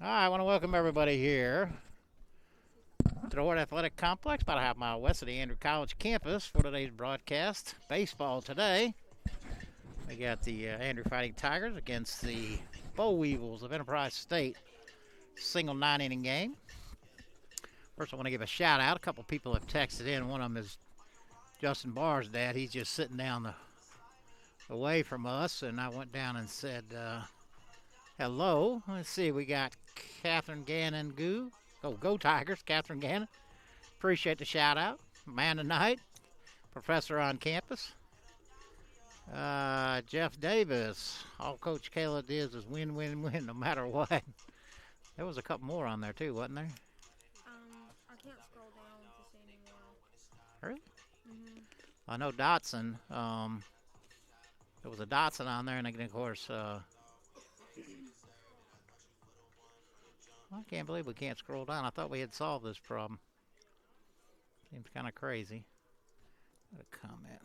I want to welcome everybody here to the Horde Athletic Complex, about a half mile west of the Andrew College campus for today's broadcast. Baseball today. We got the Andrew Fighting Tigers against the Boll Weevils of Enterprise State. Single 9-inning game. First, I want to give a shout out. A couple people have texted in. One of them is Justin Barr's dad. He's just sitting down away from us, and I went down and said hello. Let's see. We got Catherine Gannon Goo. Go Tigers, Catherine Gannon. Appreciate the shout out. Man tonight, professor on campus. Jeff Davis. All Coach Kayla did is win, win, win, no matter what. There was a couple more on there too, wasn't there? I can't scroll down to see anymore. Really? Mhm. I know Dotson. There was a Dotson on there, and then of course, I can't believe we can't scroll down. I thought we had solved this problem. Seems kind of crazy. What a comment.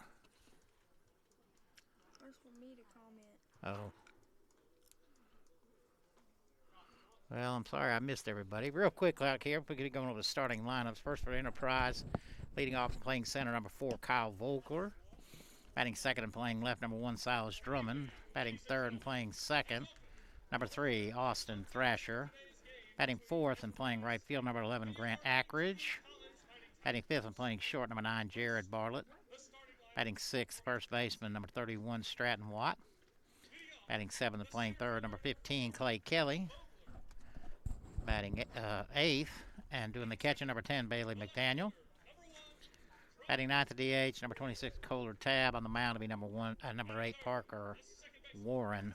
That's for me to comment. Oh. Well, I'm sorry I missed everybody. Real quick out here, we're going to go over the starting lineups. First for Enterprise, leading off and playing center, number 4, Kyle Volkler. Batting second and playing left, number 1, Silas Drummond. Batting third and playing second, number 3, Austin Thrasher. Batting fourth and playing right field, number 11, Grant Ackridge. Batting fifth and playing short, number 9, Jared Bartlett. Batting sixth, first baseman, number 31, Stratton Watt. Batting seventh and playing third, number 15, Clay Kelly. Batting eighth and doing the catching, number 10, Bailey McDaniel. Batting ninth at DH, number 26, Kohler Tab. On the mound to be number 8, Parker Warren.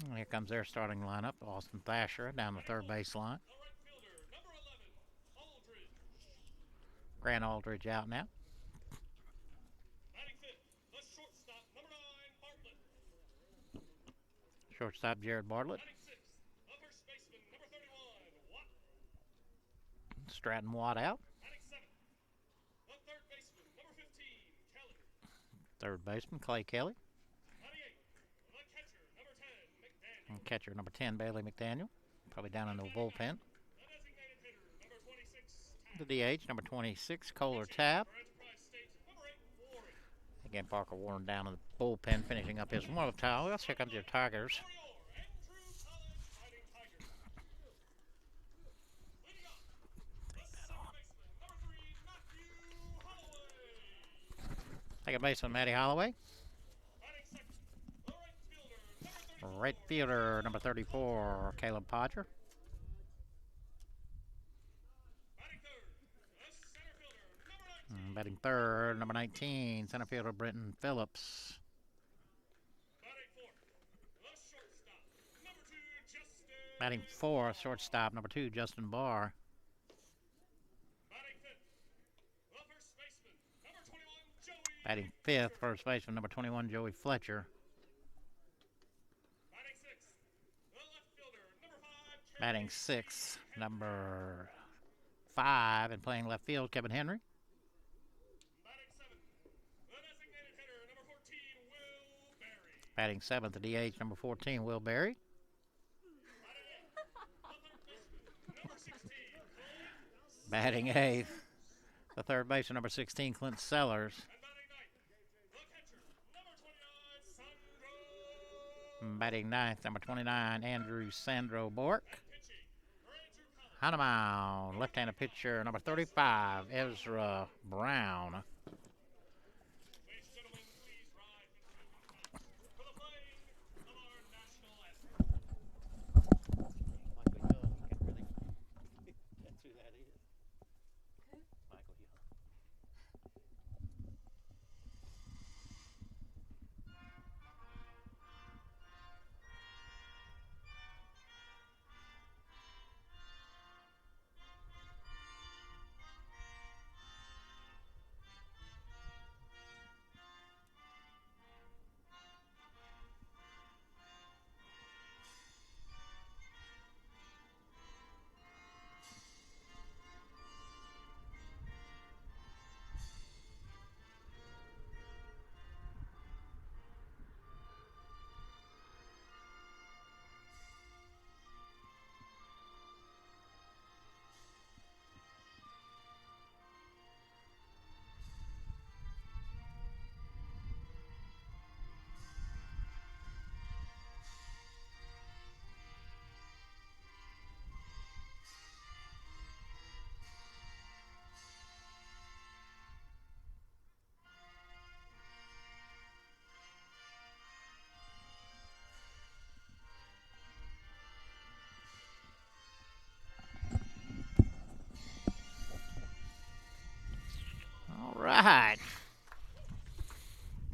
And here comes their starting lineup. Austin Thrasher down the third base line. Grant Aldridge out now. Shortstop Jared Bartlett. Stratton Watt out. Third baseman Clay Kelly. And catcher number 10, Bailey McDaniel. Probably down in the bullpen. The DH, number 26, Kohler Tab. Again, Parker Warren down in the bullpen, finishing up his warm-up towel. Here comes your Tigers. Second baseman, Matty Holloway. Right fielder, number 34, Caleb Podger. Batting third, number 19, center fielder Brenton Phillips. Batting fourth, shortstop, number 2, Justin Barr. Batting fifth, first baseman, number 21, Joey Fletcher. Batting sixth, number 5, and playing left field, Kevin Henry. Batting seventh, the DH, number 14, Will Berry. Batting eighth, the third baseman, number 16, Clint Sellers. Batting ninth, number 29, Andrew Sandro Bork. On the mound, left-handed pitcher, number 35, Ezra Brown.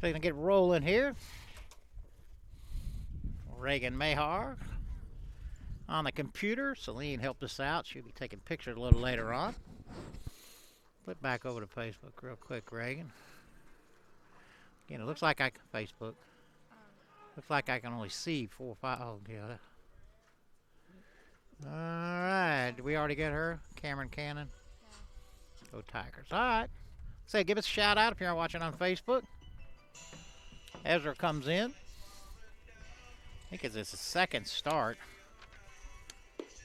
So gonna get rolling here. Reagan Mahar on the computer. Celine helped us out. She'll be taking pictures a little later on. Put back over to Facebook real quick, Reagan. Again, it looks like Facebook. Looks like I can only see 4 or 5. Oh, yeah. All right. Did we already get her? Cameron Cannon? No. Go Tigers. All right. Say, give us a shout out if you're watching on Facebook. Ezra comes in. I think it's his second start.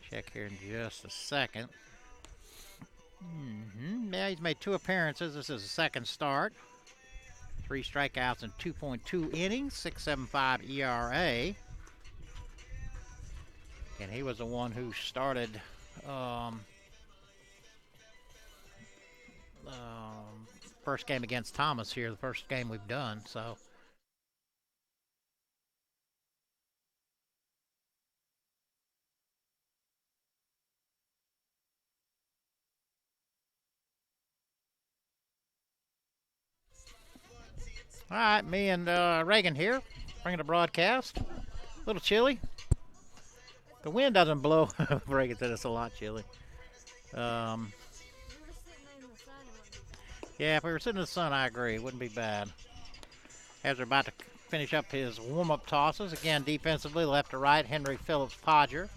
Check here in just a second. Yeah, he's made 2 appearances. This is his second start. 3 strikeouts in 2.2 innings, 6.75 ERA. And he was the one who started first game against Thomas here, the first game we've done. So. All right, me and Reagan here, bringing the broadcast. A little chilly. The wind doesn't blow. Reagan said it's a lot chilly. Yeah, if we were sitting in the sun, I agree. It wouldn't be bad. As we're about to finish up his warm-up tosses. Again, defensively, left to right, Henry Phillips Podger.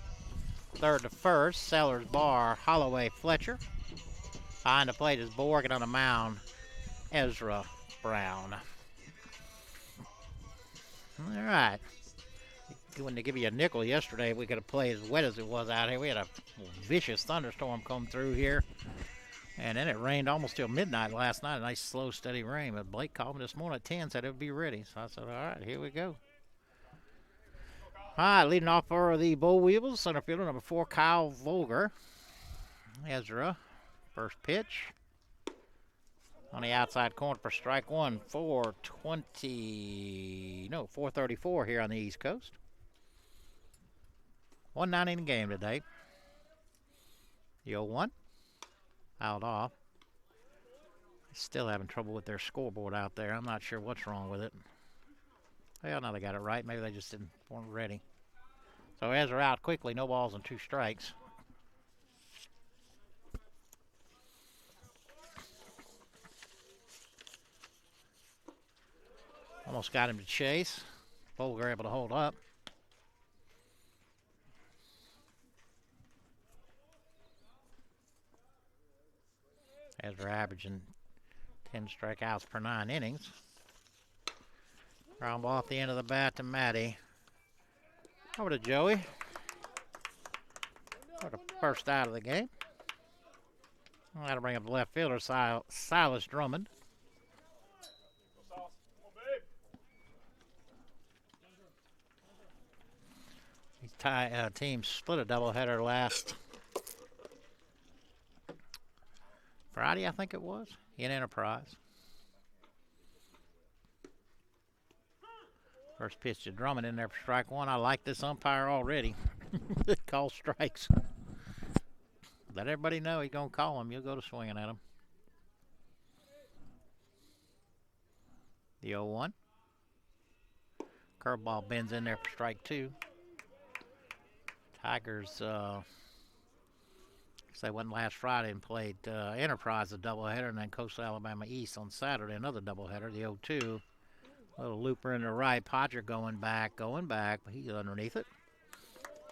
Third to first, Sellers Barr, Holloway Fletcher. Behind the plate is Borg, and on the mound, Ezra Brown. All right. When they give you a nickel yesterday, we could have played as wet as it was out here. We had a vicious thunderstorm come through here. And then it rained almost till midnight last night. A nice, slow, steady rain. But Blake called me this morning at 10, said it would be ready. So I said, all right, here we go. All right, leading off for the Bull Weevils, center fielder number 4, Kyle Volger. Ezra, first pitch. On the outside corner for strike one, 434 here on the East Coast. 1-9 in the game today. The 0-1. Fouled off. Still having trouble with their scoreboard out there. I'm not sure what's wrong with it. Well, now they got it right. Maybe they just weren't ready. So Ezra out quickly. No balls and 2 strikes. Almost got him to chase. Volger able to hold up. Ezra averaging 10 strikeouts per 9 innings. Ground ball off the end of the bat to Matty. Over to Joey. For the first out of the game. That'll bring up the left fielder, Silas Drummond. These teams split a doubleheader last Friday, I think it was, in Enterprise. First pitch to Drummond in there for strike one. I like this umpire already. Call strikes. Let everybody know he's going to call him. You'll go to swinging at him. The 0-1. Curveball bends in there for strike two. Tigers, they went last Friday and played Enterprise a doubleheader, and then Coastal Alabama East on Saturday, another doubleheader, the 0-2. Little looper in the right. Podger going back, but he's underneath it.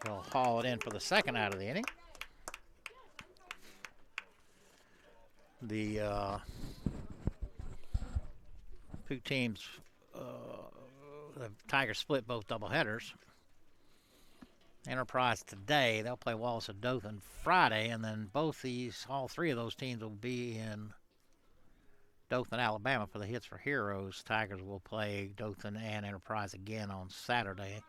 He'll haul it in for the second out of the inning. The two teams, the Tigers split both doubleheaders. Enterprise today, they'll play Wallace and Dothan Friday, and then all three of those teams will be in Dothan, Alabama for the Hits for Heroes. Tigers will play Dothan and Enterprise again on Saturday.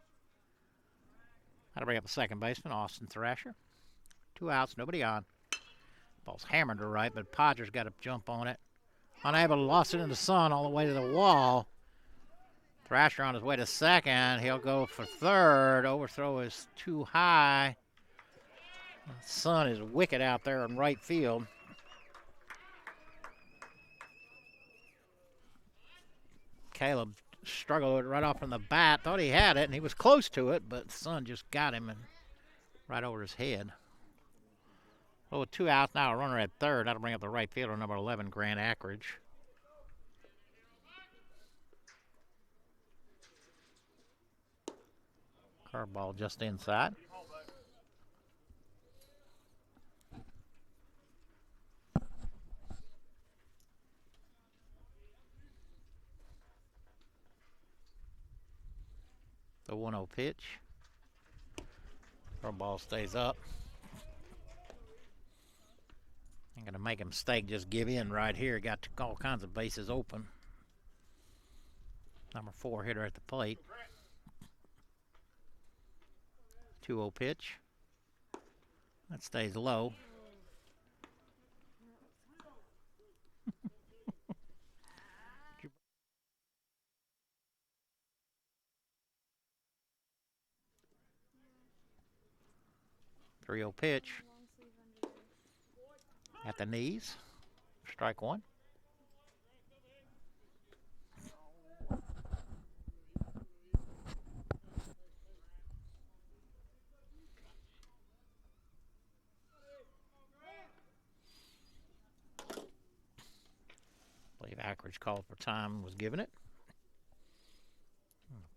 That'll bring up the second baseman, Austin Thrasher. 2 outs, nobody on. Ball's hammered to right, but Podger's got to jump on it. Unable to lost it in the sun all the way to the wall. Thrasher on his way to second. He'll go for third. Overthrow is too high. The sun is wicked out there in right field. Caleb struggled with it right off from the bat. Thought he had it, and he was close to it, but the sun just got him and right over his head. Well, with 2 outs now, a runner at third. That'll bring up the right fielder, number 11, Grant Ackridge. Curveball just inside. The 1-0 pitch. Curveball stays up. I'm going to make a mistake, just give in right here. Got all kinds of bases open. Number 4 hitter at the plate. 2-0 pitch. That stays low. Three-0 pitch. At the knees. Strike one. I believe Ackridge called for time, was given it.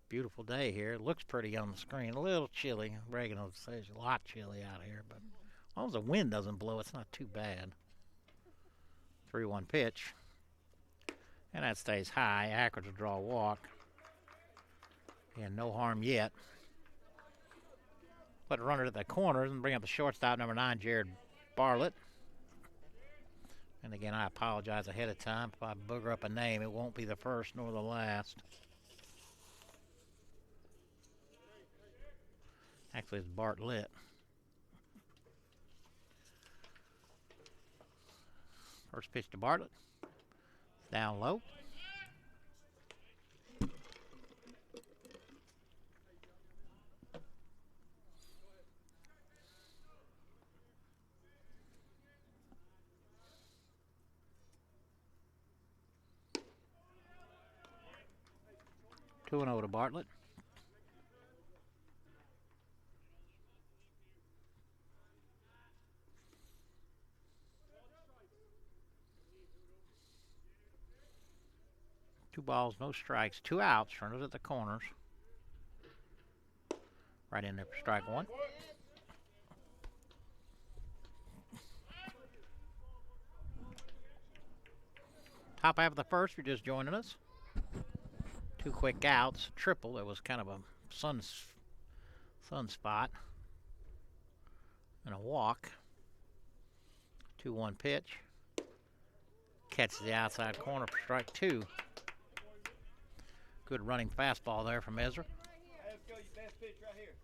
Beautiful day here. It looks pretty on the screen. A little chilly. Reagan will say it's a lot chilly out here, but as long as the wind doesn't blow, it's not too bad. 3-1 pitch. And that stays high. Ackridge will draw a walk. And no harm yet. Put a runner at the corners and bring up the shortstop, number 9, Jared Bartlett. And again, I apologize ahead of time. If I booger up a name, it won't be the first nor the last. Actually, it's Bartlett. First pitch to Bartlett. Down low. Two and 0 to Bartlett. Two balls, no strikes, 2 outs. Runners at the corners. Right in there for strike one. Top half of the first, if you're just joining us. 2 quick outs, triple. That was kind of a sunspot. And a walk. 2-1 pitch. Catches the outside corner for strike 2. Good running fastball there from Ezra. Let's go, your best pitch right here.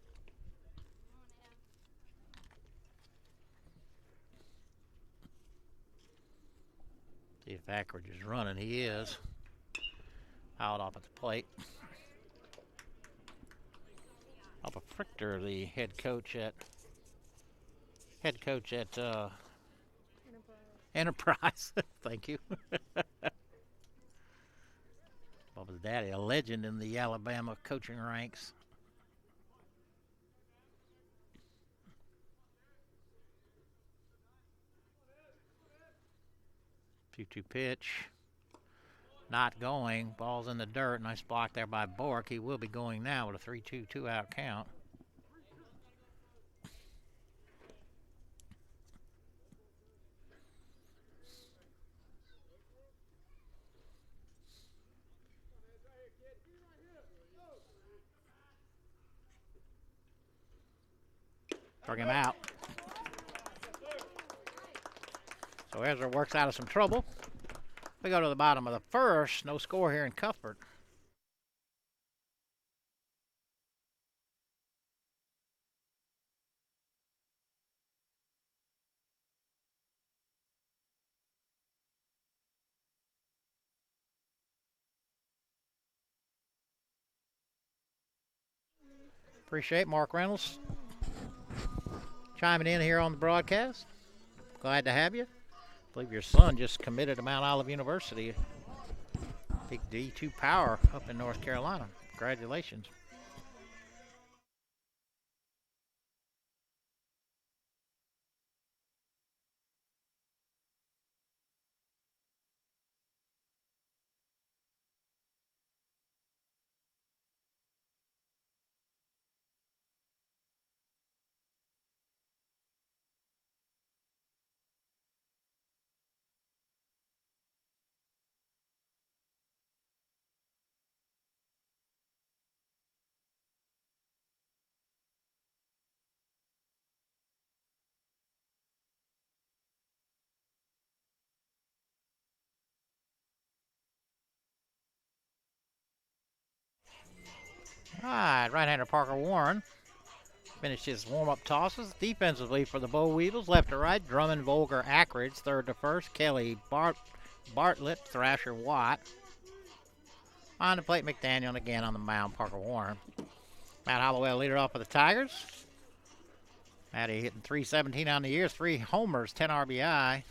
See if Ackridge is running. He is. Out off at the plate. Alpha Frichter, the head coach at Enterprise. Thank you. Bubba's daddy, a legend in the Alabama coaching ranks. Two-two pitch. Not going. Ball's in the dirt. Nice block there by Bork. He will be going now with a 3-2 2-out count. Struck him out. So Ezra works out of some trouble. We go to the bottom of the first. No score here in Cuthbert. Appreciate Mark Reynolds chiming in here on the broadcast. Glad to have you. I believe your son just committed to Mount Olive University Big D2 power up in North Carolina. Congratulations. All right, right-hander Parker Warren finished his warm-up tosses. Defensively for the Boll Weevils, left to right, Drummond, Volger, Ackridge, third to first, Kelly, Bartlett, Thrasher, Watt. On the plate, McDaniel, and again on the mound, Parker Warren. Matt Hollowell leader off for the Tigers. Matty hitting .317 on the year, 3 homers, 10 RBI,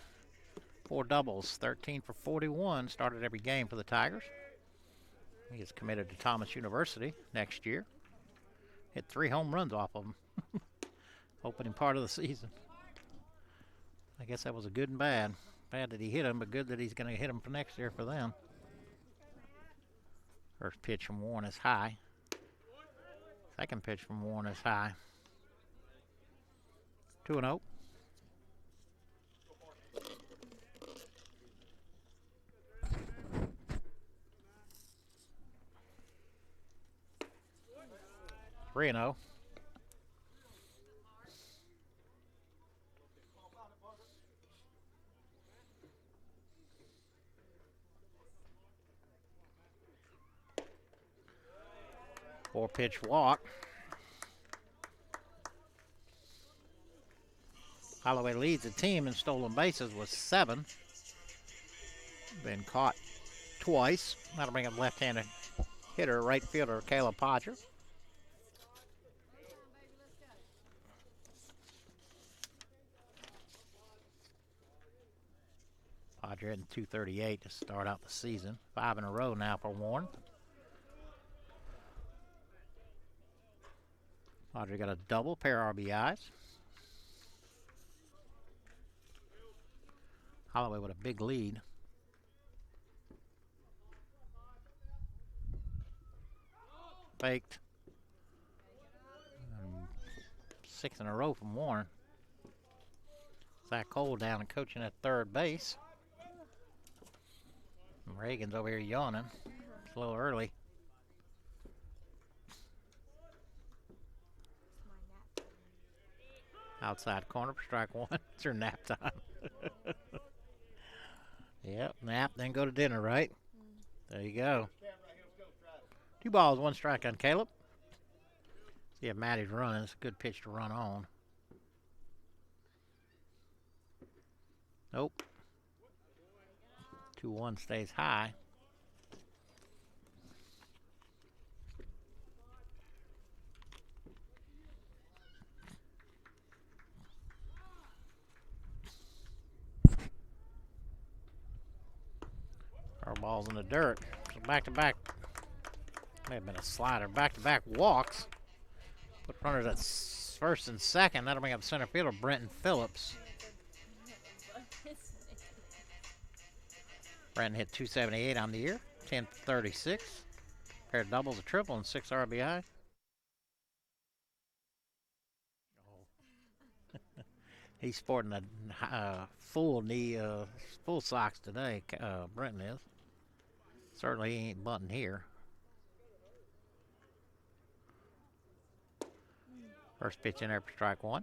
4 doubles, 13 for 41. Started every game for the Tigers. He is committed to Thomas University next year. Hit 3 home runs off of him. Opening part of the season. I guess that was a good and bad. Bad that he hit him, but good that he's going to hit him for next year for them. First pitch from Warren is high. Second pitch from Warren is high. 2-0. Three and 0. Four-pitch walk. Holloway leads the team in stolen bases with 7. Been caught twice. That'll bring up left-handed hitter, right fielder Caleb Podger. Podger hitting .238 to start out the season. 5 in a row now for Warren. Podger got a double, pair of RBIs. Holloway with a big lead. Faked. 6 in a row from Warren. Zach Cole down and coaching at third base. And Reagan's over here yawning. It's a little early. Outside corner for strike 1. It's her nap time. Yep, nap, then go to dinner, right? There you go. 2 balls, 1 strike on Caleb. See if Matty's running. It's a good pitch to run on. Nope. 2-1 stays high. Our ball's in the dirt. So back-to-back. May have been a slider. Back-to-back walks. Put runners at first and second. That'll bring up center fielder Brenton Phillips. Brenton hit .278 on the year. 10 for 36. Pair of doubles, a triple, and 6 RBI. He's sporting a full knee, full socks today. Brenton is. Certainly he ain't bunting here. First pitch in there for strike 1.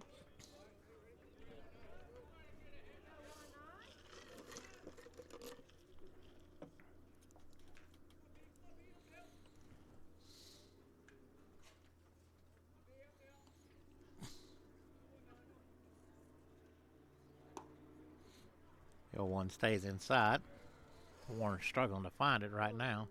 The 0-1 stays inside. Warren's struggling to find it right now.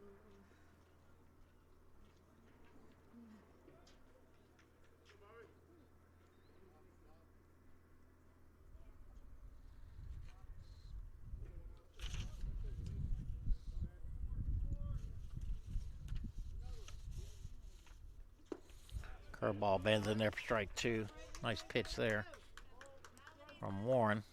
Curveball bends in there for strike 2. Nice pitch there from Warren.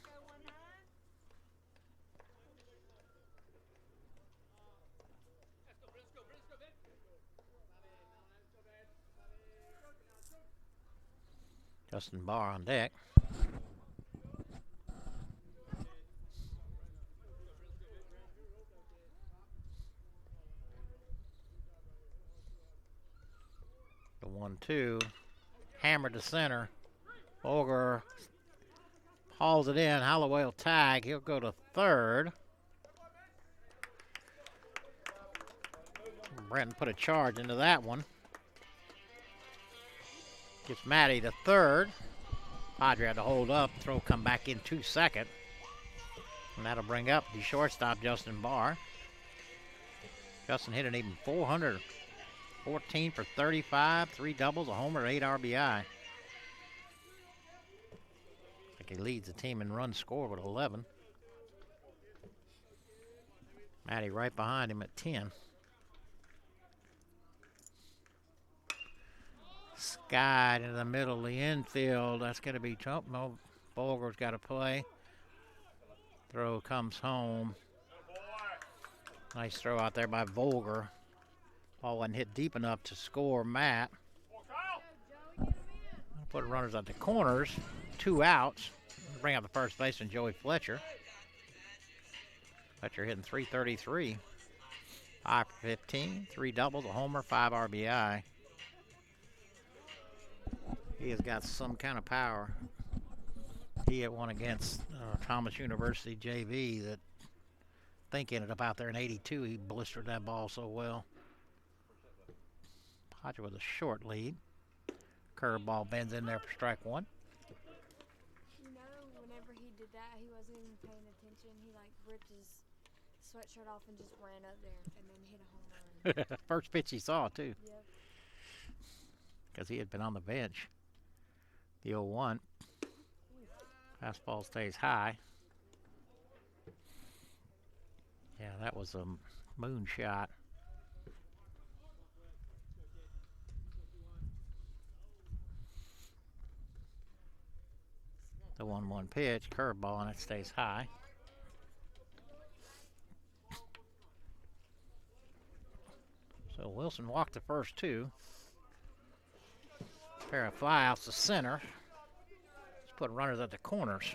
Justin Barr on deck. The 1-2. Hammered to center. Vogler hauls it in. Holloway will tag. He'll go to third. Brenton put a charge into that one. Gets Matty to third. Padre had to hold up. Throw come back in 2 second. And that'll bring up the shortstop, Justin Barr. Justin hit an even 400. 14 for 35, 3 doubles, a homer, 8 RBI. I think he leads the team in runs scored with 11. Matty right behind him at 10. Skied into the middle of the infield. That's going to be tough. No, Bolger's got to play. Throw comes home. Nice throw out there by Vogler. Ball wasn't hit deep enough to score Matt. Put runners at the corners. 2 outs. Bring up the first baseman, Joey Fletcher. Fletcher hitting .333. 5 for 15, 3 doubles, a homer, 5 RBI. He has got some kind of power. He had one against Thomas University JV that thinking it about there in 82. He blistered that ball so well. Padre with a short lead. Curveball bends in there for strike 1. You know, whenever he did that, he wasn't even paying attention. He like ripped his sweatshirt off and just ran up there and then hit a home run. First pitch he saw, too. Yep. Because he had been on the bench. The 0-1. Fastball stays high. Yeah, that was a moonshot. The 1-1 pitch, curveball, and it stays high. So Wilson walked the first 2. Pair of flyouts to center. Let's put runners at the corners.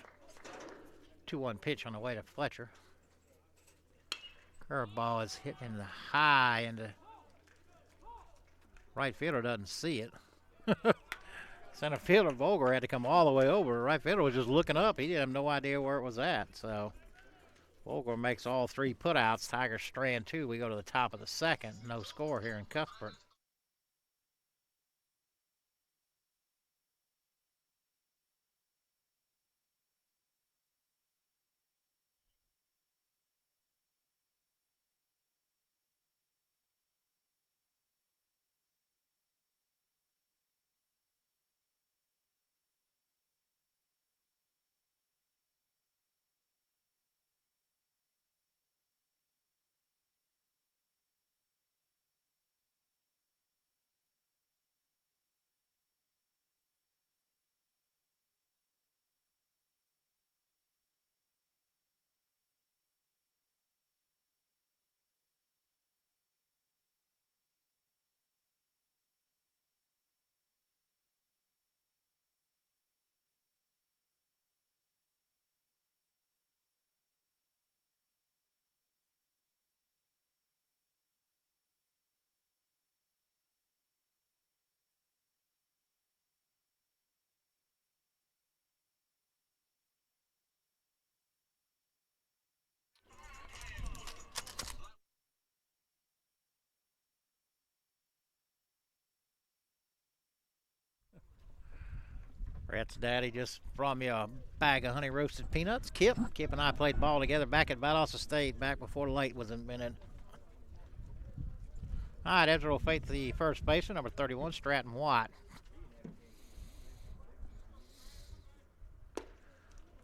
2-1 pitch on the way to Fletcher. Curveball is hit in the high, and the right fielder doesn't see it. Center fielder Vogler had to come all the way over. Right fielder was just looking up. He didn't have no idea where it was at. So Vogler makes all 3 putouts. Tigers strand 2. We go to the top of the second. No score here in Cuthbert. Brett's daddy just brought me a bag of honey roasted peanuts. Kip and I played ball together back at Valdosta State back before the light was invented. All right, Ezra will face the first baseman, number 31, Stratton Watt.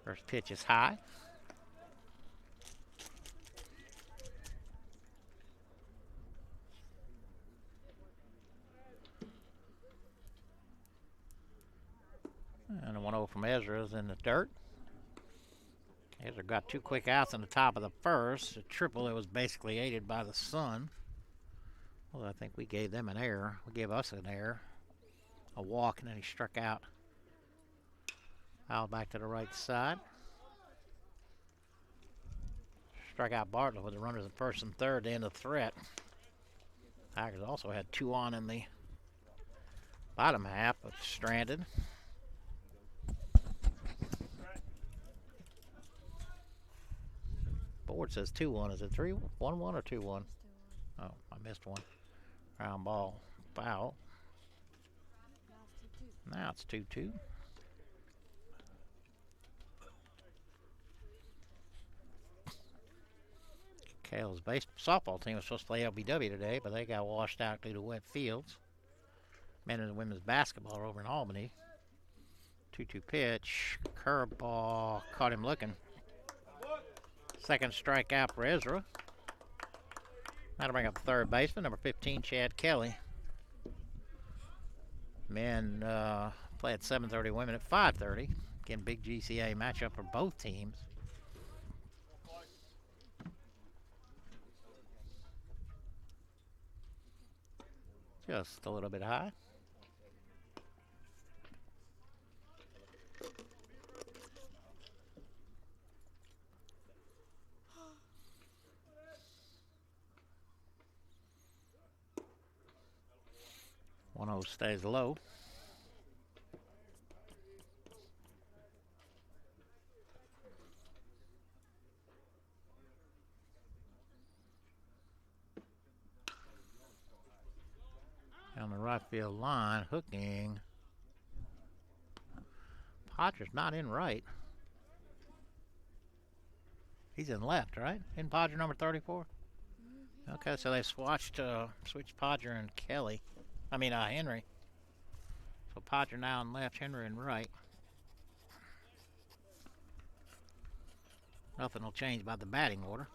First pitch is high. And the 1-0 from Ezra's in the dirt. Ezra got 2 quick outs in the top of the first. A triple that was basically aided by the sun. Well, I think we gave them an error. We gave us an error. A walk, and then he struck out. Foul back to the right side. Struck out Bartlett with the runners at first and third to end the threat. Tigers also had 2 on in the bottom half, but stranded. Board says 2-1. Is it 3-1-1 or 2-1? Oh, I missed one. Ground ball. Foul. Now it's 2-2. Cale's softball team was supposed to play LBW today, but they got washed out due to wet fields. Men and women's basketball are over in Albany. 2-2 pitch. Curveball. Caught him looking. Second strikeout for Ezra. That'll bring up the third baseman, number 15, Chad Kelly. Men play at 7:30, women at 5:30. Again, big GCA matchup for both teams. Just a little bit high. One o stays low. Down the right field line, hooking. Podger's not in right. He's in left, right? In Podger number 34? Okay, so they switched Podger and Kelly. Henry. So Podger now in left, Henry in right. Nothing will change by the batting order.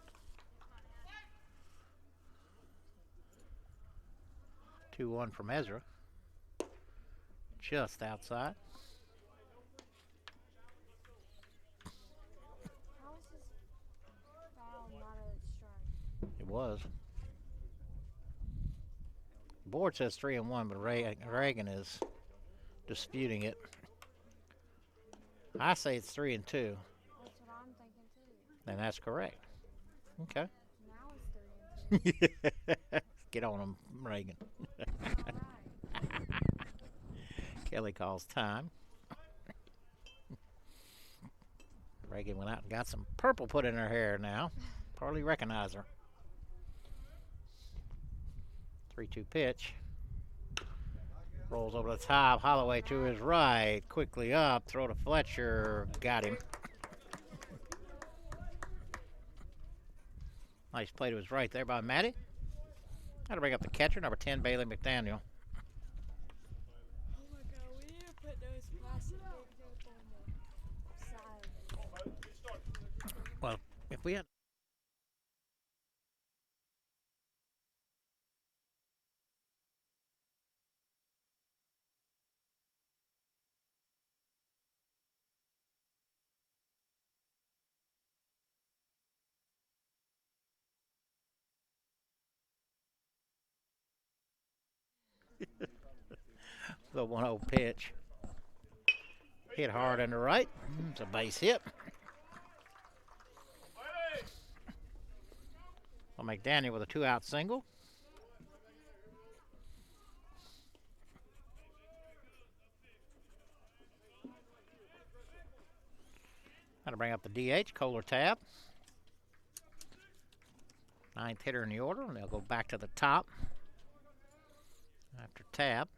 2-1 from Ezra. Just outside. How is this foul not a strike? It was. The board says 3-1, but Reagan is disputing it. I say it's 3-2. That's what I'm thinking too. And that's correct. Okay. Now it's 3-2. Get on him, Reagan. Alright. Kelly calls time. Reagan went out and got some purple put in her hair now. Hardly recognize her. 3-2 pitch. Rolls over the top. Holloway to his right. Quickly up. Throw to Fletcher. Got him. Nice play to his right there by Matty. That'll bring up the catcher, number 10, Bailey McDaniel. Oh my god, we need to put those plastic things up on the side. Well, if we had the 1-0 pitch. Hit hard in the right. It's a base hit. Well, McDaniel with a 2-out single. That'll bring up the DH, Kohler Tab. 9th hitter in the order, and they'll go back to the top after Tab.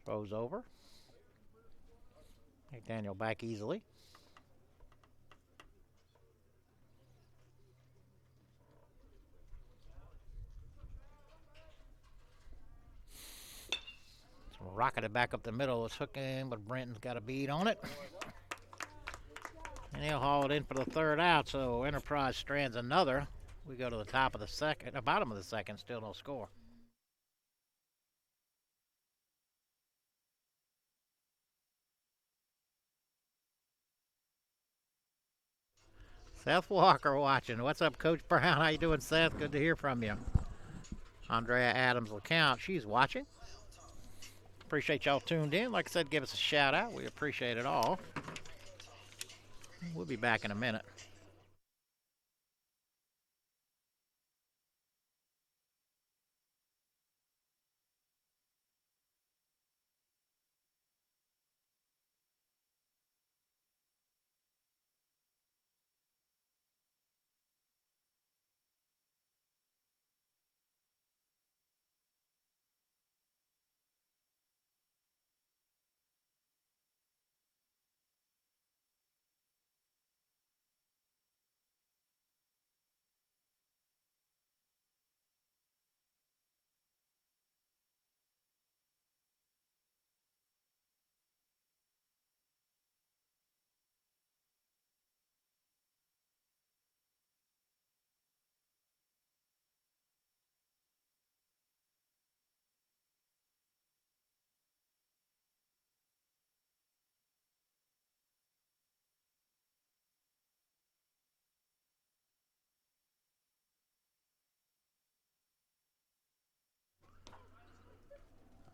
Throws over. McDaniel back easily. So rocketed back up the middle. It's hooking, but Brenton's got a bead on it. And he'll haul it in for the third out, so Enterprise strands another. We go to the top of the second, the bottom of the second, still no score. Seth Walker watching. What's up, Coach Brown? How you doing, Seth? Good to hear from you. Andrea Adams LeCount, she's watching. Appreciate y'all tuned in. Like I said, give us a shout out. We appreciate it all. We'll be back in a minute.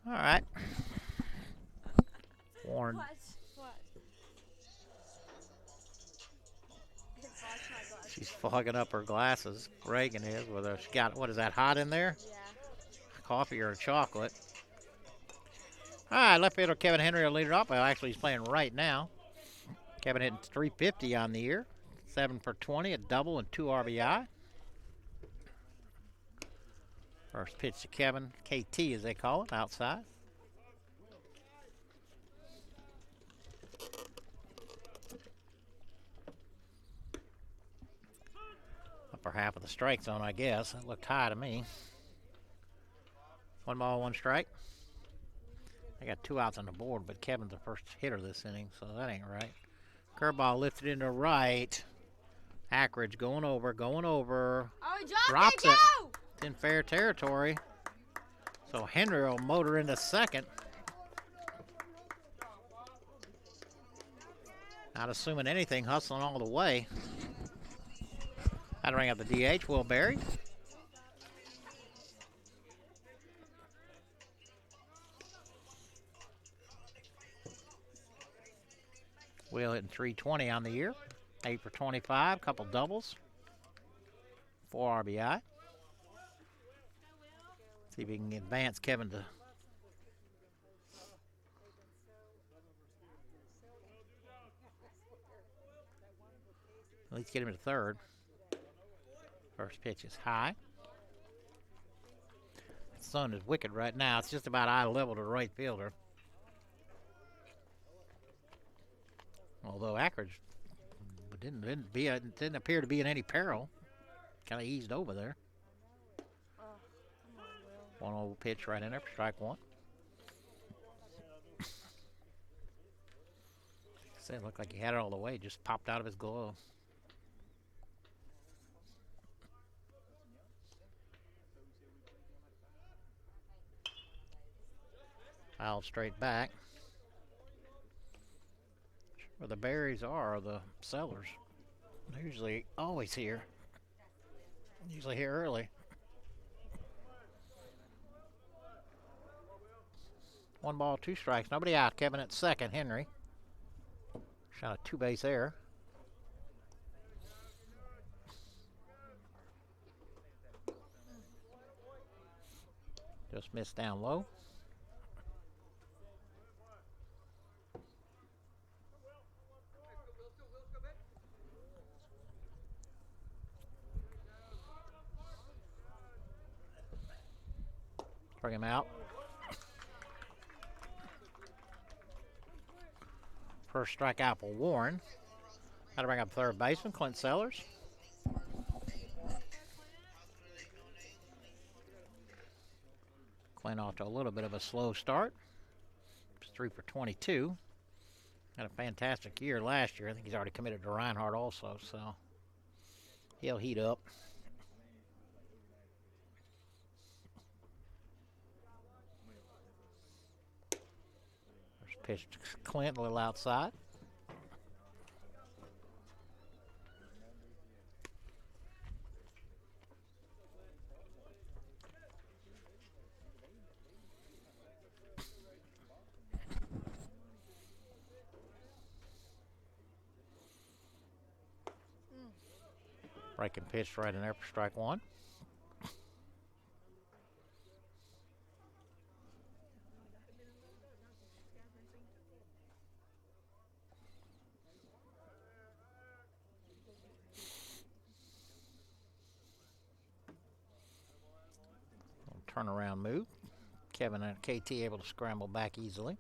All right. Warren. What? She's fogging up her glasses. Reagan is with her. She got, what is that, hot in there? Yeah. Coffee or chocolate. All right, left fielder Kevin Henry will lead it off. Well, actually, he's playing right now. Kevin hitting 350 on the year. 7 for 20, a double, and 2 RBI. First pitch to Kevin, KT as they call it, outside. Upper half of the strike zone, I guess. It looked high to me. 1 ball, 1 strike. I got 2 outs on the board, but Kevin's the first hitter this inning, so that ain't right. Curveball lifted into right. Ackridge going over. Oh, he Drops it. it. Go! It's in fair territory. So Henry will motor into second. Not assuming anything, hustling all the way. That'll bring up the DH, Will Berry. Will hitting 320 on the year. 8 for 25, couple doubles. 4 RBI. See if he can advance Kevin to at least get him to third. First pitch is high. The sun is wicked right now. It's just about eye level to the right fielder. Although Ackridge didn't appear to be in any peril. Kind of eased over there. 1-0 pitch right in there for strike 1. It looked like he had it all the way. Just popped out of his glove. Foul straight back. Where the berries are the sellers. They're usually always here. Usually here early. 1 ball, 2 strikes. Nobody out. Kevin at second. Henry. Shot a 2-base error. Just missed down low. Bring him out. First strikeout for Warren. That'll bring up third baseman, Clint Sellers. Clint off to a little bit of a slow start. It's 3 for 22. Had a fantastic year last year. I think he's already committed to Reinhardt also, so he'll heat up. First pitch to Clint, a little outside. Breaking pitch right in there for strike one. Turnaround move. Kevin and KT able to scramble back easily.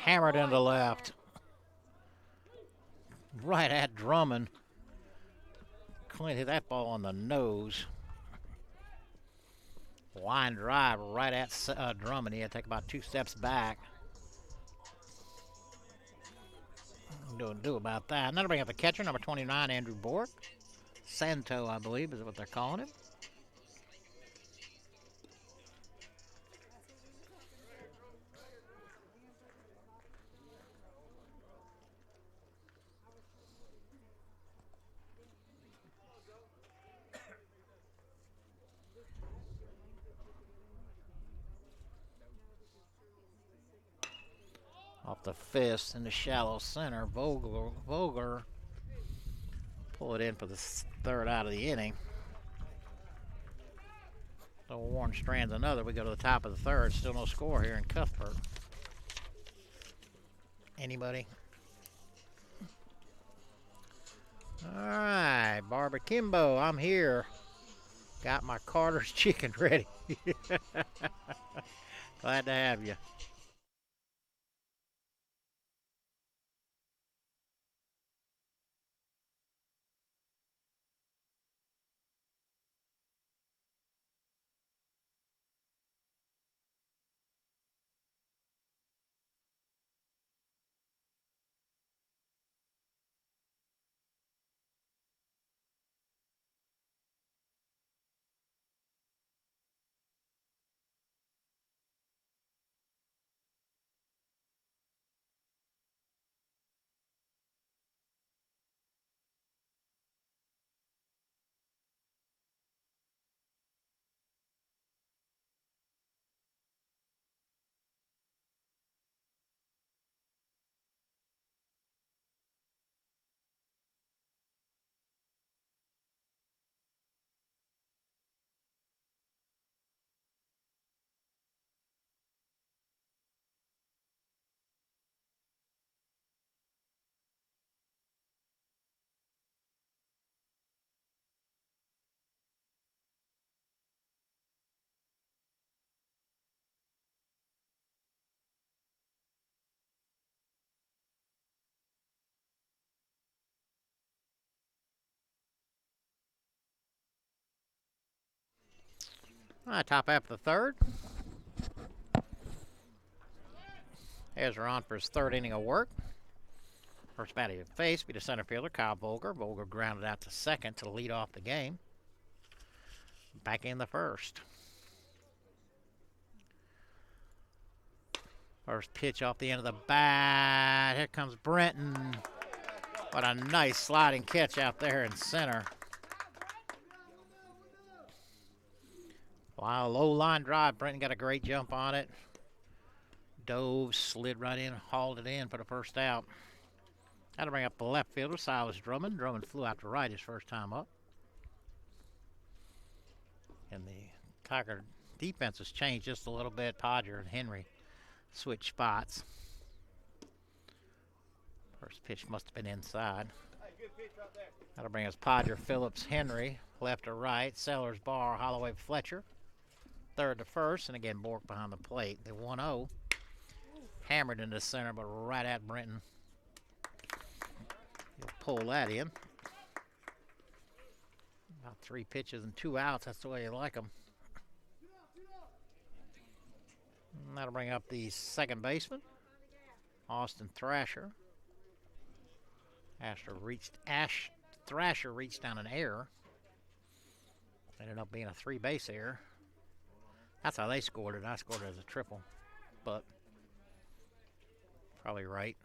Hammered into left. Right at Drummond. Clint hit that ball on the nose. Line drive right at Drummond. He had to take about 2 steps back. Don't do about that. And that'll bring up the catcher, number 29, Andrew Bork. Santo, I believe, is what they're calling him. Off the fist in the shallow center. Vogler pull it in for the third out of the inning. So Warren strands another. We go to the top of the third. Still no score here in Cuthbert. Anybody? All right, Barbara Kimbo, I'm here. Got my Carter's chicken ready. Glad to have you. All right, top half of the third. Ezra on for his third inning of work. First batter to face be the center fielder, Kyle Vogler. Vogler grounded out to second to lead off the game. Back in the first. First pitch off the end of the bat. Here comes Brenton. What a nice sliding catch out there in center. Wow, low line drive. Brenton got a great jump on it. Dove, slid right in, hauled it in for the first out. That'll bring up the left fielder, Silas Drummond. Drummond flew out to right his first time up. And the Tiger defense has changed just a little bit. Podger and Henry switch spots. First pitch must have been inside. That'll bring us Podger, Phillips, Henry, left to right. Sellers, Barr, Holloway, Fletcher. Third to first, and again Bork behind the plate. The 1-0. Hammered into center, but right at Brenton. He'll pull that in. About 3 pitches and 2 outs. That's the way you like them. And that'll bring up the second baseman, Austin Thrasher. Thrasher reached down an error. Ended up being a 3-base error. That's how they scored it. I scored it as a triple, but probably right.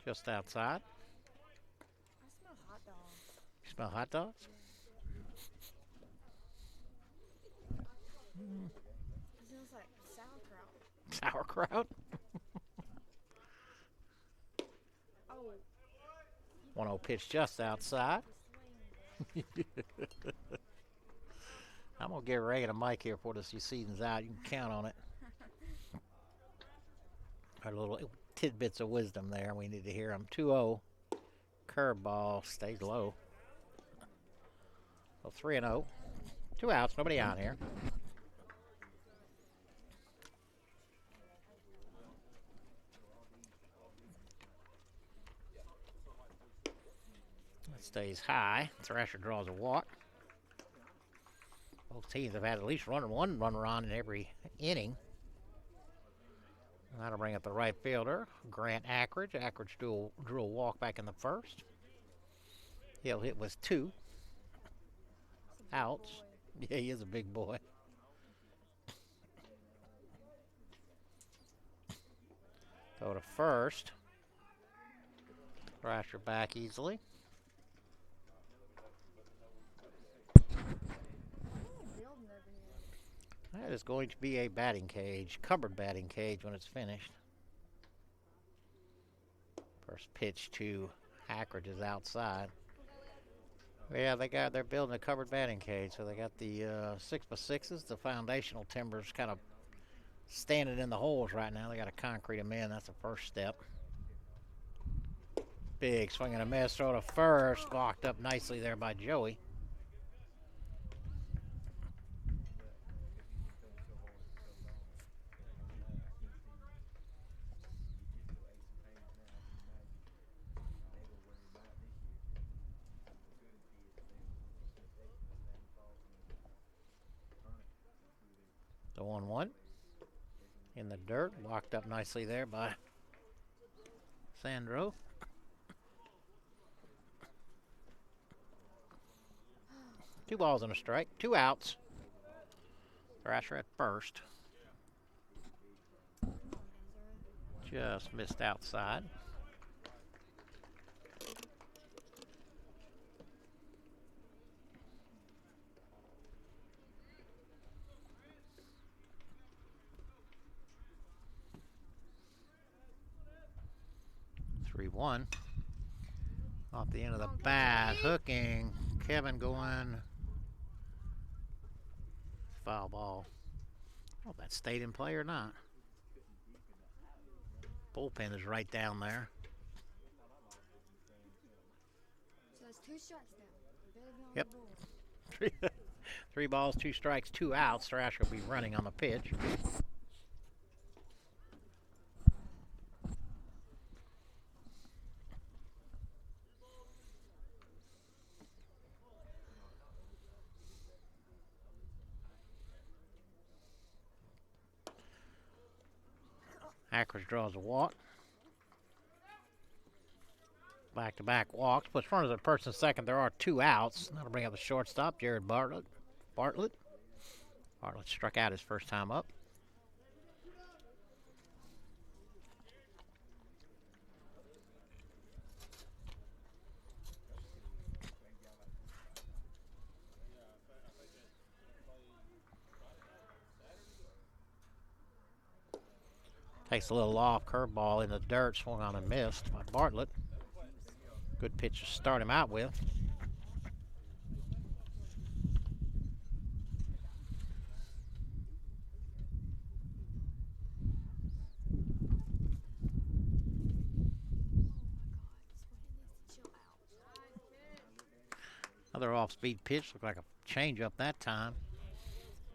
Just outside. I smell hot dogs. You smell hot dogs? Sauerkraut. Oh, 1-0 pitch just outside. the swing. I'm going to give Reagan a mic here before this season's out. You can count on it. Our little tidbits of wisdom there. We need to hear them. 2-0. Curveball stays low. So 3-0. 2 outs. Nobody out here. It stays high. Thrasher draws a walk. Both teams have had at least one runner on in every inning. That'll bring up the right fielder, Grant Ackridge. Ackridge drew a walk back in the first. He'll hit with 2 outs. Yeah, he is a big boy. Go to first. Thrasher back easily. Building over here. That is going to be a batting cage, covered batting cage when it's finished. First pitch to Ackridge is outside. Yeah, they're building a covered batting cage, so they got the 6x6s, the foundational timbers kind of standing in the holes right now. They got to concrete them in. That's the first step. Big swing and a miss. Throw to first. Blocked up nicely there by Joey. The 1-1 in the dirt, walked up nicely there by Sandro. Two balls and a strike, 2 outs. Thrasher at first. Just missed outside. One off the end of the bat, hooking. Kevin going. Foul ball. I don't know if that stayed in play or not. Bullpen is right down there. So it's 2 strikes now. Yep. 3 balls, 2 strikes, 2 outs. Thrasher will be running on the pitch. Ackridge draws a walk. Back-to-back walks. Puts runners at first and second. There are 2 outs. That'll bring up the shortstop, Jared Bartlett. Bartlett struck out his first time up. Takes a little off, curveball in the dirt, swung on and missed by Bartlett. Good pitch to start him out with. Another off-speed pitch, looked like a changeup that time.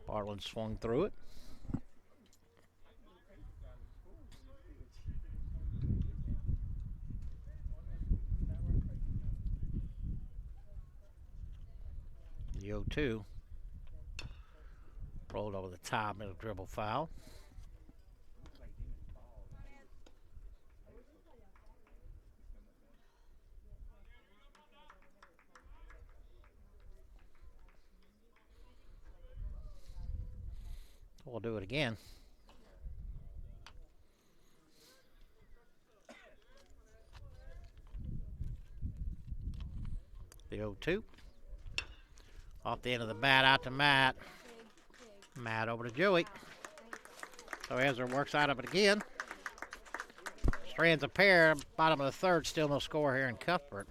Bartlett swung through it. The 0-2. Rolled over the top, middle dribble foul. We'll do it again. The 0-2. Off the end of the bat, out to Matt. Matt over to Joey. So Ezra works out of it again. Strands a pair. Bottom of the third. Still no score here in Cuthbert.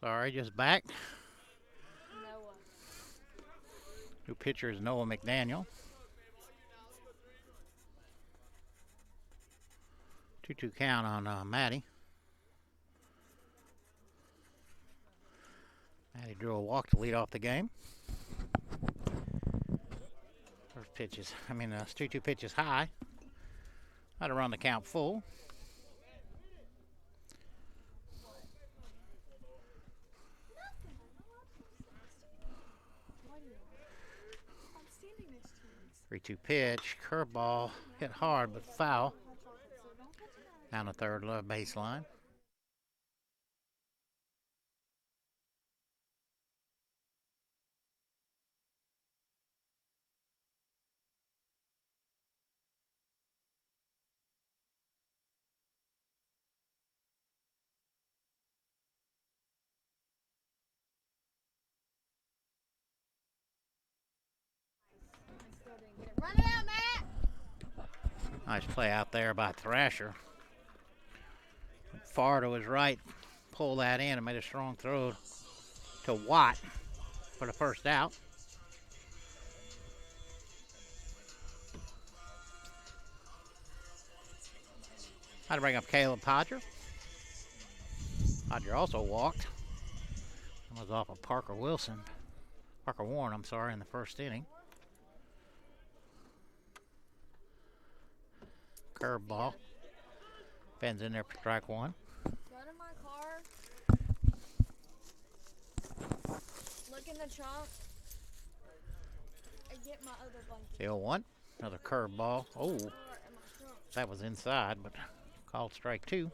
Sorry, just back. Noah. New pitcher is Noah McDaniel. 2-2 count on Maddie. Maddie drew a walk to lead off the game. First pitch is, 2-2 pitch is high. Had to run the count full. I'm standing next to you. 3-2 pitch, curveball, hit hard but foul. Down the third baseline. Run it out, Matt! Nice play out there by Thrasher. Far to his right, pull that in and made a strong throw to Watt for the first out. Had to bring up Caleb Podger. Podger also walked. And was off of Parker Warren, in the first inning. Curveball. Ben's in there for strike one. Go to my car. Look in the trunk. And get my other blanket. 0-1. Another curveball. Oh, In my trunk. that was inside, but called strike two.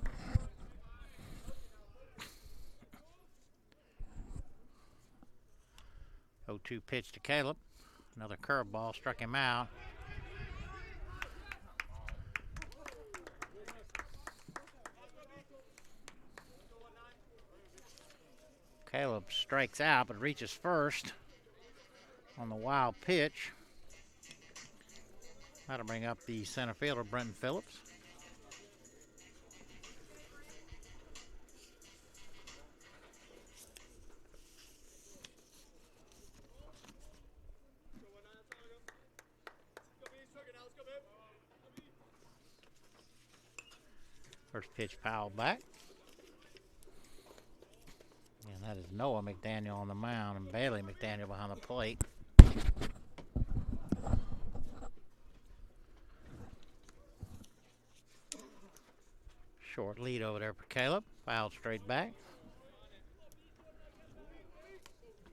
Oh, 2 pitch to Caleb. Another curveball struck him out. Caleb strikes out but reaches first on the wild pitch. That'll bring up the center fielder, Brenton Phillips. First pitch fouled back. And that is Noah McDaniel on the mound and Bailey McDaniel behind the plate. Short lead over there for Caleb. Fouled straight back.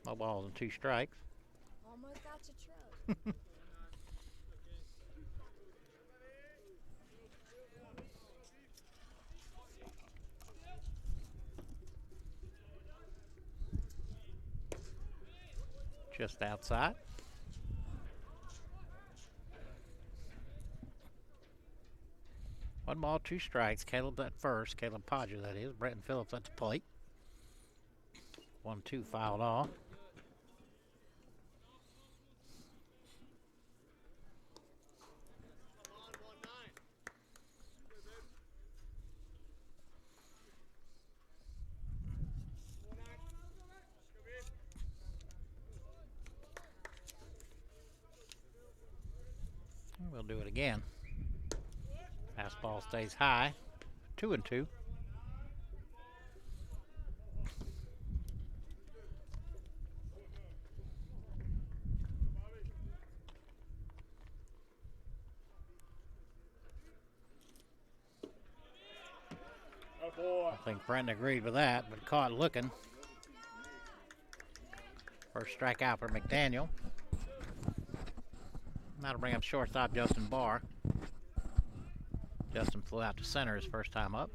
No balls and 2 strikes. Almost got your truck. Just outside. One ball, 2 strikes. Caleb at first. Caleb Podger, that is. Brenton Phillips at the plate. 1-2 fouled off. We'll do it again. Fastball stays high. 2-2. I think Brenton agreed with that, but caught looking. First strikeout for McDaniel. That'll bring up shortstop Justin Barr. Justin flew out to center his first time up.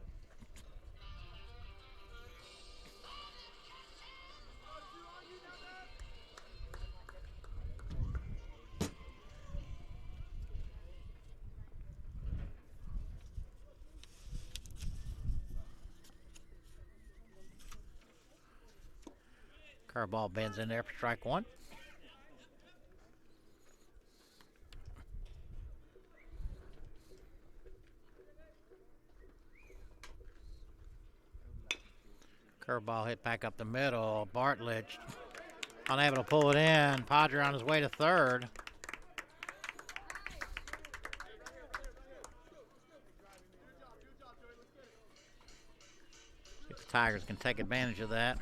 Curveball bends in there for strike 1. Curveball hit back up the middle. Bartlett unable to pull it in. Podger on his way to third. See if the Tigers can take advantage of that.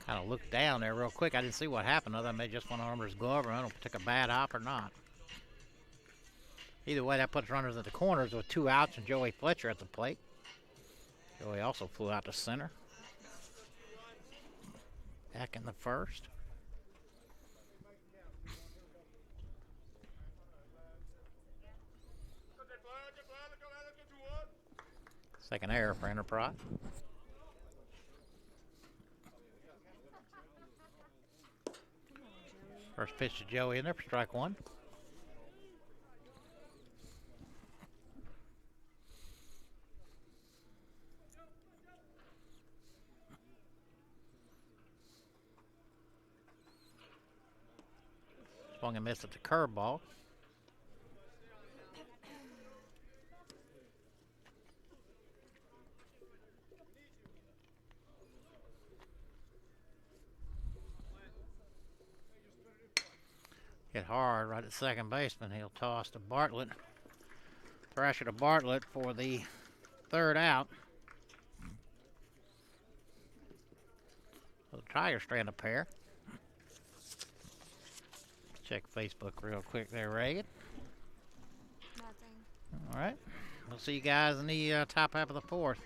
Kind of looked down there real quick. I didn't see what happened other than they just went under his glove, or I don't know if it took a bad hop or not. Either way, that puts runners at the corners with 2 outs and Joey Fletcher at the plate. Joey also flew out to center. Back in the first. Second error for Enterprise. First pitch to Joey in there for strike 1. Swung and missed at the curveball. Hit hard right at second baseman. He'll toss to Bartlett. Thrasher to Bartlett for the 3rd out. So the Tigers strand a pair. Check Facebook real quick there, Reagan. Nothing. All right. We'll see you guys in the top half of the 4th.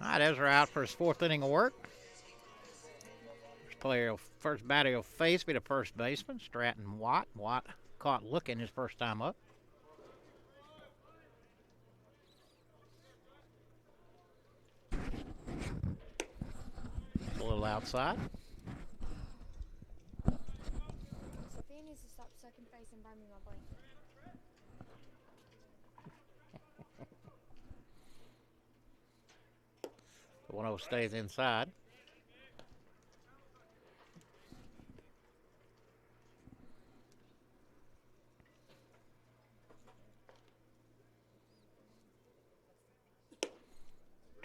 All right, Ezra out for his fourth inning of work. First batter he'll face be the first baseman, Stratton Watt. Watt caught looking his first time up. A little outside. Sophia needs to stop sucking face and buy me my blanket. The 1-0 stays inside.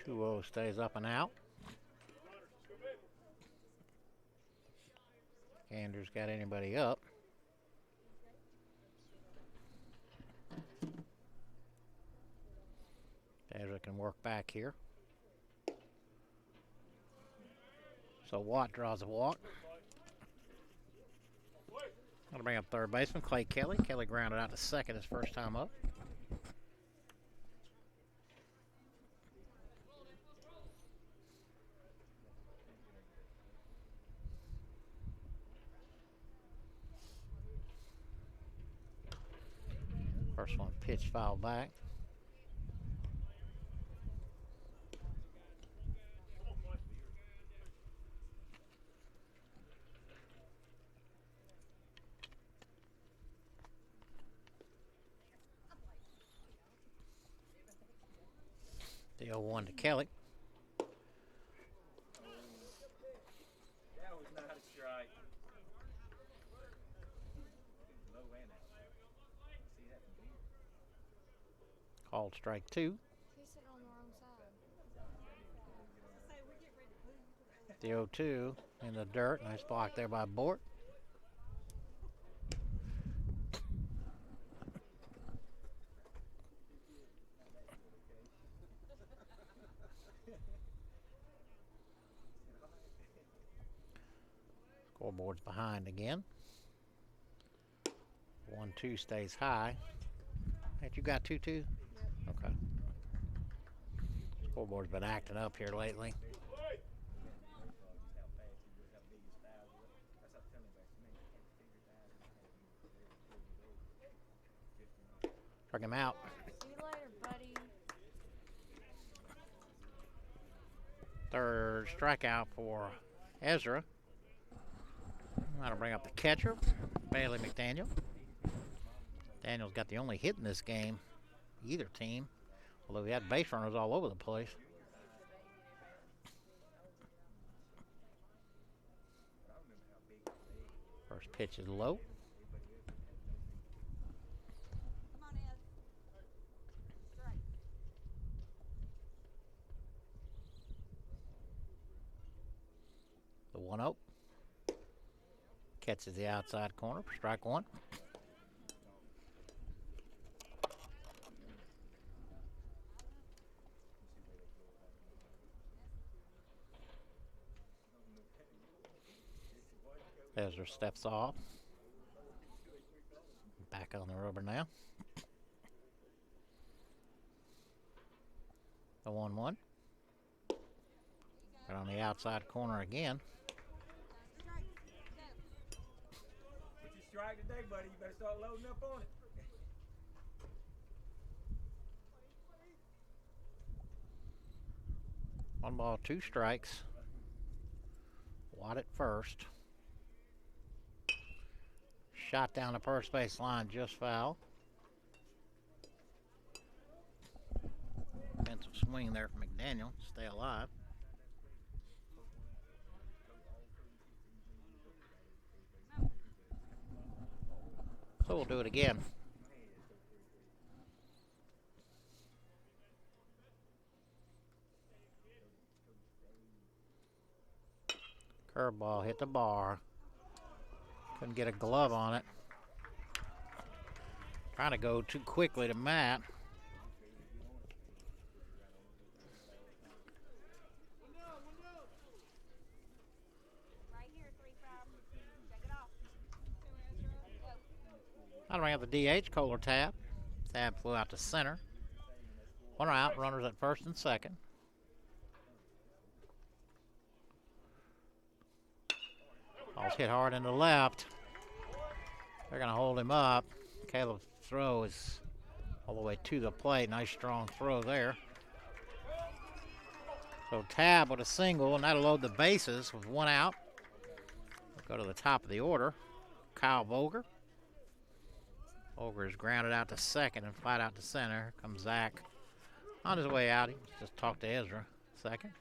Two-0 stays up and out. Andrews got anybody up. Ezra can work back here. So Watt draws a walk. That'll bring up third baseman Clay Kelly. Kelly grounded out to second his first time up. First one pitch foul back. The 0-1 to Kelly. That was not a strike. Low and out. See that from here? Called strike two. He's sitting on the wrong side. The 0-2 in the dirt. Nice block there by Bort. Scoreboard's behind again. 1-2 stays high. Hey, you got 2-2? Yep. Okay. Scoreboard's been acting up here lately. Struck him out. See you later, buddy. Third strikeout for Ezra. That'll bring up the catcher, Bailey McDaniel. Daniel's got the only hit in this game, either team, although he had base runners all over the place. First pitch is low. The 1-0. Catches the outside corner for strike one. Ezra steps off. Back on the rubber now. The 1-1. Right on the outside corner again. Get your strike today, buddy. You better start loading up on it. One ball, two strikes. Watt at first. Shot down the first base line, just foul. Defensive swing there from McDaniel. Stay alive. So we'll do it again. Curveball hit the bar. Couldn't get a glove on it. Trying to go too quickly to Matt. I'll bring up the DH, Kohler Tab. Tab flew out to center. One out, runners at first and second. Ball's hit hard in the left. They're going to hold him up. Caleb's throw is all the way to the plate. Nice strong throw there. So Tab with a single, and that'll load the bases with one out. We'll go to the top of the order. Kyle Volger. Volger is grounded out to second and flat out to center. Here comes Zach on his way out. He just talked to Ezra. Second.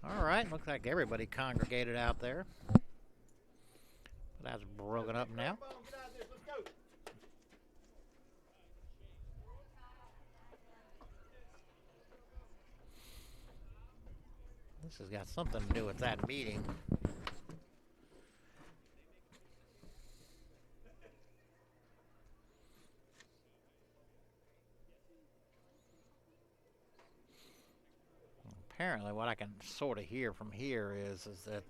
All right, looks like everybody congregated out there. But that's broken up now. This has got something to do with that meeting. Apparently, what I can sort of hear from here is that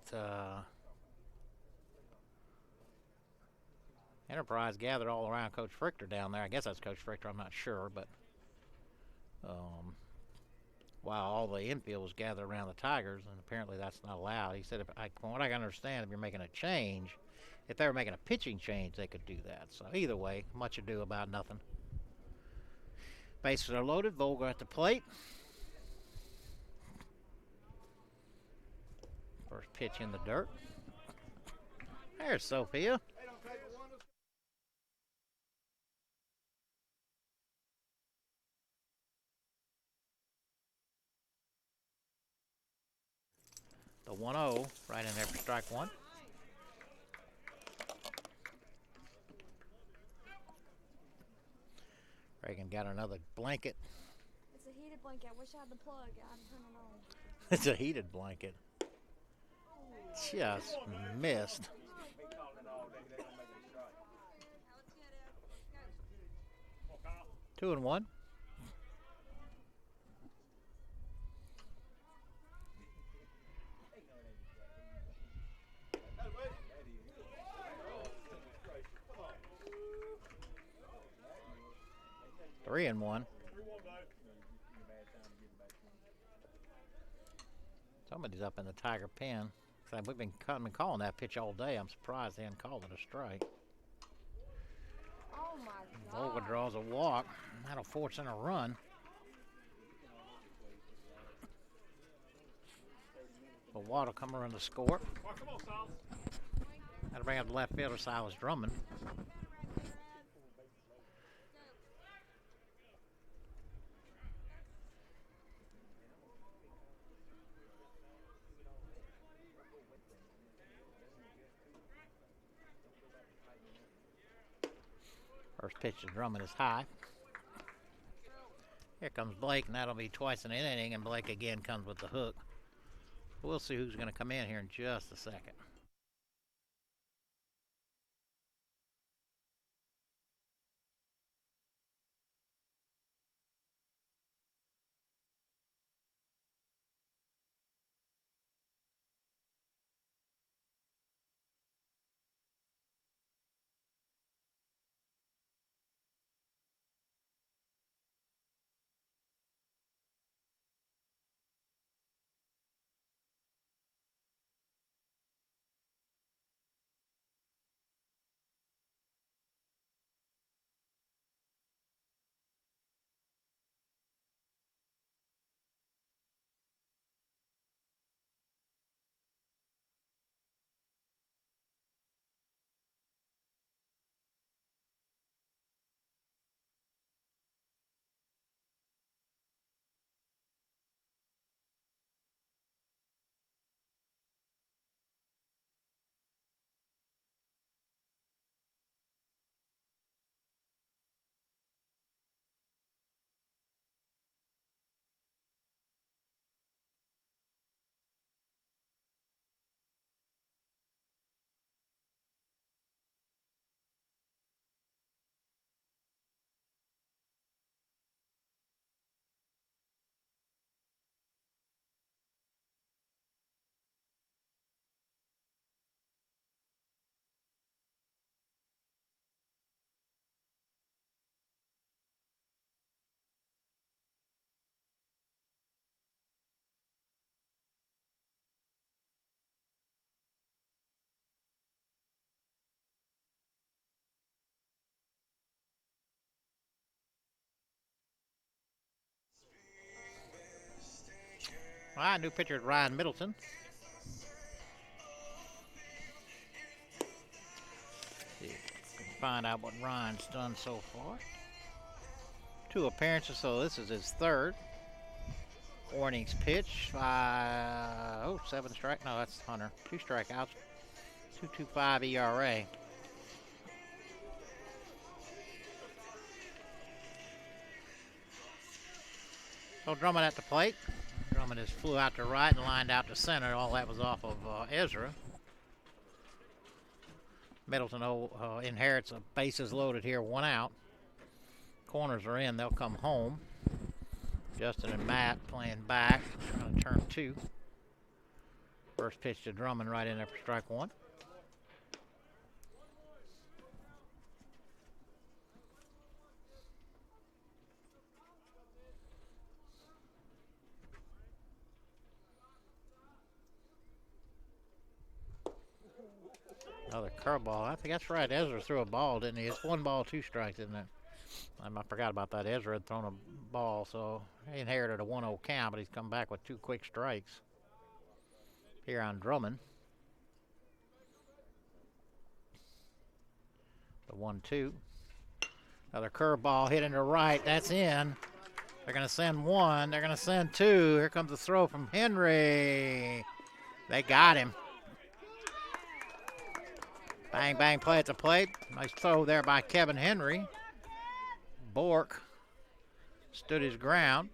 Enterprise gathered all around Coach Frichter down there. I guess that's Coach Frichter, I'm not sure, but while all the infield was gathered around the Tigers, and apparently that's not allowed. He said, from what I can understand, if you're making a change, if they were making a pitching change, they could do that. So either way, much ado about nothing. Bases are loaded. Volger at the plate. First pitch in the dirt. There's Sophia. The 1-0 right in there for strike one. Reagan got another blanket. It's a heated blanket. I wish I had the plug. I'd turn it on. It's a heated blanket. Just missed. 2-1. Three and one. Somebody's up in the Tiger pen. We've been calling that pitch all day. I'm surprised they hadn't called it a strike. Oh my God. Volger draws a walk. That'll force in a run. But Watt will come around to score. That'll bring up the left fielder, Silas Drummond. First pitch to Drummond is high. Here comes Blake, and that'll be twice in an inning, and Blake again comes with the hook. We'll see who's going to come in here in just a second. All right, new pitcher is Ryan Middleton. See if we can find out what Ryan's done so far. 2 appearances, so this is his 3rd. Warnings pitch. 7 strike. No, that's Hunter. 2 strikeouts. 2.25 ERA. So Drummond at the plate. Drummond just flew out to right and lined out to center. All that was off of Ezra. Middleton inherits a bases loaded here, 1 out. Corners are in. They'll come home. Justin and Matt playing back. Trying to turn 2. First pitch to Drummond right in there for strike 1. Another curveball. I think that's right. Ezra threw a ball, didn't he? It's 1 ball, 2 strikes, isn't it? I forgot about that. Ezra had thrown a ball, so he inherited a 1-0 count, but he's come back with 2 quick strikes here on Drummond. The 1-2. Another curveball hit into right. That's in. They're going to send 1. They're going to send 2. Here comes the throw from Henry. They got him. Bang, bang, play at the plate. Nice throw there by Kevin Henry. Bork stood his ground.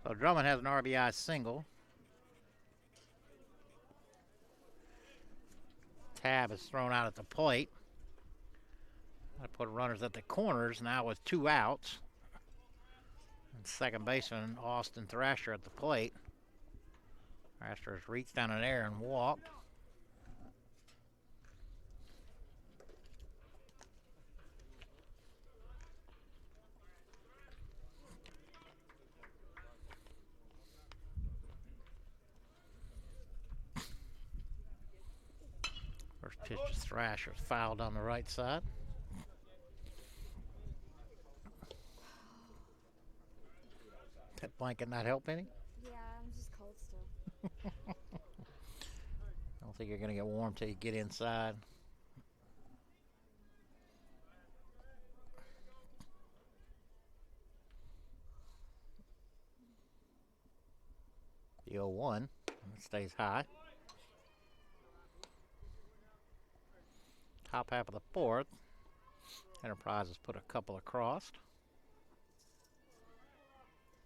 So Drummond has an RBI single. Tab is thrown out at the plate. I put runners at the corners now with 2 outs. And second baseman Austin Thrasher at the plate. Thrasher has reached down in air and walked. First pitch to Thrasher, fouled on the right side. That blanket not help any? Yeah, I'm just cold still. I don't think you're going to get warm till you get inside. The 0-1 stays high. Top half of the 4th. Enterprise has put a couple across.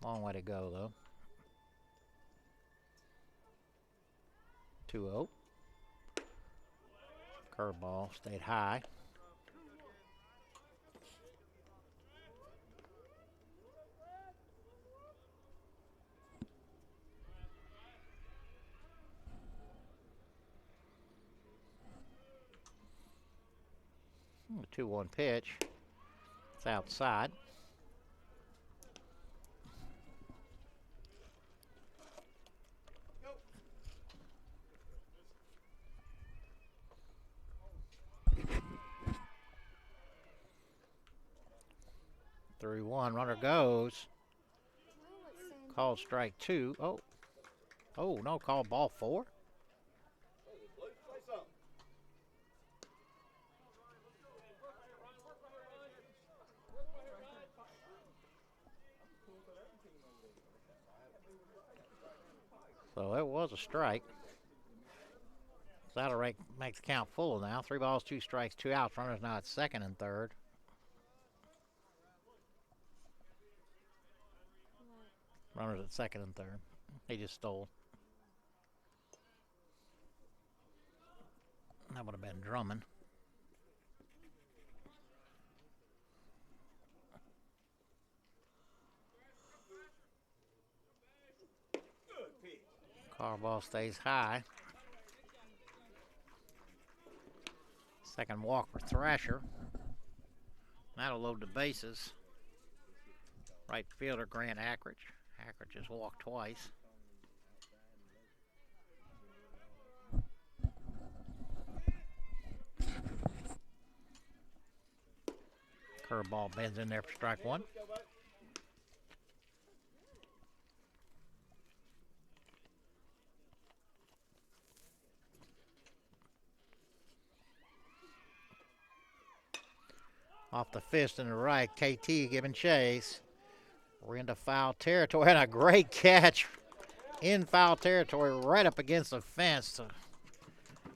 Long way to go, though. 2-0. Curveball stayed high. The 2-1 pitch. It's outside. Three one, runner goes. Called strike 2. Oh no, called ball 4. So it was a strike. That'll make the count full now. 3 balls, 2 strikes, 2 outs. Runners now at second and third. Runners at second and third. He just stole. That would have been Drummond. Ball stays high. Second walk for Thrasher. That'll load the bases. Right fielder Grant Ackridge. Ackridge has walked twice. Curveball bends in there for strike 1. Off the fist in the right, KT giving chase. We're into foul territory, and a great catch in foul territory right up against the fence to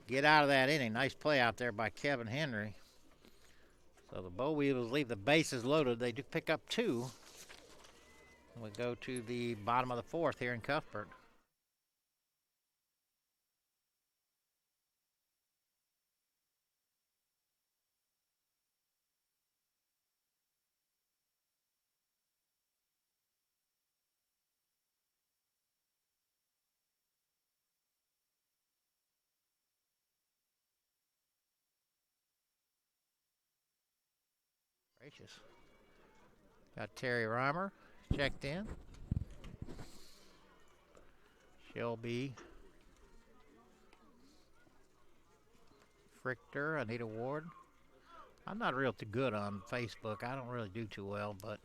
get out of that inning. Nice play out there by Kevin Henry. So the Boll Weevils leave the bases loaded. They do pick up 2. We go to the bottom of the 4th here in Cuthbert. Gracious. Got Terry Reimer checked in. Shelby Frichter, Anita Ward. I'm not real too good on Facebook. I don't really do too well, but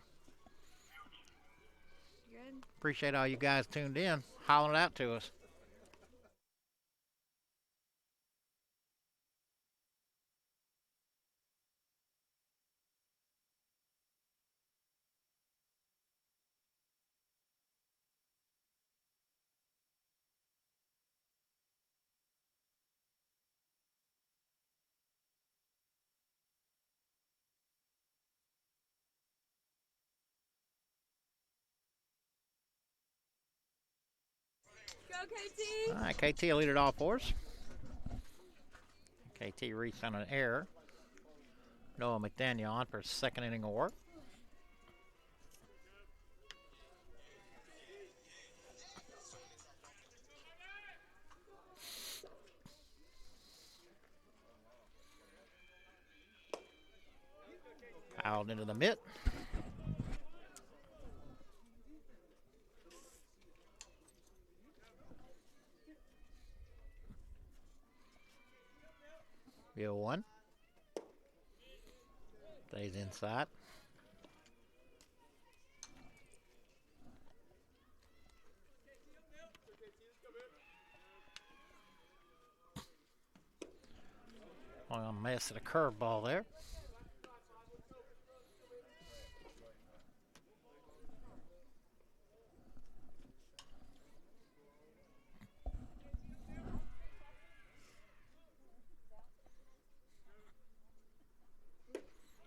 Good. appreciate all you guys tuned in, hollering out to us. Go, KT. All right, KT will lead it off for us. KT reached on an error. Noah McDaniel on for his 2nd inning of work. Fouled into the mitt. Bill 1. Stays inside. Well, a mess at a curveball there.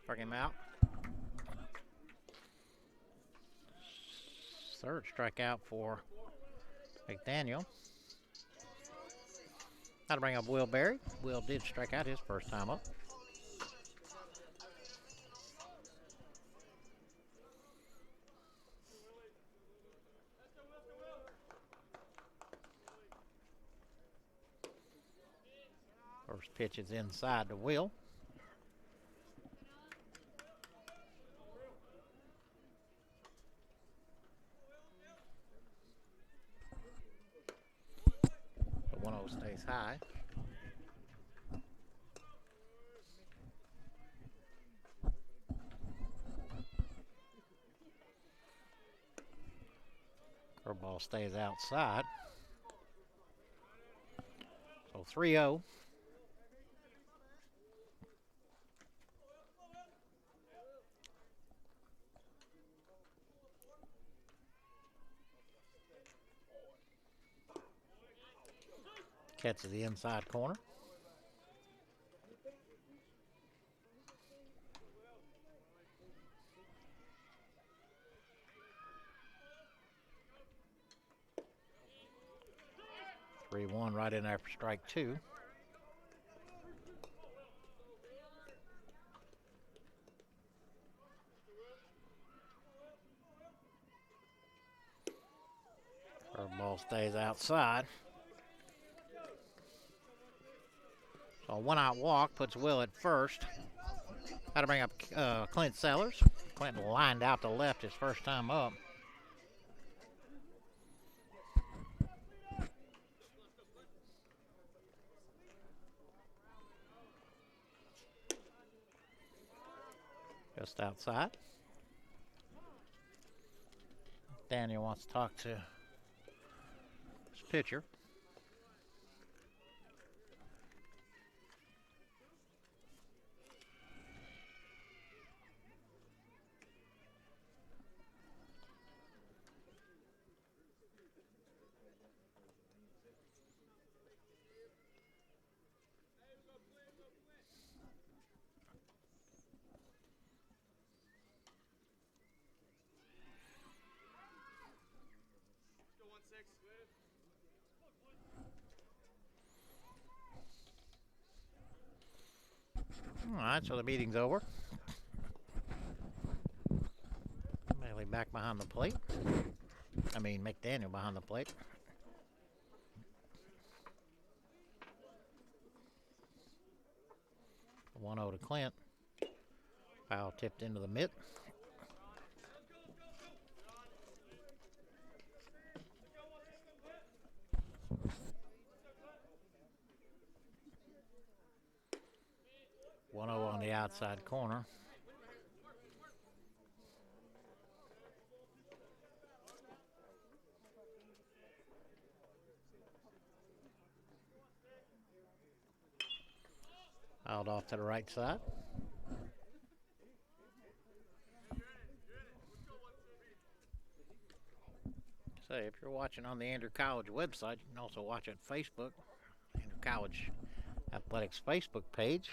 Bring him out. 3rd strikeout for McDaniel. That'll bring up Will Berry. Will did strike out his first time up. First pitch is inside to Will. The 1-0 stays high. Curveball stays outside. So 3-0. Catches the inside corner. Three one right in there for strike 2. Curveball stays outside. So a 1-out walk puts Will at first. That'll bring up Clint Sellers. Clint lined out to left his first time up. Just outside. Daniel wants to talk to his pitcher. All right, so the meeting's over. Bailey back behind the plate. I mean, McDaniel behind the plate. 1-0 to Clint. Foul tipped into the mitt. One 0 on the outside corner. Fouled off to the right side. Say, if you're watching on the Andrew College website, you can also watch on Facebook. Andrew College Athletics Facebook page.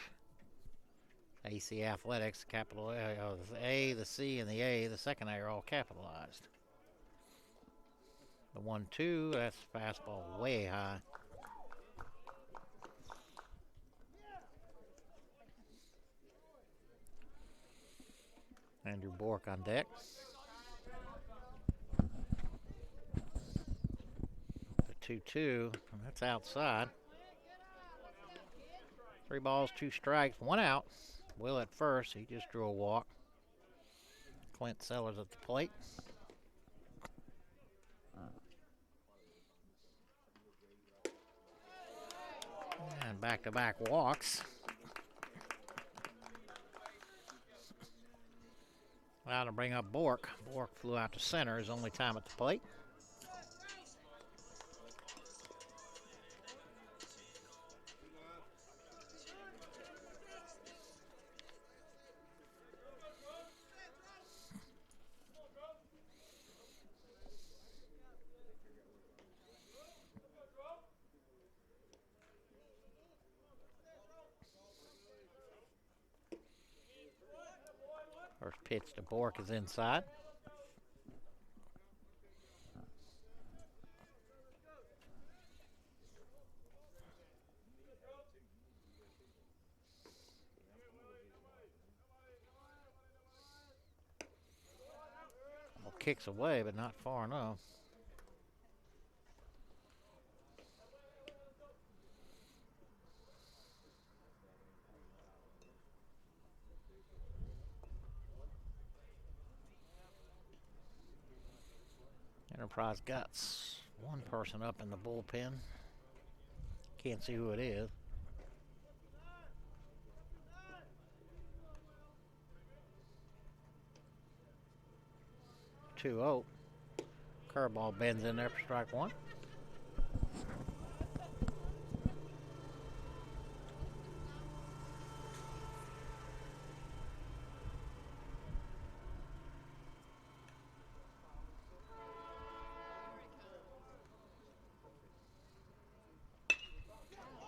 AC Athletics, capital the A, the C, and the A, the second A are all capitalized. The 1-2, that's fastball way high. Andrew Bork on deck. The 2-2, that's outside. 3 balls, 2 strikes, 1 out. Will at first, he just drew a walk. Clint Sellers at the plate. And back-to-back walks. Now to bring up Bork. Bork flew out to center, his only time at the plate. First pitch to Bork is inside. Well, kicks away, but not far enough. Enterprise got one person up in the bullpen. Can't see who it is. 2-0. Curveball bends in there for strike one.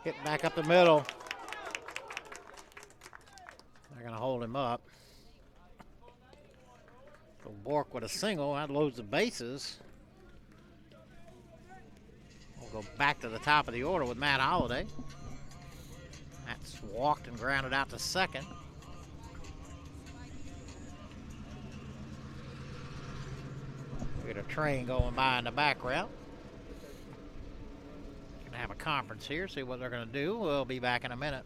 Hit back up the middle. They're going to hold him up. So Bork with a single. That loads the bases. We'll go back to the top of the order with Matt Holliday. That's walked and grounded out to second. We got a train going by in the background. Gonna have a conference here, see what they're gonna do. We'll be back in a minute.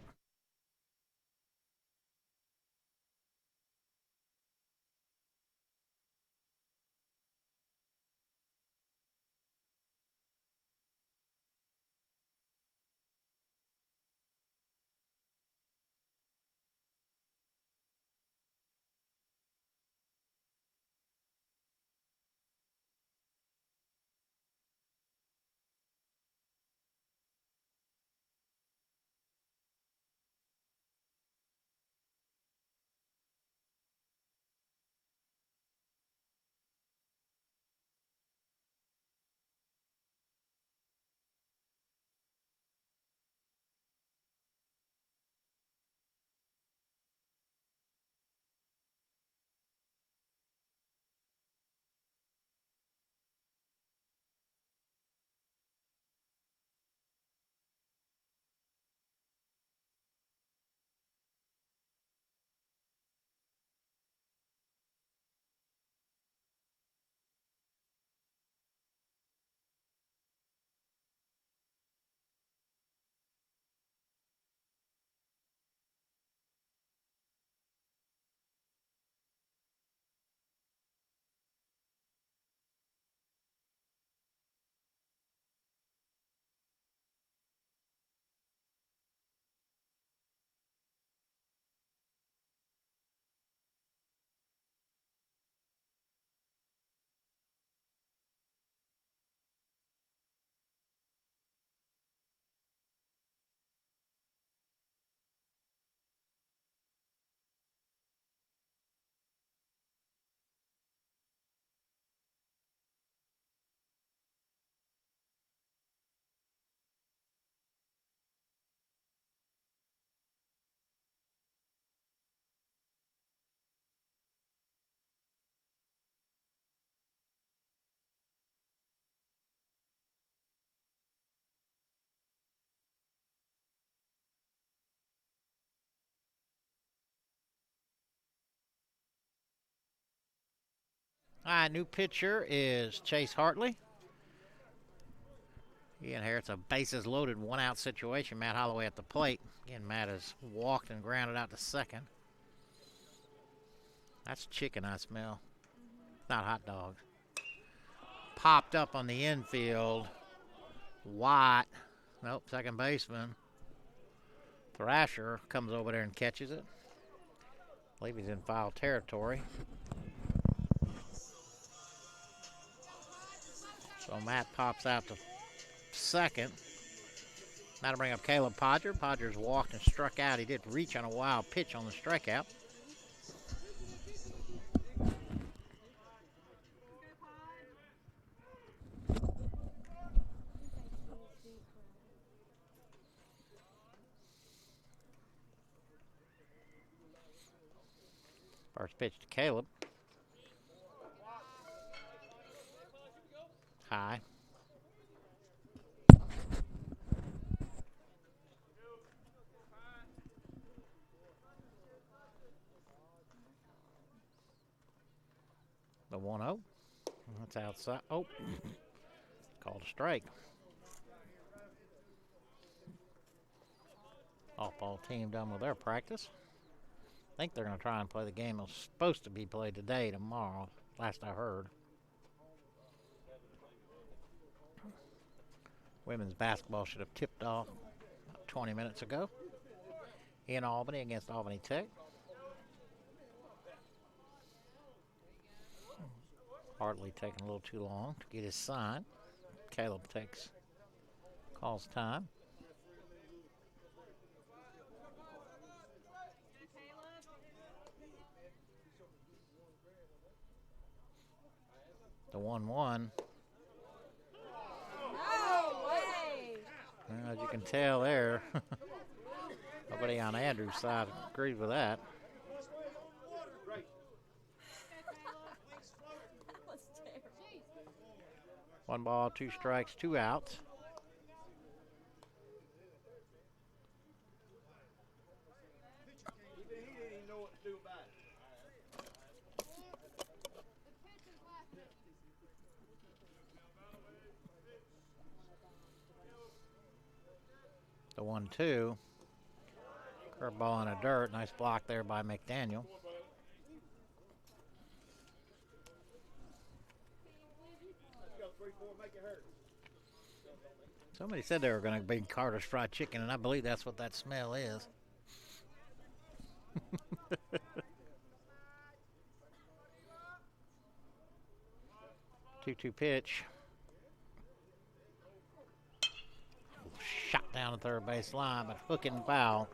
All right, new pitcher is Chase Hartley. He inherits a bases loaded, one out situation. Matt Holloway at the plate. Again, Matt has walked and grounded out to second. That's chicken I smell. Not hot dogs. Popped up on the infield. White. Nope, second baseman. Thrasher comes over there and catches it. I believe he's in foul territory. So Matt pops out to second. Now to bring up Caleb Podger. Podger's walked and struck out. He did reach on a wild pitch on the strikeout. First pitch to Caleb. High. The 1-0. That's outside. Oh, called a strike. Off-ball team done with their practice. I think they're going to try and play the game. It's supposed to be played today, tomorrow, last I heard. Women's basketball should have tipped off about 20 minutes ago in Albany against Albany Tech. Hartley taking a little too long to get his sign. Caleb calls time. The 1-1. Well, as you can tell there, nobody on Andrew's side agrees with that. One ball, two strikes, two outs. The 1-2. Curveball in the dirt. Nice block there by McDaniel. Somebody said they were going to be Carter's Fried Chicken, and I believe that's what that smell is. 2-2 pitch. Shot down the third base line, but hook and foul.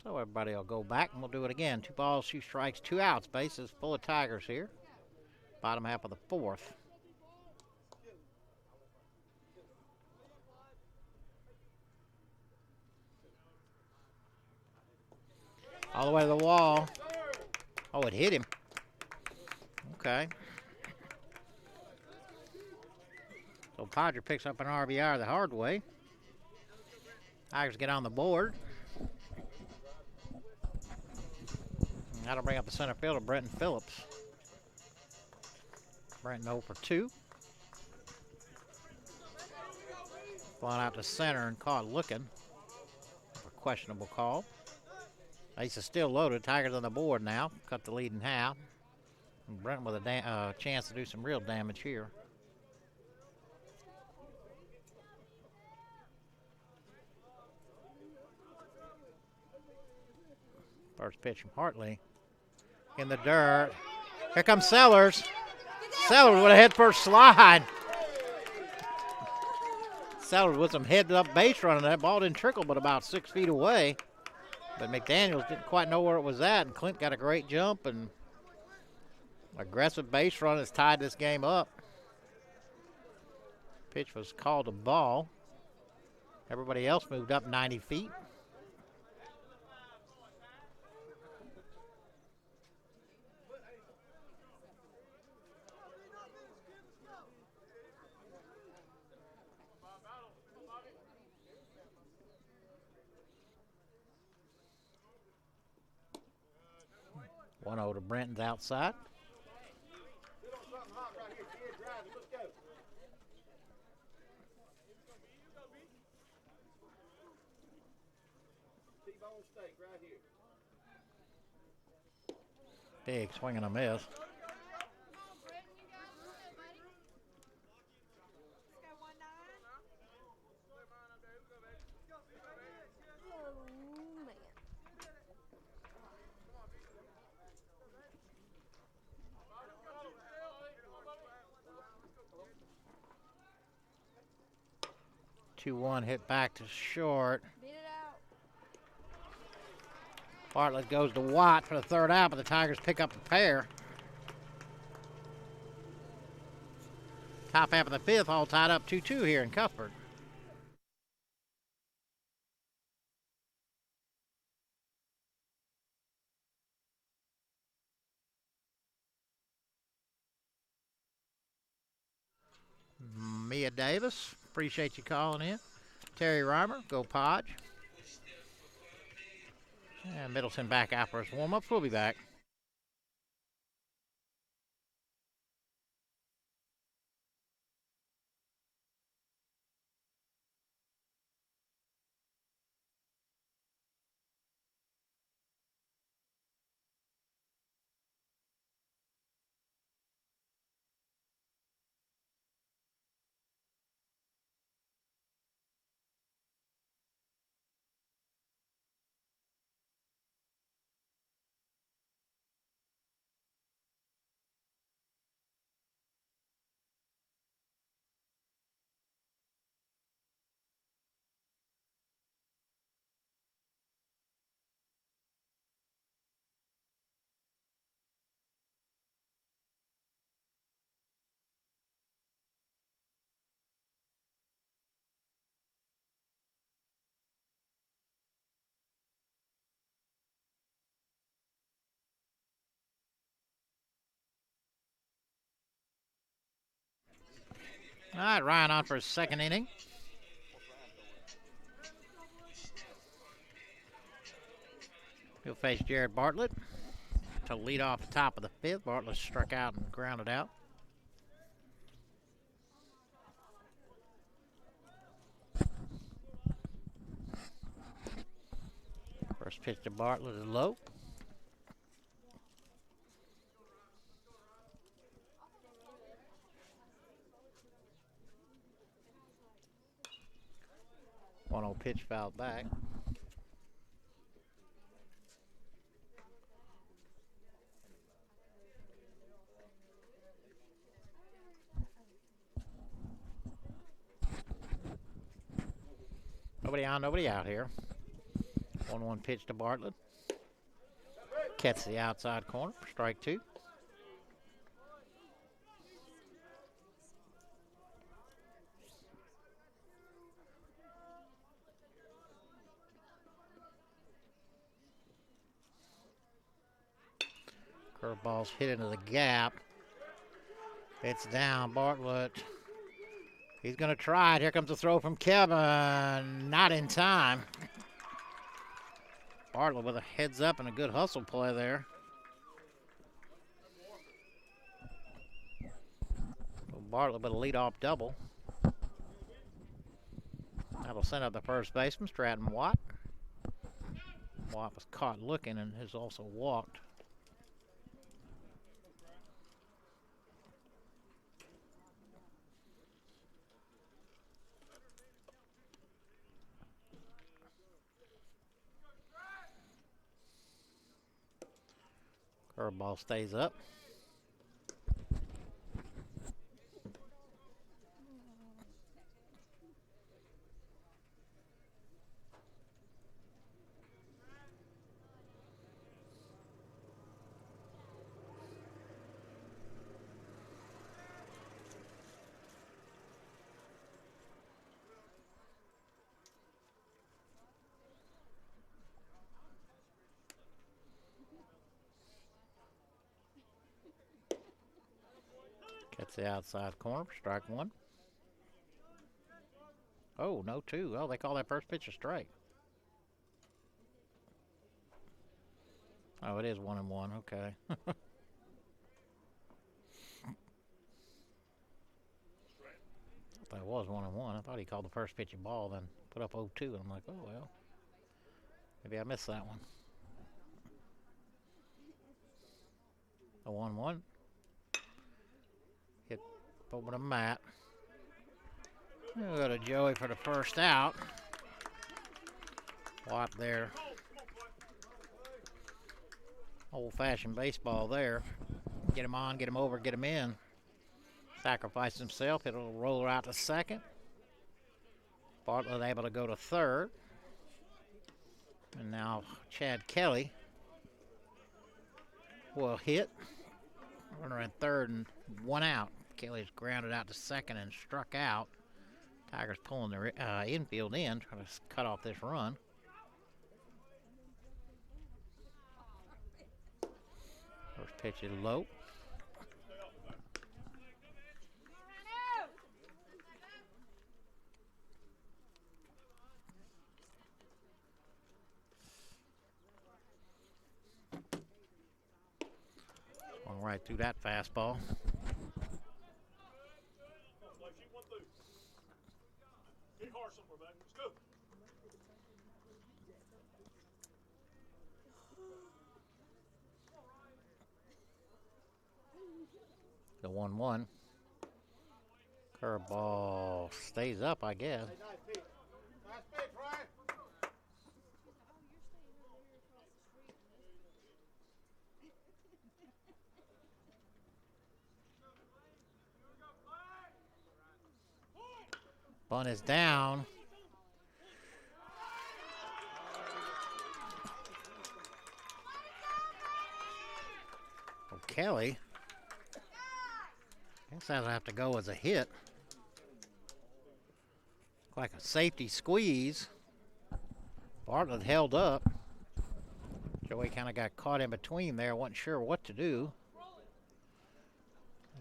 So everybody will go back and we'll do it again. 2 balls, 2 strikes, 2 outs. Bases full of Tigers here. Bottom half of the fourth. All the way to the wall. Oh, it hit him. Okay. So Podger picks up an RBI the hard way. Tigers get on the board. And that'll bring up the center fielder, Brenton Phillips. Brenton 0 for 2. Flying out to center and caught looking. A questionable call. Ace is still loaded. Tigers on the board now. Cut the lead in half. And Brenton with a chance to do some real damage here. First pitch from Hartley. In the dirt. Here comes Sellers. Sellers with a head first slide. Sellers with some head up base running. That ball didn't trickle but about 6 feet away. But McDaniels didn't quite know where it was at, and Clint got a great jump, and aggressive base run has tied this game up. Pitch was called a ball. Everybody else moved up 90 feet. 1-0 to Brenton's outside. Big swing and a miss. Oh, man. 2-1 hit back to short. Beat it out. Bartlett goes to Watt for the third out, but the Tigers pick up a pair. Top half of the fifth, all tied up 2-2 here in Cuthbert. Mia Davis, appreciate you calling in. Terry Reimer, go Podge. And Middleton back out for his warm-ups. We'll be back. All right, Ryan on for his second inning. He'll face Jared Bartlett to lead off the top of the fifth. Bartlett struck out and grounded out. First pitch to Bartlett is low. One old pitch fouled back. Nobody on, nobody out here. 1-1 pitch to Bartlett. Catch the outside corner, strike two. Curveball's hit into the gap. It's down. Bartlett. He's going to try it. Here comes the throw from Kevin. Not in time. Bartlett with a heads up and a good hustle play there. Bartlett with a leadoff double. That'll send up the first baseman, Stratton Watt. Watt was caught looking and has also walked. Curveball stays up. Gets the outside corner, strike one. Oh, no two. Oh, they call that first pitch a strike. Oh, it is 1-1. Okay. That was 1-1. I thought he called the first pitch a ball, then put up 0-2. And I'm like, oh, well. Maybe I missed that one. A 1-1. Hit over the mat. We'll go to Joey for the first out. Watt there. Old-fashioned baseball there. Get him on, get him over, get him in. Sacrificed himself. It'll roll her out to second. Bartlett able to go to third. And now Chad Kelly will hit. Runner in third and 1 out. Kelly's grounded out to second and struck out. Tigers pulling the infield in, trying to cut off this run. First pitch is low. Going right through that fastball. The 1-1. Curveball stays up, I guess. Bunt is down. Oh, Kelly. Guess that'll have to go as a hit. Like a safety squeeze. Bartlett held up. Joey kind of got caught in between there. Wasn't sure what to do.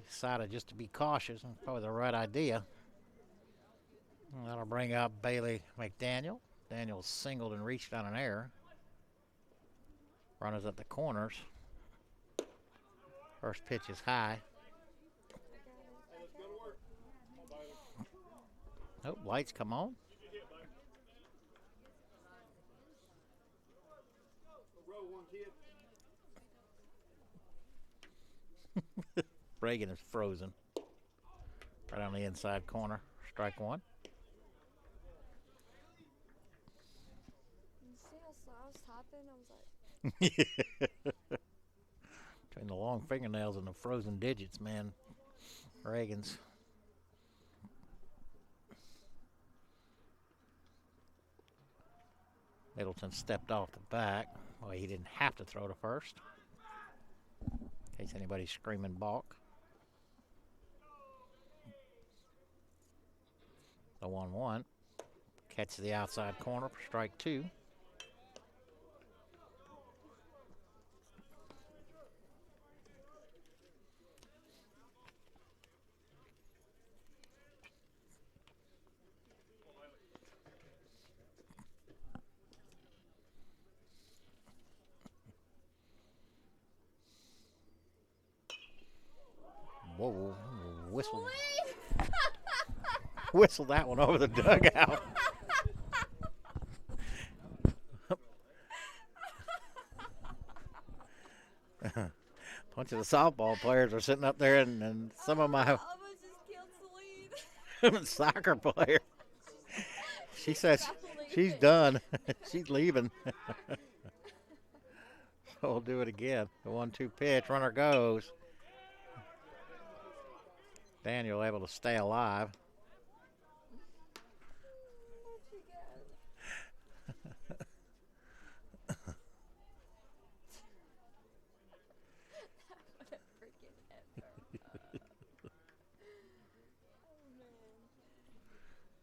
Decided just to be cautious, and probably the right idea. And that'll bring up Bailey McDaniel. Daniel singled and reached on an error. Runners at the corners. First pitch is high. Oh, lights come on. Reagan is frozen. Right on the inside corner. Strike one. You see how slow I was typing? I was like, Between the long fingernails and the frozen digits, man. Reagan's. Middleton stepped off the back. Well, he didn't have to throw to first. In case anybody's screaming balk. The 1-1. Catch the outside corner for strike two. Whoa, whistle. Whistle that one over the dugout. A bunch of the softball players are sitting up there, and some of my almost just killed Celine. soccer player. She says she's done. She's leaving. So we'll do it again. The 1-2 pitch. Runner goes. Daniel able to stay alive.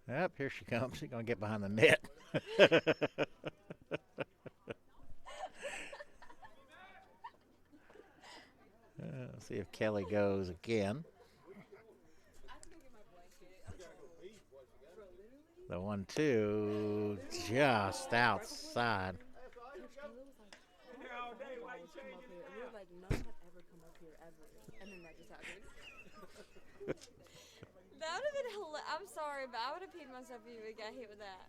Yep, here she comes. She's going to get behind the net. Let's see if Kelly goes again. The 1-2 just outside. Here all day, why balls come up here. And we were like, none have ever come up here ever. And then that just happened. That would have been hilarious. I'm sorry, but I would have peed myself if you would got hit with that.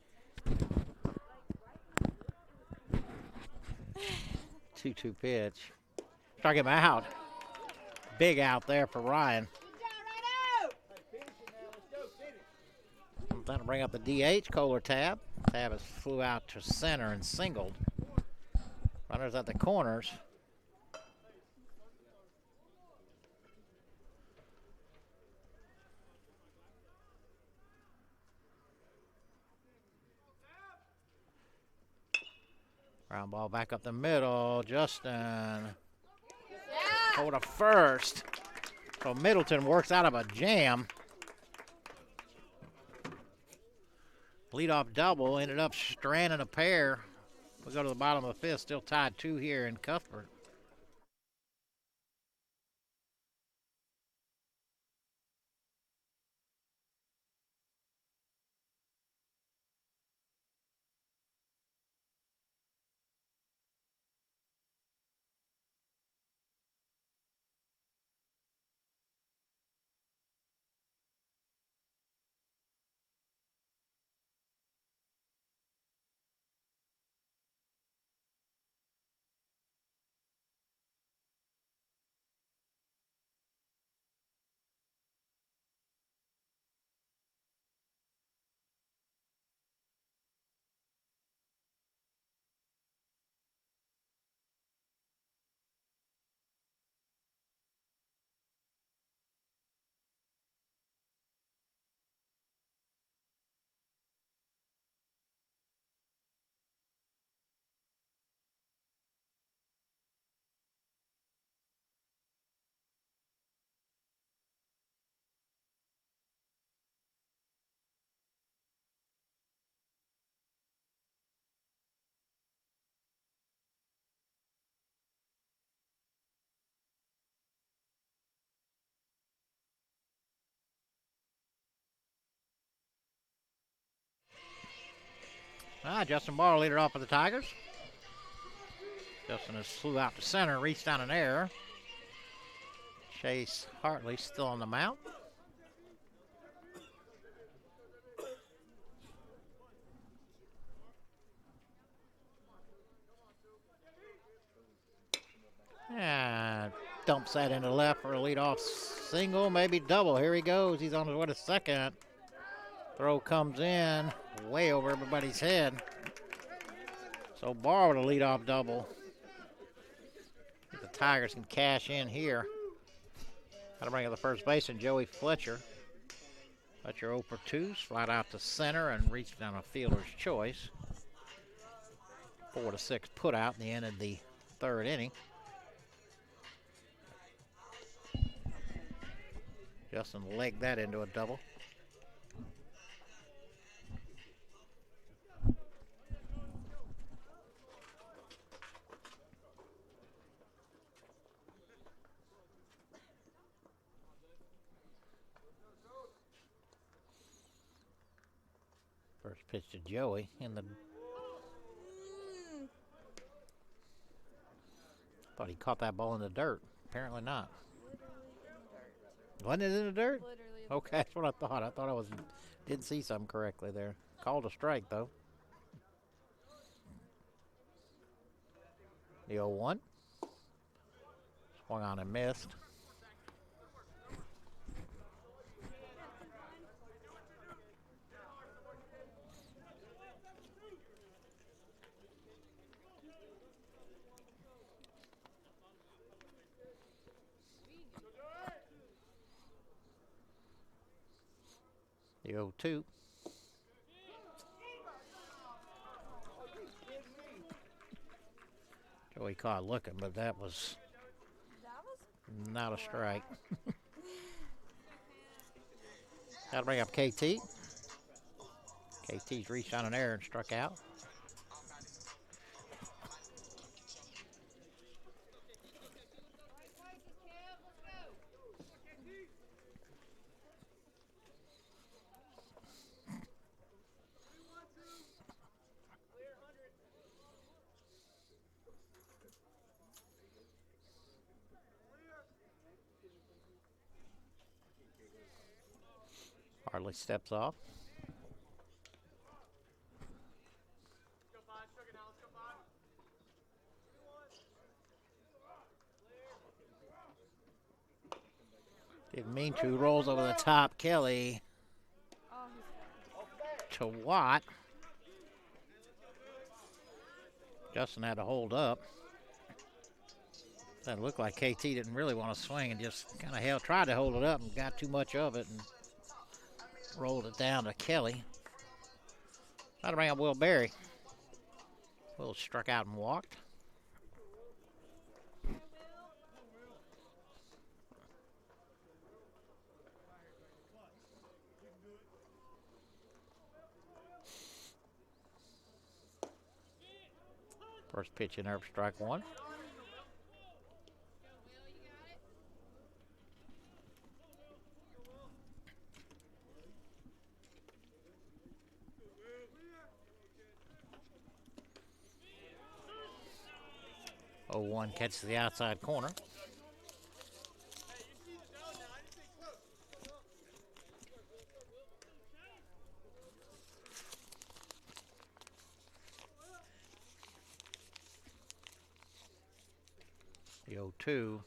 2-2 pitch. Struck him out. Big out there for Ryan. That'll bring up the DH. Kohler Tab. Tab has flew out to center and singled. Runners at the corners. Ground ball back up the middle. Justin. Hold a first. So Middleton works out of a jam. Leadoff double. Ended up stranding a pair. We go to the bottom of the fifth. Still tied 2 here in Cuthbert. Justin Barr leader off for the Tigers. Justin has flew out to center, reached down an error. Chase Hartley still on the mound. And dumps that into left for a leadoff single, maybe double. Here he goes. He's on his way to second. Throw comes in way over everybody's head. So Barr with a leadoff double. The Tigers can cash in here. Got to bring up the first baseman, Joey Fletcher. Fletcher 0 for 2, slide out to center and reach down a fielder's choice. 4-6 put out in the end of the third inning. Justin legged that into a double. First pitch to Joey in the. Thought he caught that ball in the dirt. Apparently not. Wasn't it in the dirt? Literally. Okay, that's what I thought. I thought I didn't see something correctly there. Called a strike though. The 0-1. Swung on and missed. The 0-2. Joey caught looking, but that was not a strike. Got to bring up KT. KT's reached on an error and struck out. Hardly steps off. Didn't mean to. Rolls over the top. Kelly Oh, he's fell. to Watt. Justin had to hold up. That looked like KT didn't really want to swing and just kind of tried to hold it up and got too much of it and rolled it down to Kelly. Trying to bring up Will Berry. Will struck out and walked. First pitch in there for strike one. Oh, 1 catches the outside corner. The 0-2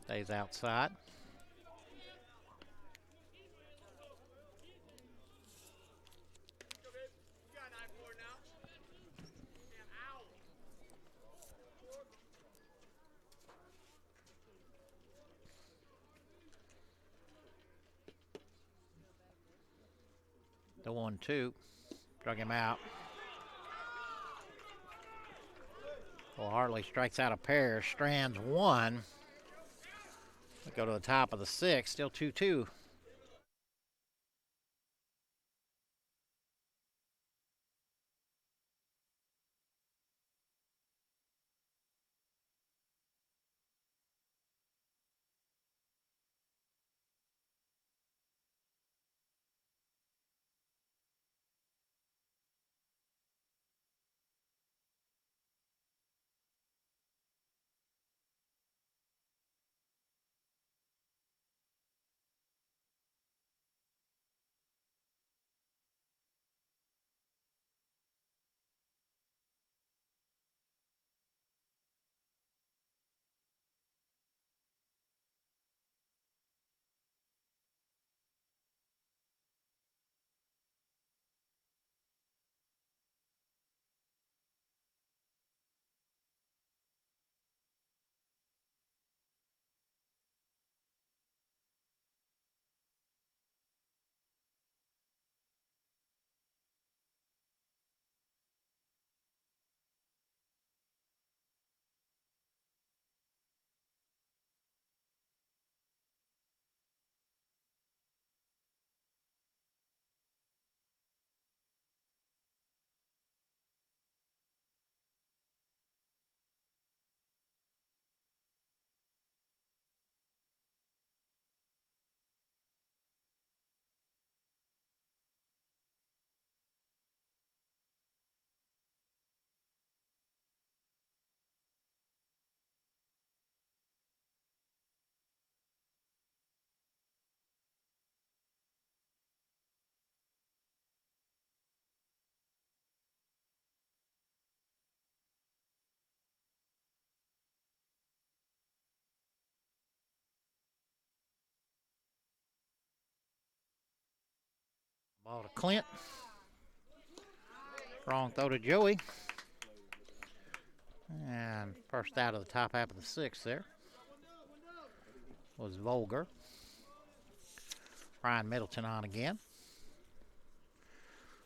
stays outside. The 1-2 struck him out. Well, Hartley strikes out a pair, strands one. We go to the top of the 6th, still 2-2. Ball to Clint. Wrong throw to Joey. And first out of the top half of the 6th there was Volger. Ryan Middleton on again.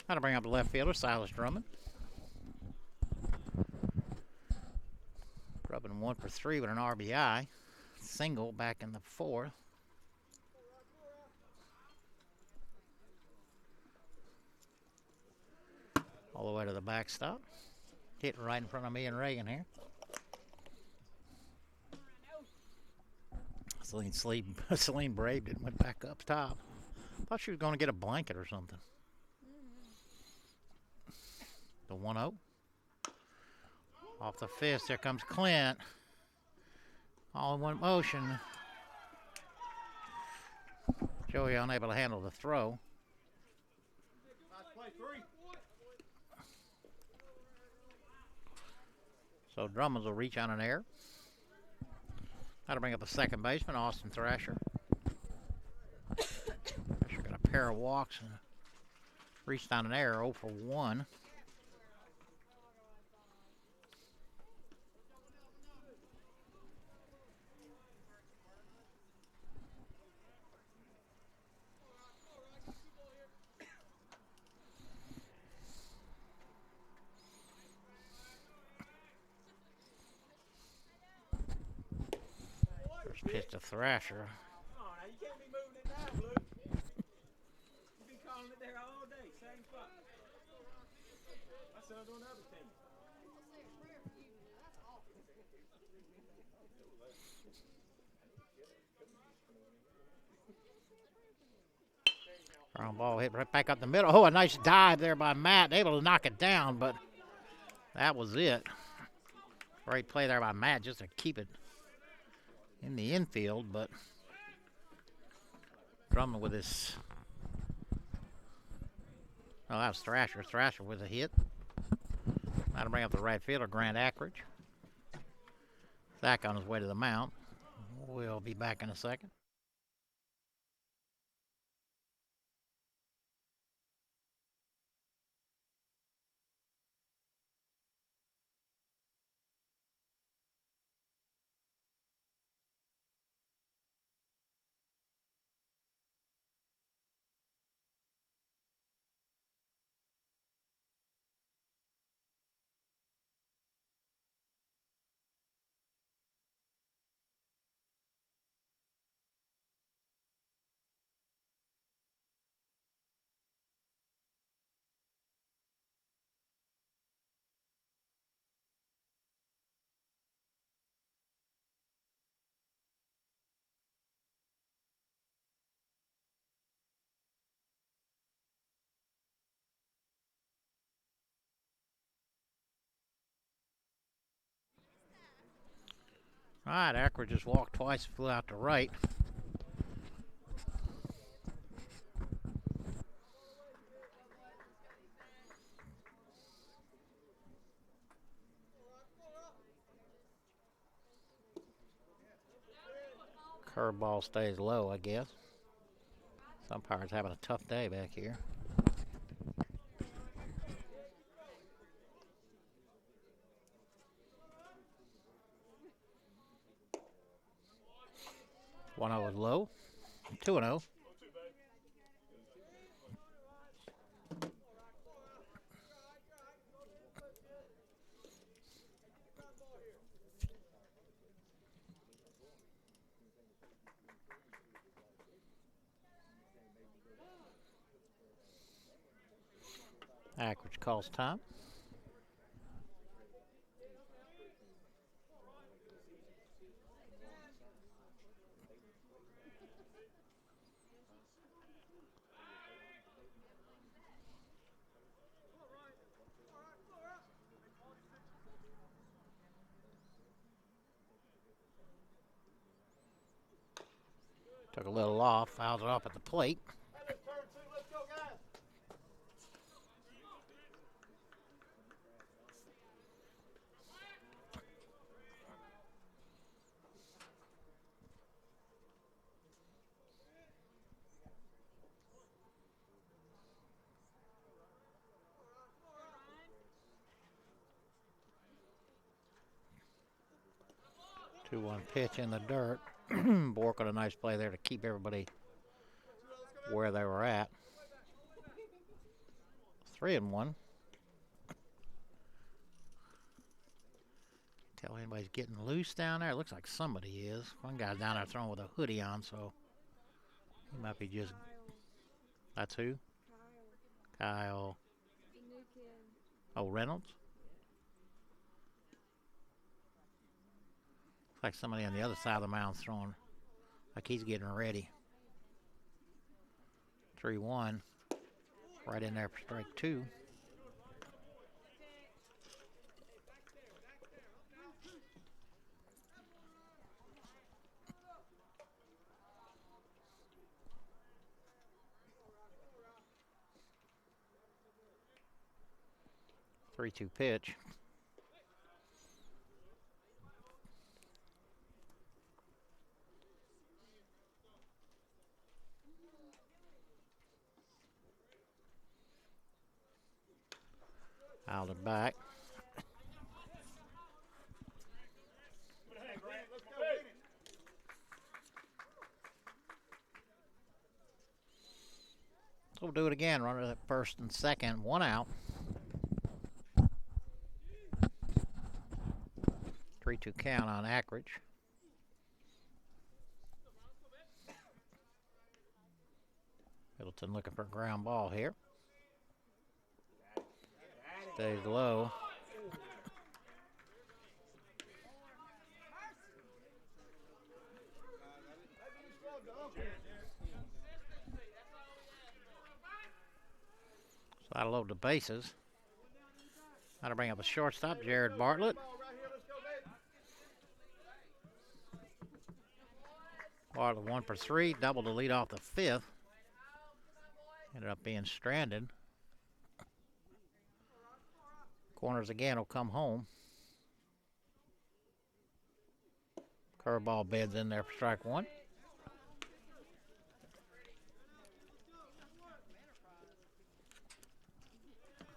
Got to bring up the left fielder, Silas Drummond. Drummond 1 for 3 with an RBI. Single back in the 4th. All the way to the backstop. Hit right in front of me and Reagan here. Celine braved it and went back up top. Thought she was going to get a blanket or something. The 1-0. Off the fist, there comes Clint. All in one motion. Joey unable to handle the throw. So Drummonds will reach on an air. That'll bring up the second baseman, Austin Thrasher. Thrasher got a pair of walks and reached on an air, 0 for 1. First pitch to Thrasher. Come on now, you can't be moving it now, Blue. You've been calling it there all day, same spot. My son's on the other team. Ground ball hit right back up the middle. Oh, a nice dive there by Matt. Able to knock it down, but that was it. Great play there by Matt just to keep it in the infield, but Drummond with his... Oh, that was Thrasher. Thrasher with a hit. That'll bring up the right fielder, Grant Ackridge. Zach on his way to the mound. We'll be back in a second. All right, Ackridge just walked twice, flew out to right. Curveball stays low, I guess. Some Pirates having a tough day back here. One 0 is low. 2-0. Ackridge calls time. Took a little off, fouls it off at the plate. 2-1 pitch in the dirt. Bork got a nice play there to keep everybody where they were at. 3-1. Tell anybody's getting loose down there. It looks like somebody is. One guy's down there throwing with a hoodie on, so he might be just. That's who? Kyle. Oh, Reynolds? Looks like somebody on the other side of the mound throwing. Like he's getting ready. 3-1. Right in there for strike 2. 3-2 pitch. Out and back. So we'll do it again. Runner at first and second. 1 out. 3-2 count on Ackridge. Middleton looking for a ground ball here. Stays low. So that'll load the bases. That'll bring up a shortstop, Jared Bartlett. Bartlett 1 for 3, double to lead off the 5th. Ended up being stranded. Corners again will come home. Curveball beds in there for strike 1.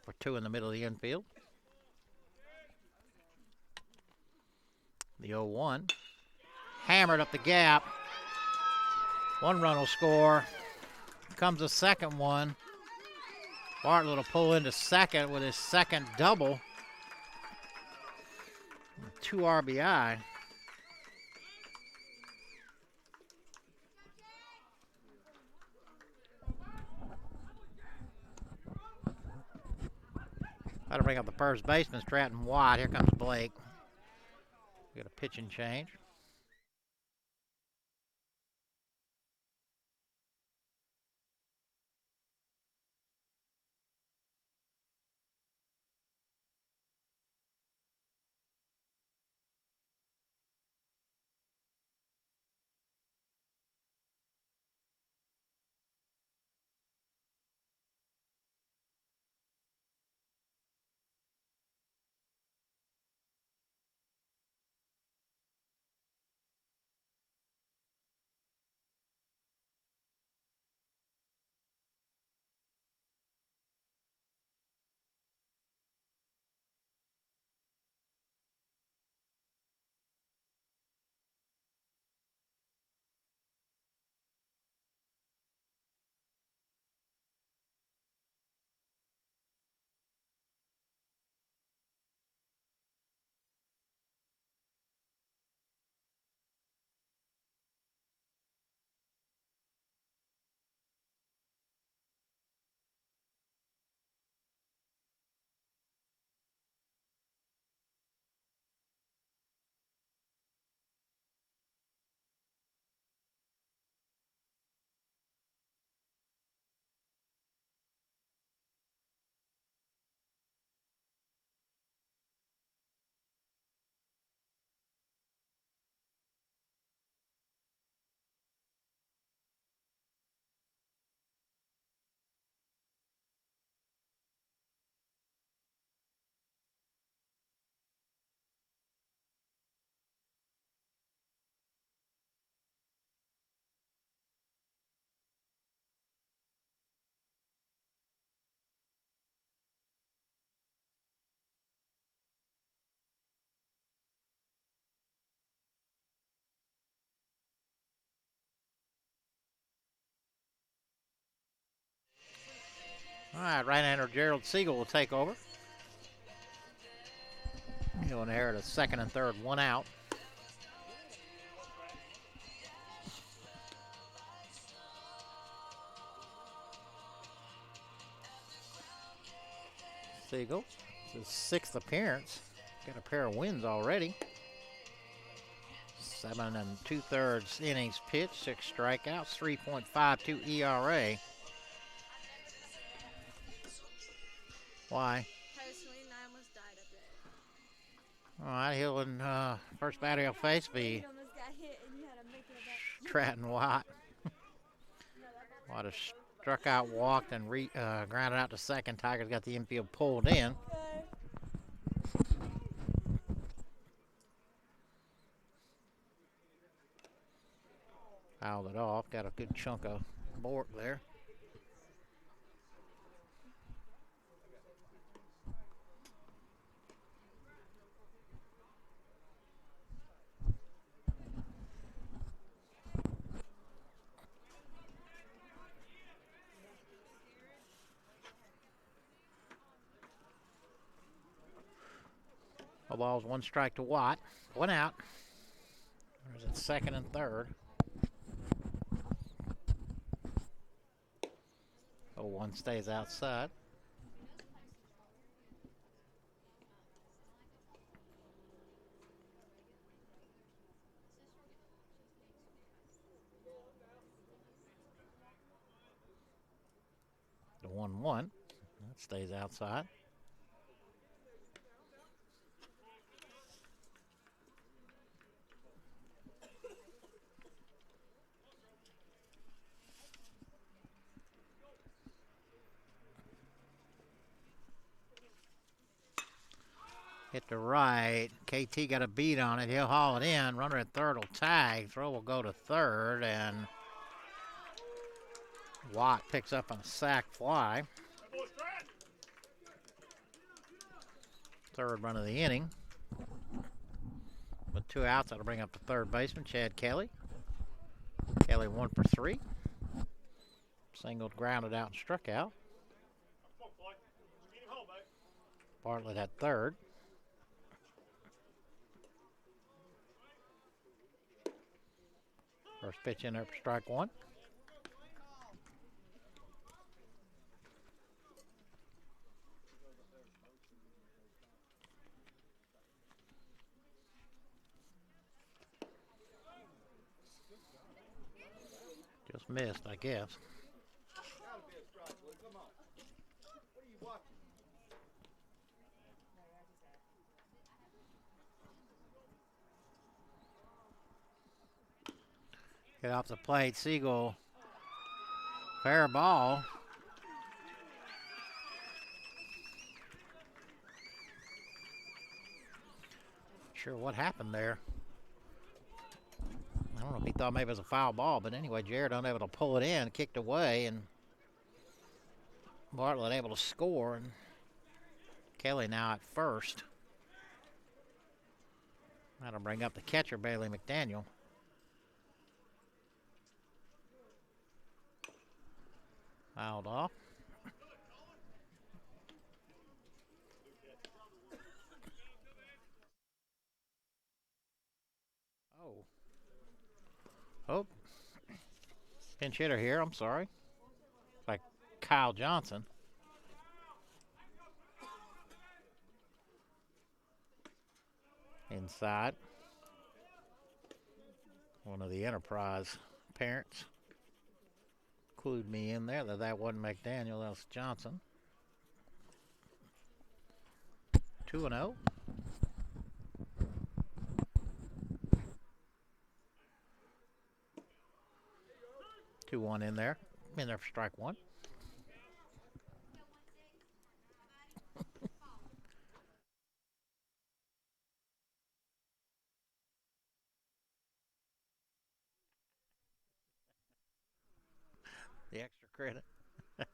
For 2 in the middle of the infield. The 0-1. Hammered up the gap. 1 run will score. Comes a second one. Bartlett will pull into second with his second double. 2 RBI. That'll bring up the first baseman, Stratton Watt. Here comes Blake. Get a pitch and change. All right, right-hander Gerald Siegel will take over. He'll inherit a second and third, 1 out. Siegel, it's his 6th appearance. Got a pair of wins already. 7 2/3 innings pitched, 6 strikeouts, 3.52 ERA. Why? All right, he'll in first batter he'll face be Stratton Watt. Watt has struck out, walked, and grounded out to second. Tigers got the infield pulled in. Fouled it off. Got a good chunk of bork there. No balls, one strike to Watt. One out. There's it second and third. 0-1 stays outside. The 1-1. That stays outside. Hit the right. KT got a beat on it. He'll haul it in. Runner at third will tag. Throw will go to third, and Watt picks up on a sac fly. Third run of the inning. With 2 outs, that'll bring up the third baseman, Chad Kelly. Kelly 1 for 3. Singled, grounded out, and struck out. Bartlett at third. First pitch in there for strike one. Just missed, I guess. Get off the plate, Siegel. Fair ball. Sure what happened there. I don't know if he thought maybe it was a foul ball, but anyway, Jared unable to pull it in, kicked away, and Bartlett able to score, and Kelly now at first. That'll bring up the catcher, Bailey McDaniel. Fouled off. Oh, pinch hitter here, I'm sorry. Like Kyle Johnson. Inside. One of the Enterprise parents clued me in there that wasn't McDaniel, that was Johnson. 2-0. Two one in there for strike one. The extra credit. The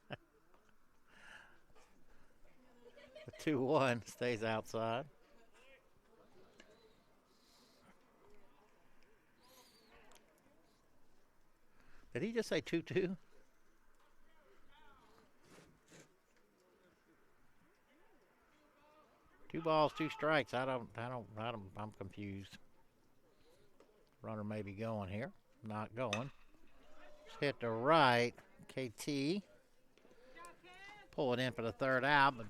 2-1 stays outside. Did he just say 2-2? Two balls, two strikes. I'm confused. Runner may be going here. Not going. Just hit the right. KT. Pull it in for the third out, but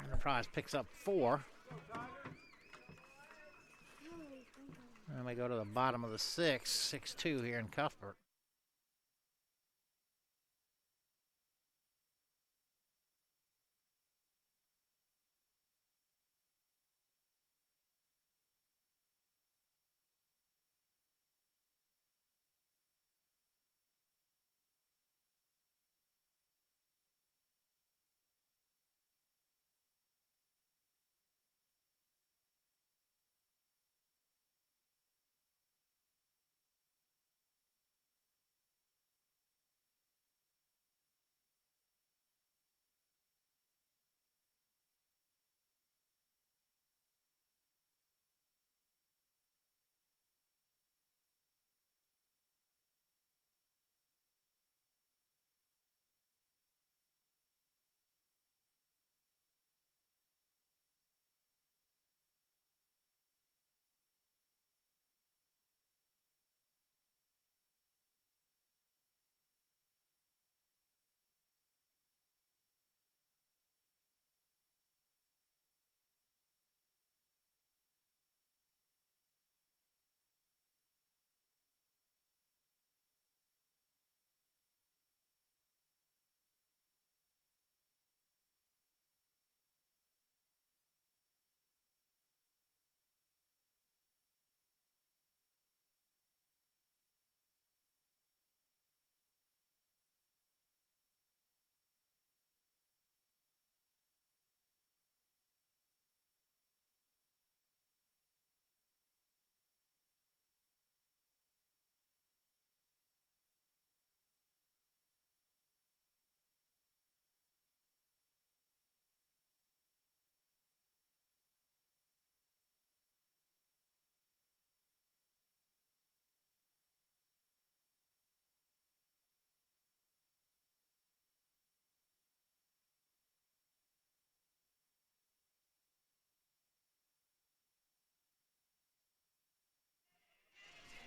Enterprise picks up 4. And we go to the bottom of the 6th. 6-2 here in Cuthbert.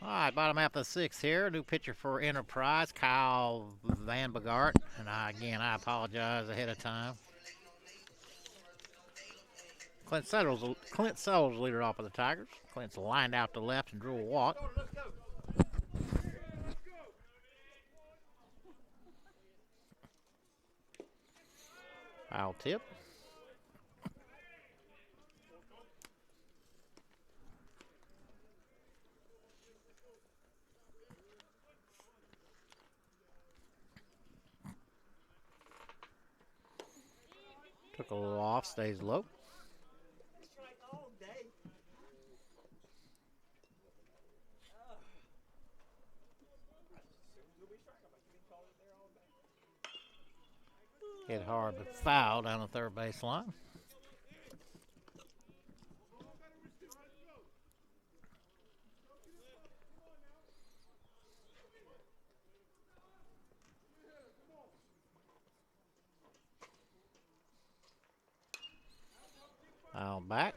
All right, bottom half of the sixth here. New pitcher for Enterprise, Kyle Van Begart. And I apologize ahead of time. Clint Settles leader off of the Tigers. Clint's lined out to left and drew a walk. Foul tip. Took a little off, stays low. Strike all day. Hit hard but foul down the third base line. Foul back.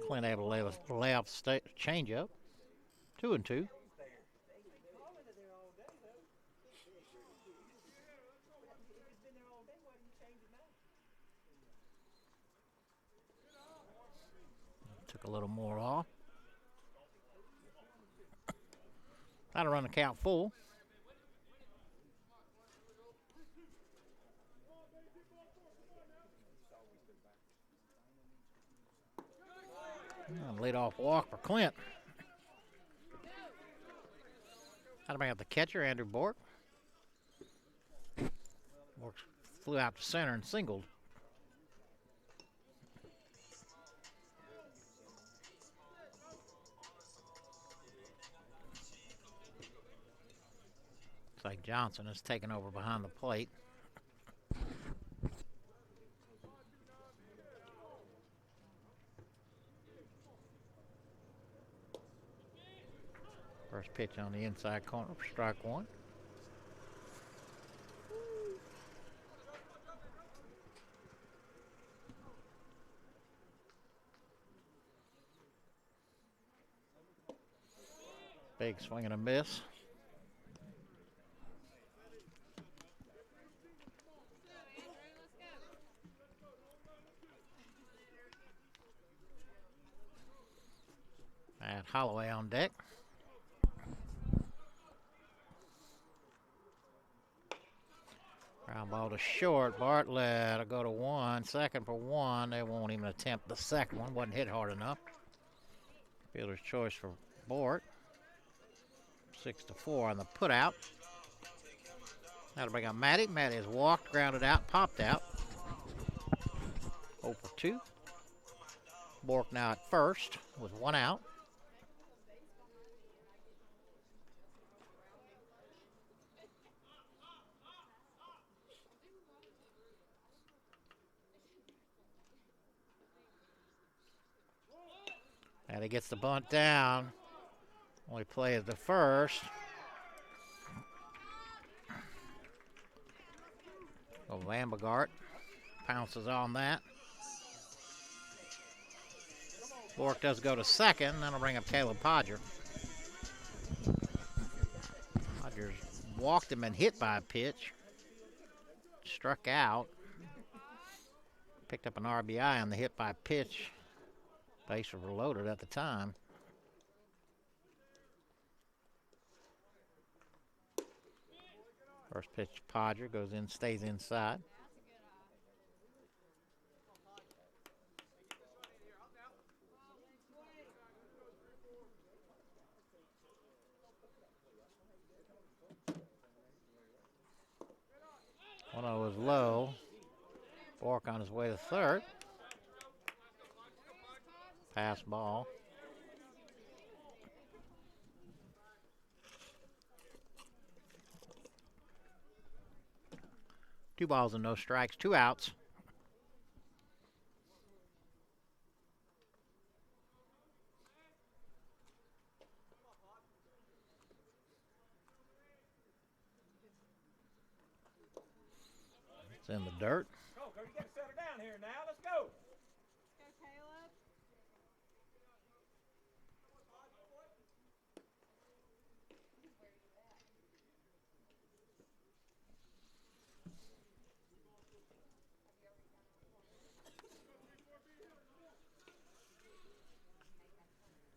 Clint able to lay off the changeup. 2-2. Took a little more off. That'll run the count full. Lead off walk for Clint. That'll bring up the catcher, Andrew Bork. Bork flew out to center and singled. Looks like Johnson is taking over behind the plate. First pitch on the inside corner for strike one. Big swing and a miss. Matt Holloway on deck. Ground ball to short. Bartlett will go to one. Second for one. They won't even attempt the second one. Wasn't hit hard enough. Fielder's choice for Bork. 6-4 on the put out. That'll bring up Matty. Matty has walked, grounded out, popped out. 0 for 2. Bork now at first with one out. And he gets the bunt down. Only play is the first. So Van Begart pounces on that. Bork does go to second. That'll bring up Caleb Podger. Podger's walked him and hit by a pitch. Struck out. Picked up an RBI on the hit by pitch. Bases were loaded at the time. First pitch, Podger goes in, stays inside. One was low. Bork on his way to third. Pass ball. 2 balls and no strikes, 2 outs. It's in the dirt. Coco, you gotta settle down here now. Let's go.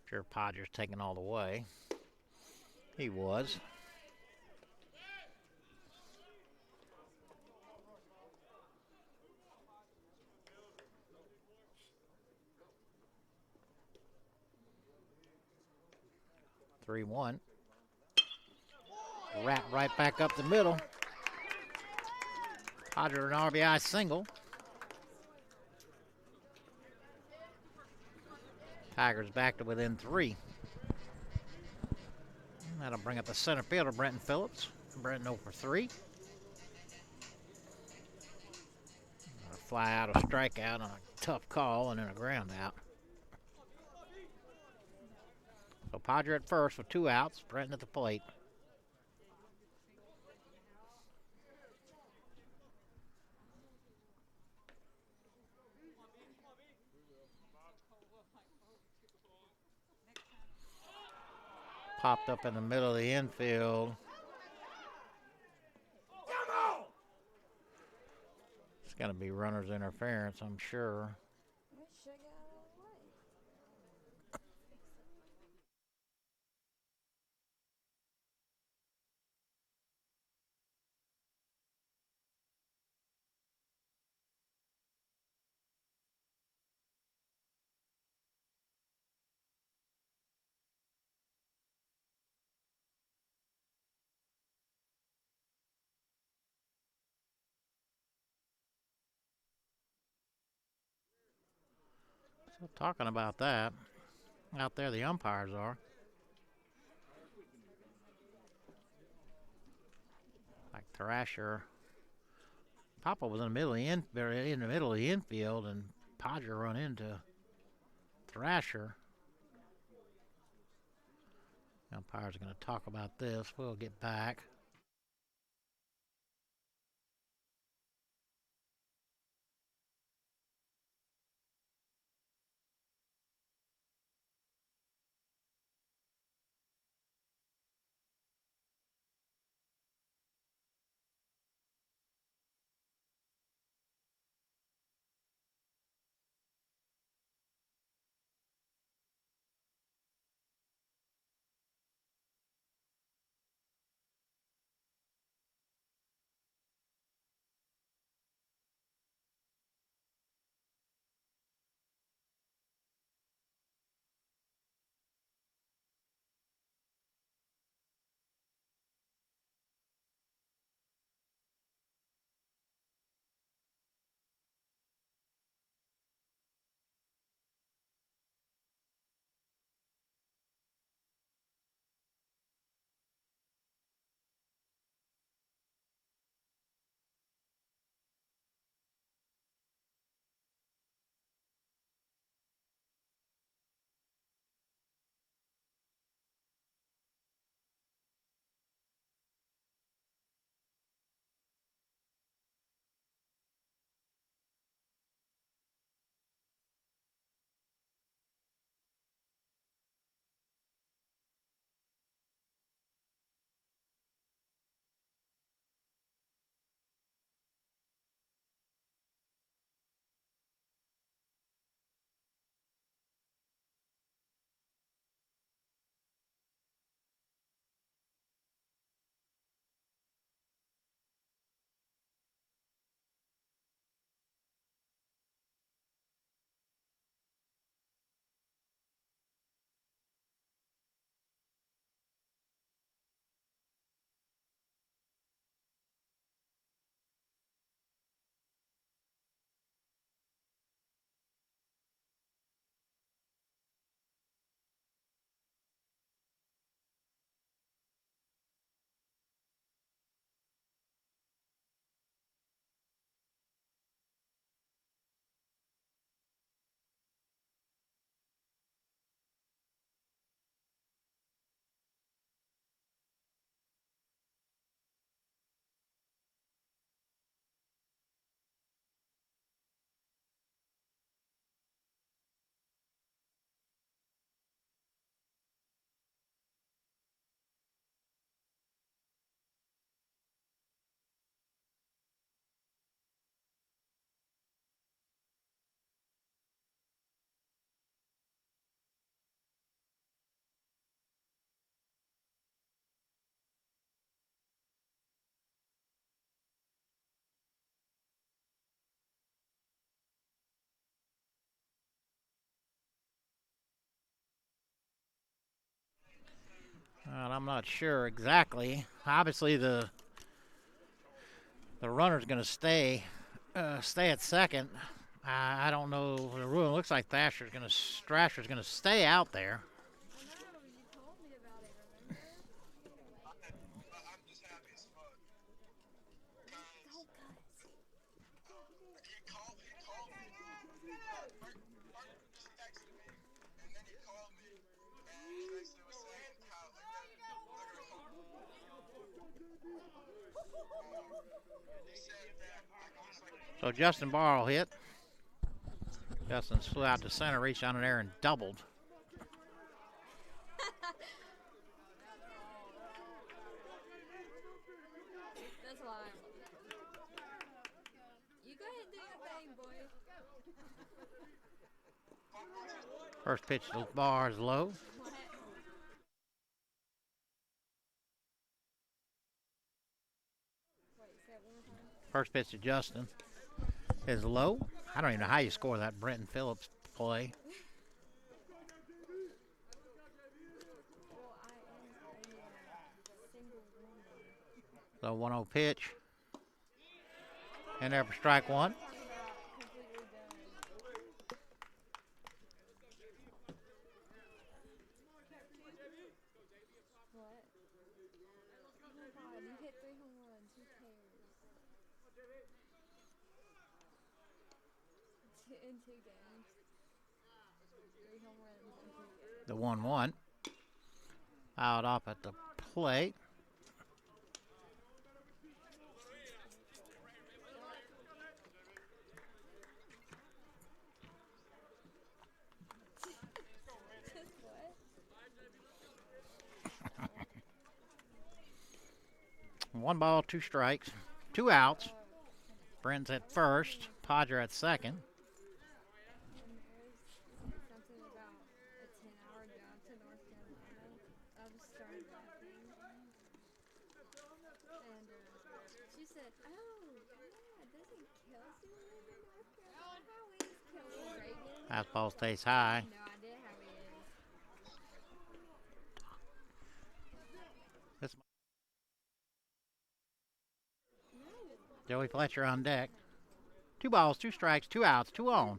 Sure, Podger's taking all the way. He was. Three one. Wrap right back up the middle. Podger an RBI single. Tigers back to within 3. That'll bring up the center fielder, Brenton Phillips. Brenton 0 for 3. A fly out, a strikeout on a tough call, and then a ground out. So Podger at first with 2 outs. Brenton at the plate. Popped up in the middle of the infield. It's going to be runner's interference, I'm sure. We should get out of the way. So talking about that, out there the umpires are. Like Thrasher. Papa was in the middle of the infield, and Podger run into Thrasher. The umpires are going to talk about this. We'll get back. I'm not sure exactly. Obviously, the runner's going to stay at second. I don't know the rule. It looks like Thrasher's going to stay out there. I know, you told me about it, remember? Go, Gus. So Justin Barr hit. Justin flew out to center, reached down in there and doubled. That's why. You go ahead and do your thing, boy. First pitch to Barr is low. What? Wait, say it one more time. First pitch to Justin is low. I don't even know how you score that Brenton Phillips play. Well, I am a single woman. The 1-0 pitch. In there for strike one. Completely done. What? Oh my god, you hit 3 home runs. Who cares? In 2 games. 3 home runs in 2 games. The 1-1. Fouled off at the plate. What? 1 ball, 2 strikes, 2 outs. Brenton's at first. Podger at second. And there's something about a 10-hour job to North Carolina. I was started laughing. And she said, oh, yeah, doesn't Kelsey live in North Carolina? How is Kelsey Reagan? Fastball stays high. No idea how he is. This No. Joey Fletcher on deck. 2 balls, 2 strikes, 2 outs, 2 on.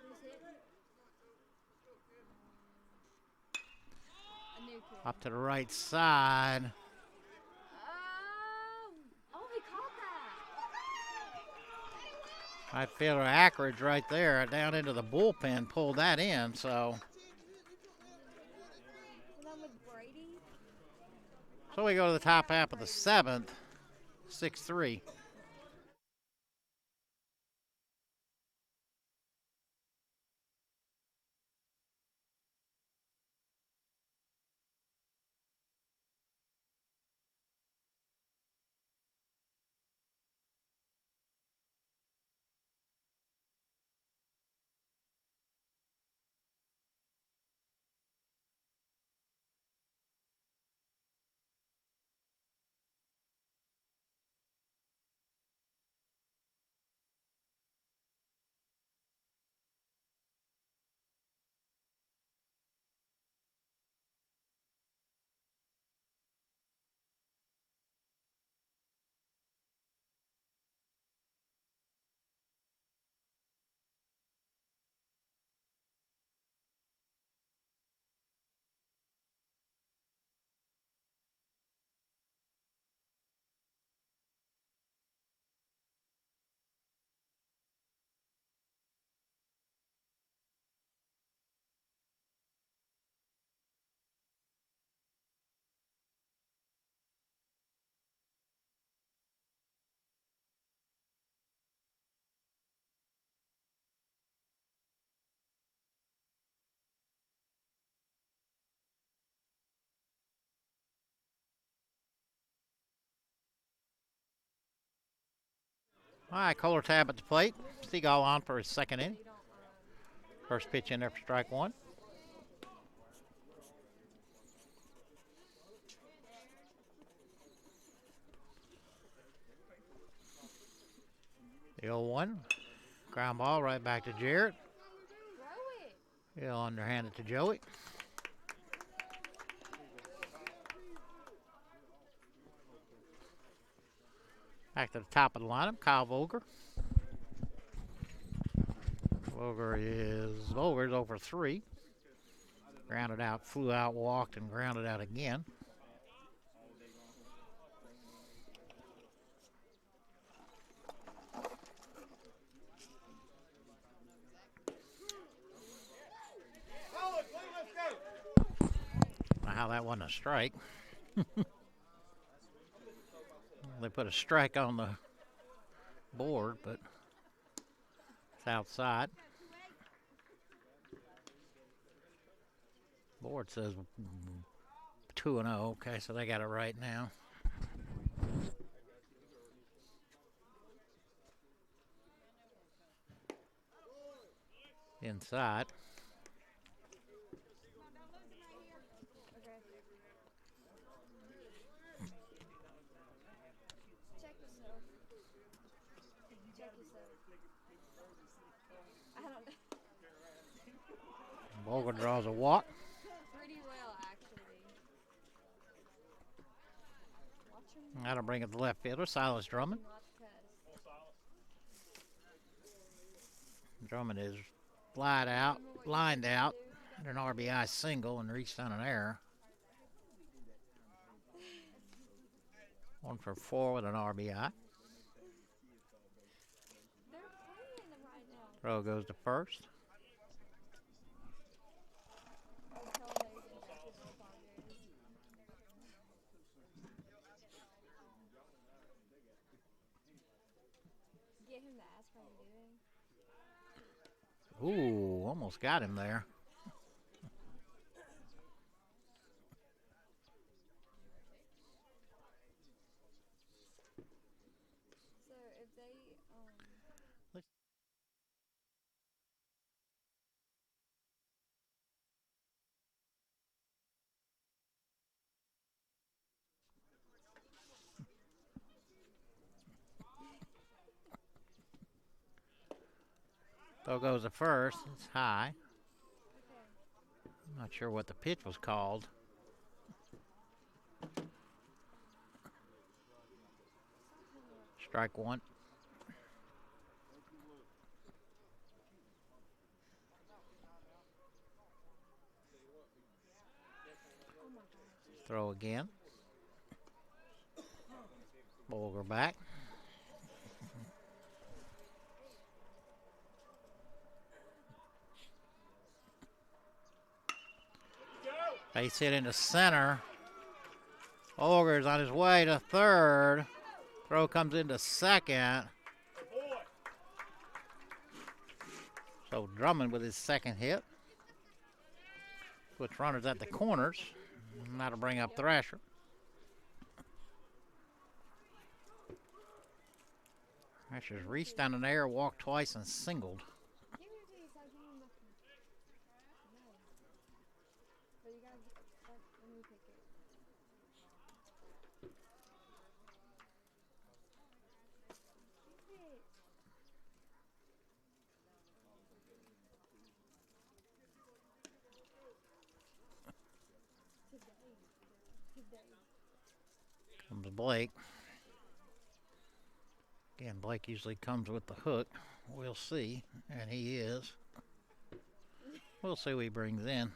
Who's hitting? A new kid. Up to the right side. Oh, he caught that. Right fielder Ackridge right there down into the bullpen pulled that in. So The one with Brady. we go to the top half of the 7th. 6-3. All right, Kohler tab at the plate. Seagull on for his second inning. First pitch in there for strike one. The 0-1. Ground ball right back to Jarrett. Throw it. He'll underhand it to Joey. Back to the top of the lineup, Kyle Volker. Volker's over 3. Grounded out, flew out, walked, and grounded out again. How that wasn't a strike. They put a strike on the board, but it's outside. Board says 2-0. Okay, so they got it right now. Inside. Check yourself. Check yourself. I don't. Volker draws a walk. Pretty well, actually. Watch him. That'll bring up the left fielder, Silas Drummond. Not test. Drummond is lined out, had an RBI single and reached on an error. 1 for 4 with an RBI. They're playing them right now. Throw goes to first. Get him to ask how you're doing. Ooh, almost got him there. So if they Throw goes to first. It's high. I'm not sure what the pitch was called. Strike 1. Throw again. Volker back. Base hit into center. Volker's on his way to third. Throw comes into second. So Drummond with his second hit. Switch runners at the corners. And that'll bring up Thrasher. Thrasher's reached down in the air, walked twice, and singled. give it to you, so give him nothing. No. But you gotta let me pick it. Pick it. Today. Comes Blake. Again, Blake usually comes with the hook. We'll see, and he is. We'll see who he brings in.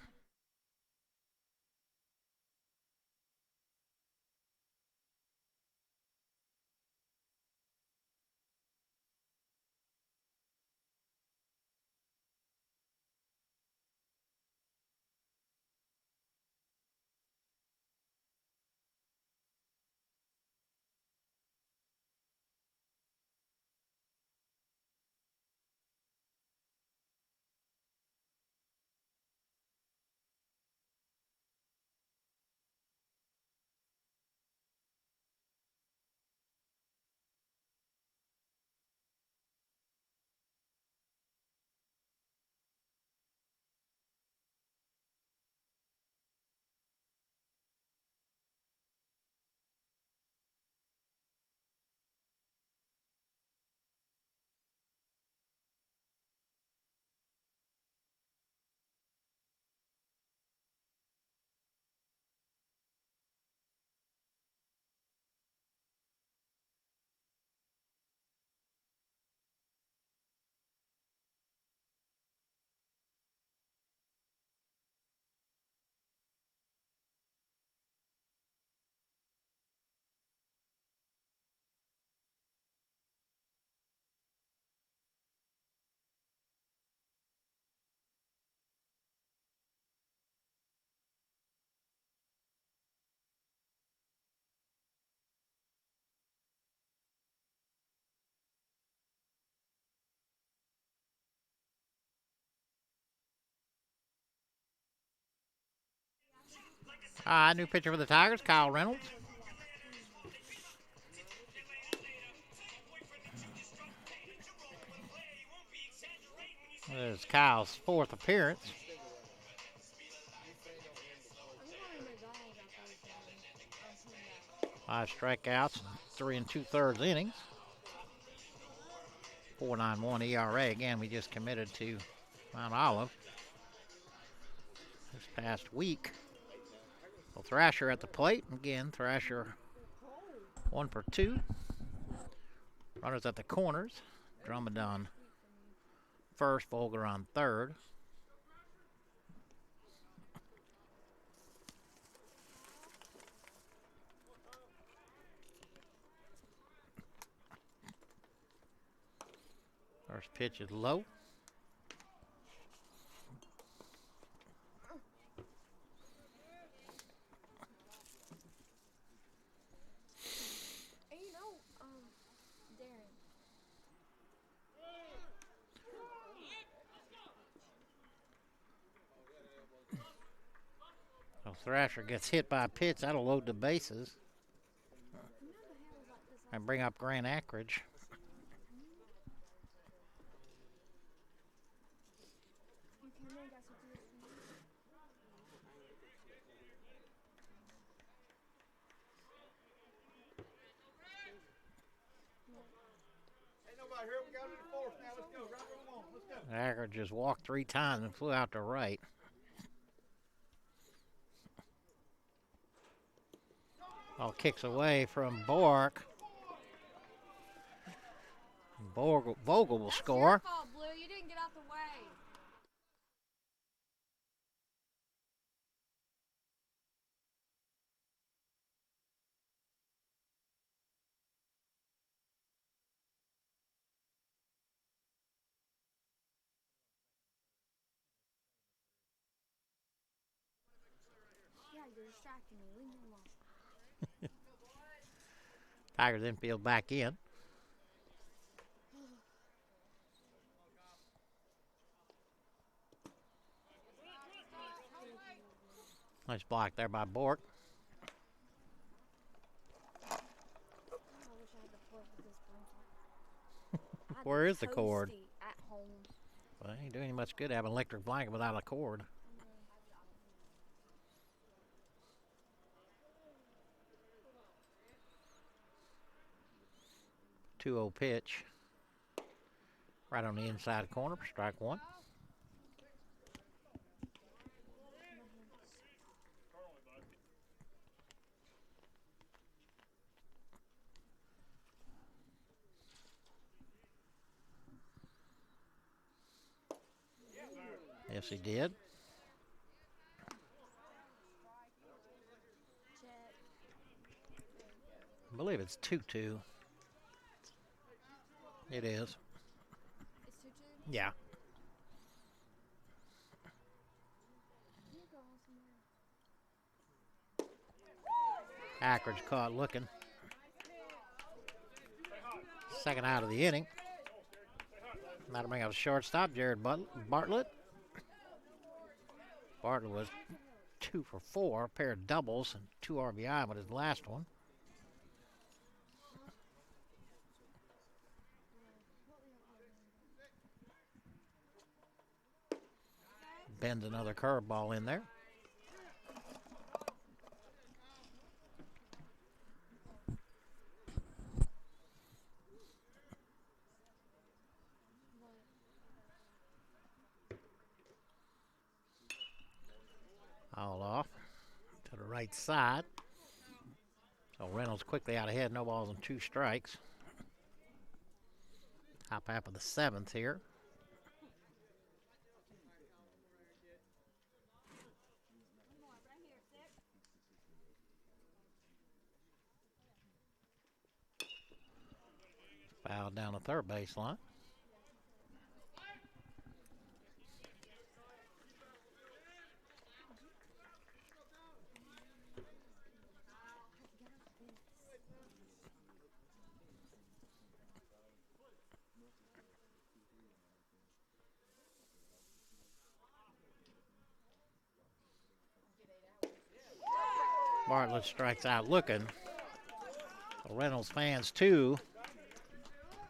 New pitcher for the Tigers, Kyle Reynolds. This is Kyle's fourth appearance. Five strikeouts, 3 2/3 innings. 4.91 ERA. Again, we just committed to Mount Olive this past week. Well, Thrasher at the plate. Again, Thrasher 1 for 2. Runners at the corners. Drummond on first, Vogler on third. First pitch is low. And you know, Darren. So Thrasher gets hit by a pitch. That'll load the bases and bring up Grant Ackridge. Ain't nobody here. We got it in the fourth now. Let's go. Right where we want. Let's go. Ackridge just walked 3 times and flew out to right. Ball kicks away from Bork. Vogel will score. That's your fault, Blue. You didn't get out the way. Yeah, you're distracting me. Leave me alone. Tigers infield back in. Nice block there by Bork. I wish I had the plug for this blanket. I had Where is the cord? toasty at home. Well, ain't doing you much good to have an electric blanket without a cord. 2-0 pitch. Right on the inside corner for strike one. Yes, he did. I believe it's 2-2. It is. It's 2-2. Yeah. Ackridge caught looking. Second out of the inning. That'll bring up a shortstop, Jared Bartlett. Bartlett was 2 for 4, a pair of doubles and 2 RBI with his last one. Bends another curveball in there. All off to the right side. So Reynolds quickly out ahead, no balls and 2 strikes. Top half of the 7th here. Fouled down the third baseline. Bartlett strikes out looking. So Reynolds fans 2.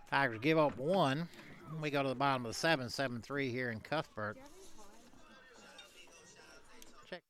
Tigers give up 1. We go to the bottom of the 7, 7-3 here in Cuthbert. Check.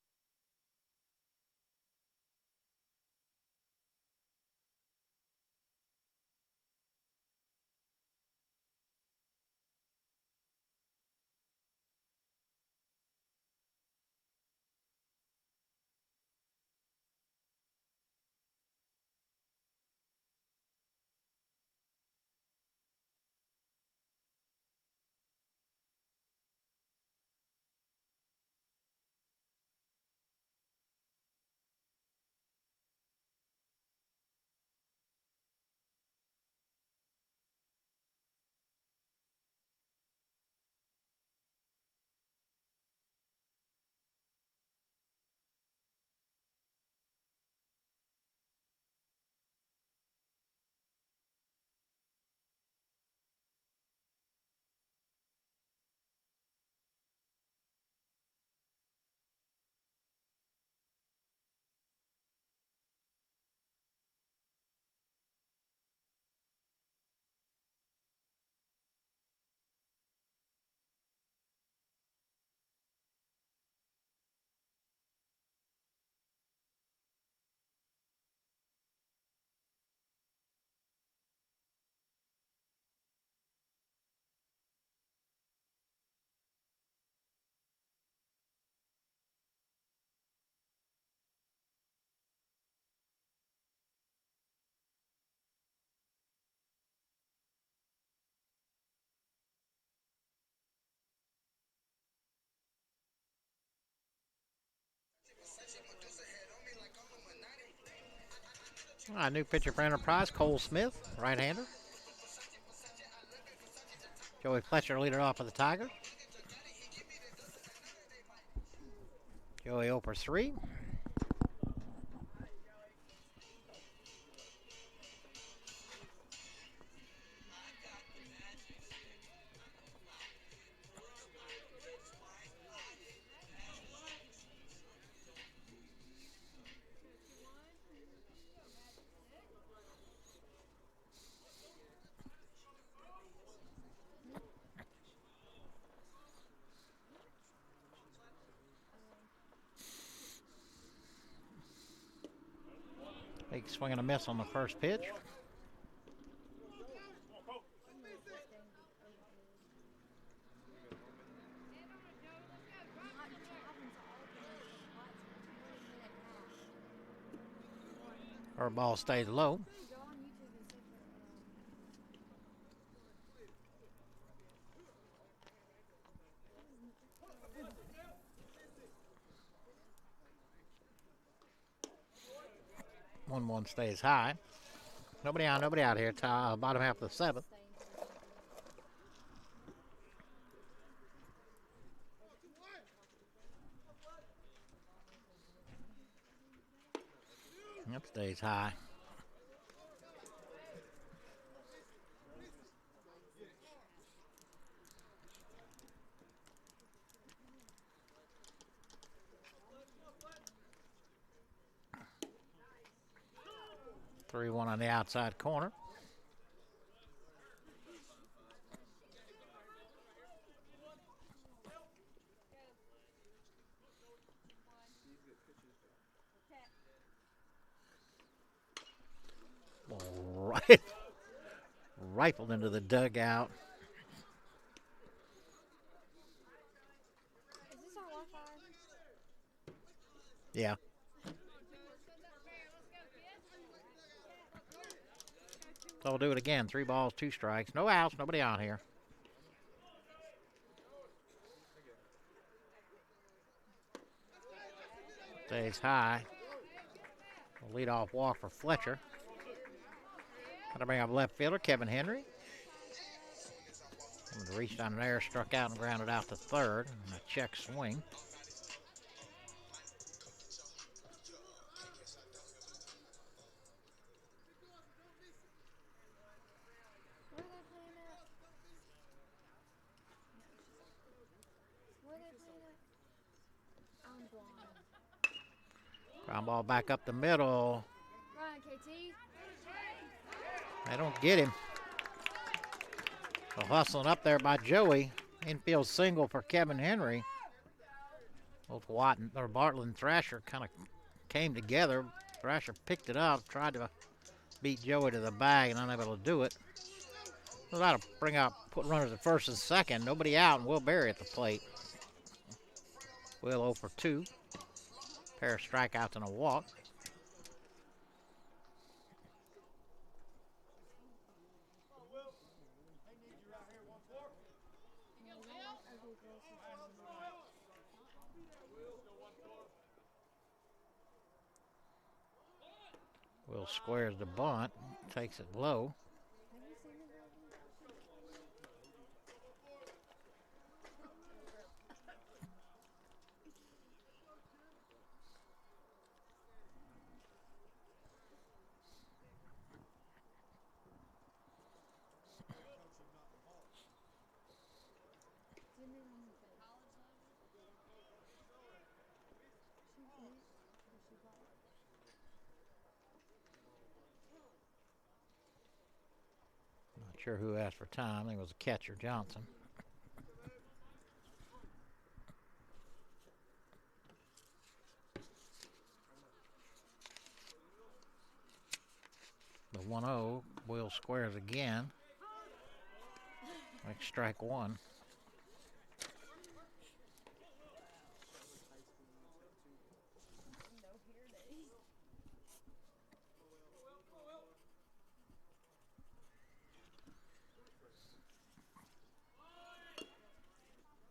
New pitcher for Enterprise, Cole Smith, right-hander. Joey Fletcher leader off for the Tigers. Joey 0 for 3. Big swing and a miss on the first pitch. Our ball stays low. 1-1 stays high. Nobody out here. Bottom half of the 7th. That stays high. Three one on the outside corner. Right, rifled into the dugout. Is this our Wi-Fi? Yeah. So we'll do it again. 3 balls, 2 strikes. No outs, nobody out here. Stays high. Lead off walk for Fletcher. Gonna bring up left fielder Kevin Henry. Reached on an air, struck out and grounded out to third. And a check swing. Where are they playing at? Where are they playing at? I'm blind. Ground ball back up the middle. Run, KT. They don't get him. So hustling up there by Joey. Infield single for Kevin Henry. Both Bartlett and Thrasher kind of came together. Thrasher picked it up, tried to beat Joey to the bag, and unable to do it. We'll try to put runners at first and second. Nobody out, and Will Berry at the plate. Will 0 for 2. Pair of strikeouts and a walk. Will squares the bunt, takes it low. Not sure who asked for time. I think it was a catcher, Johnson. The 1-0, Will squares again. Like strike one.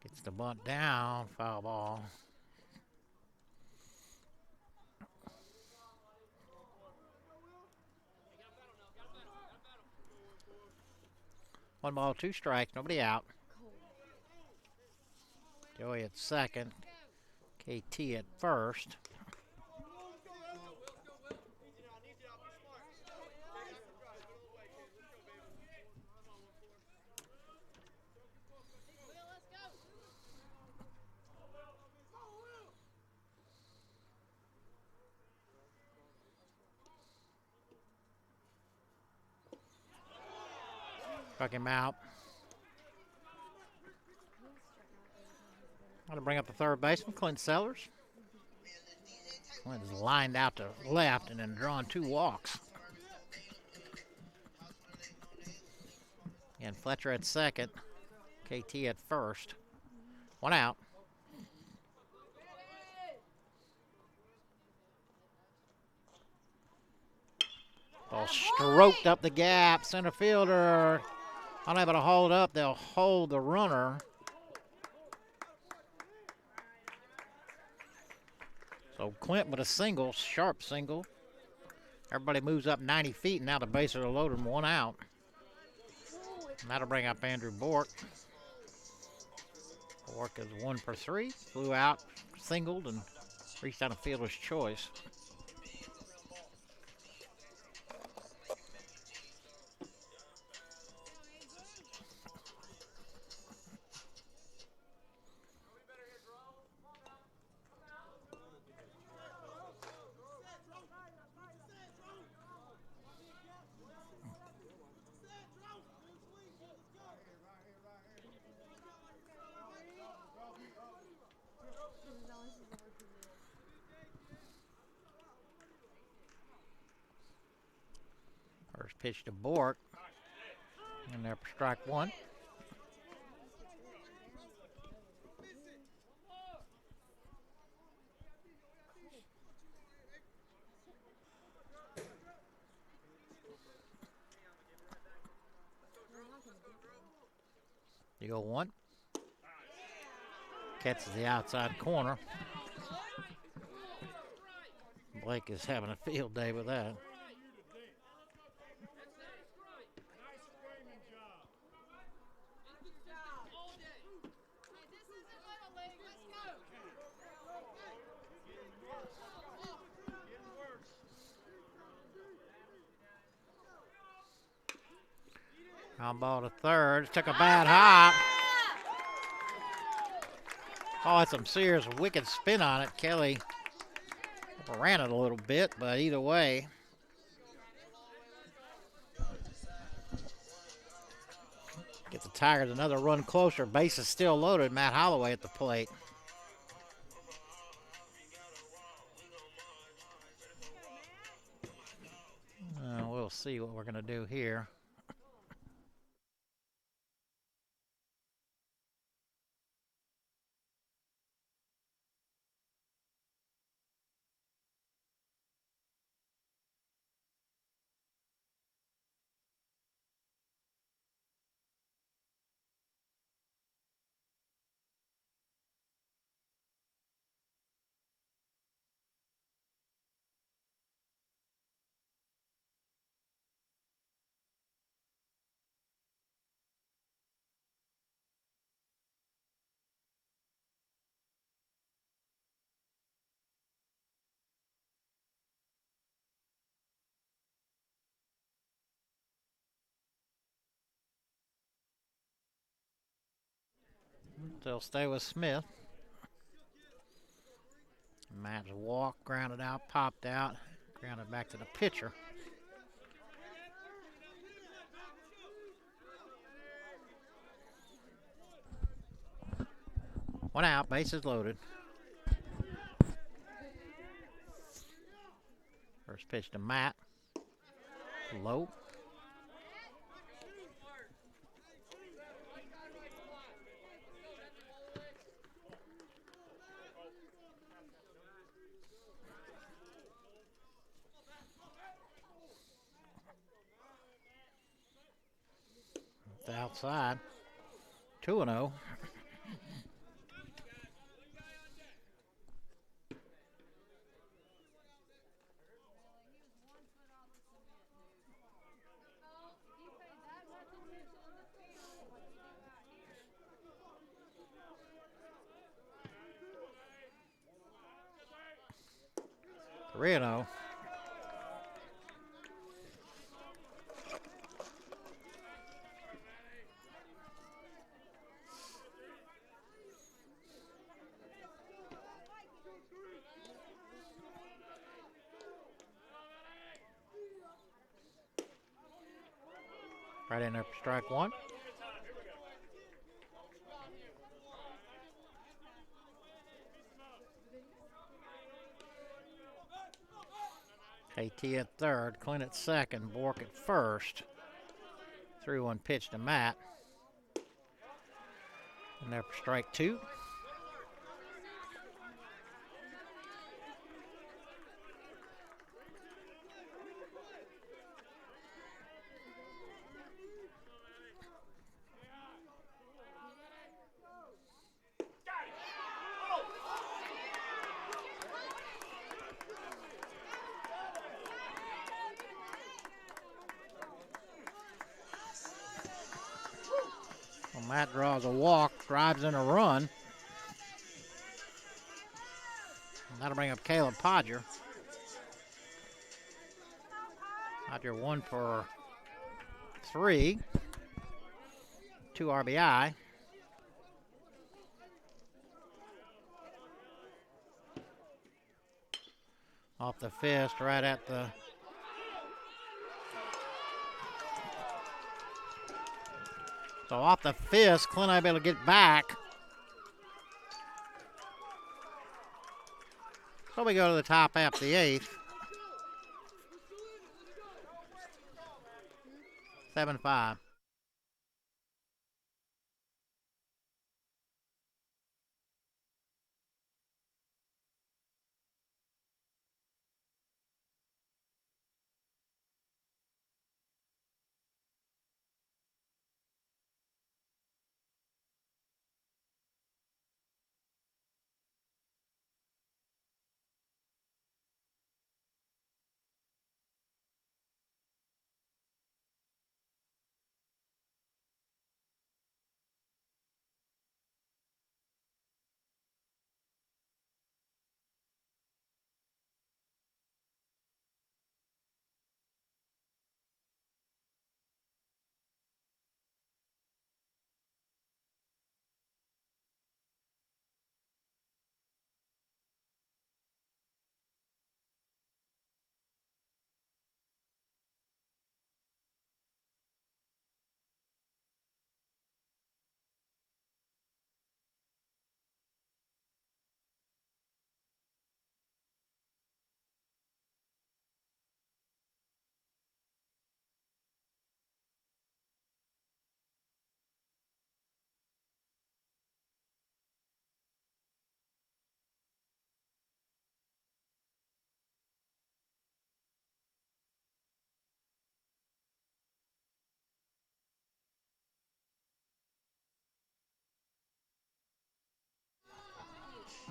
Gets the bunt down, foul ball. One ball, two strikes, nobody out. Joey at second, KT at first. Struck him out. I'm going to bring up the third baseman, Clint Sellers. Clint is lined out to left and then drawing two walks. And Fletcher at second, KT at first. One out. Ball stroked up the gap. Center fielder unable to hold up. They'll hold the runner. So Clint with a single, sharp single. Everybody moves up 90 feet, and now the bases are loaded and one out. And that'll bring up Andrew Bork. Bork is 1 for 3. Flew out, singled, and reached out a fielder's choice. First pitch to Bork. And there for strike one. You go one. Catches the outside corner. Blake is having a field day with that. Ground ball to third. Took a bad hop. Oh, had some serious wicked spin on it. Kelly ran it a little bit, but either way. Get the Tigers another run closer. Base is still loaded. Matt Holloway at the plate. We'll see what we're going to do here. They'll stay with Smith. Matt's walk, grounded out, popped out, grounded back to the pitcher. One out, bases loaded. First pitch to Matt. Low. It's outside. 2-0. Reno. Right in there for strike one. KT at third, Clint at second, Bork at first. 3-1 pitch to Matt. And there for strike two. Well, Matt draws a walk, drives in a run. And that'll bring up Caleb Podger. Podger 1 for 3. 2 RBI. Off the fist, right at the... So off the fist, Clint able to get back. So we go to the top half of the eighth. 7-5.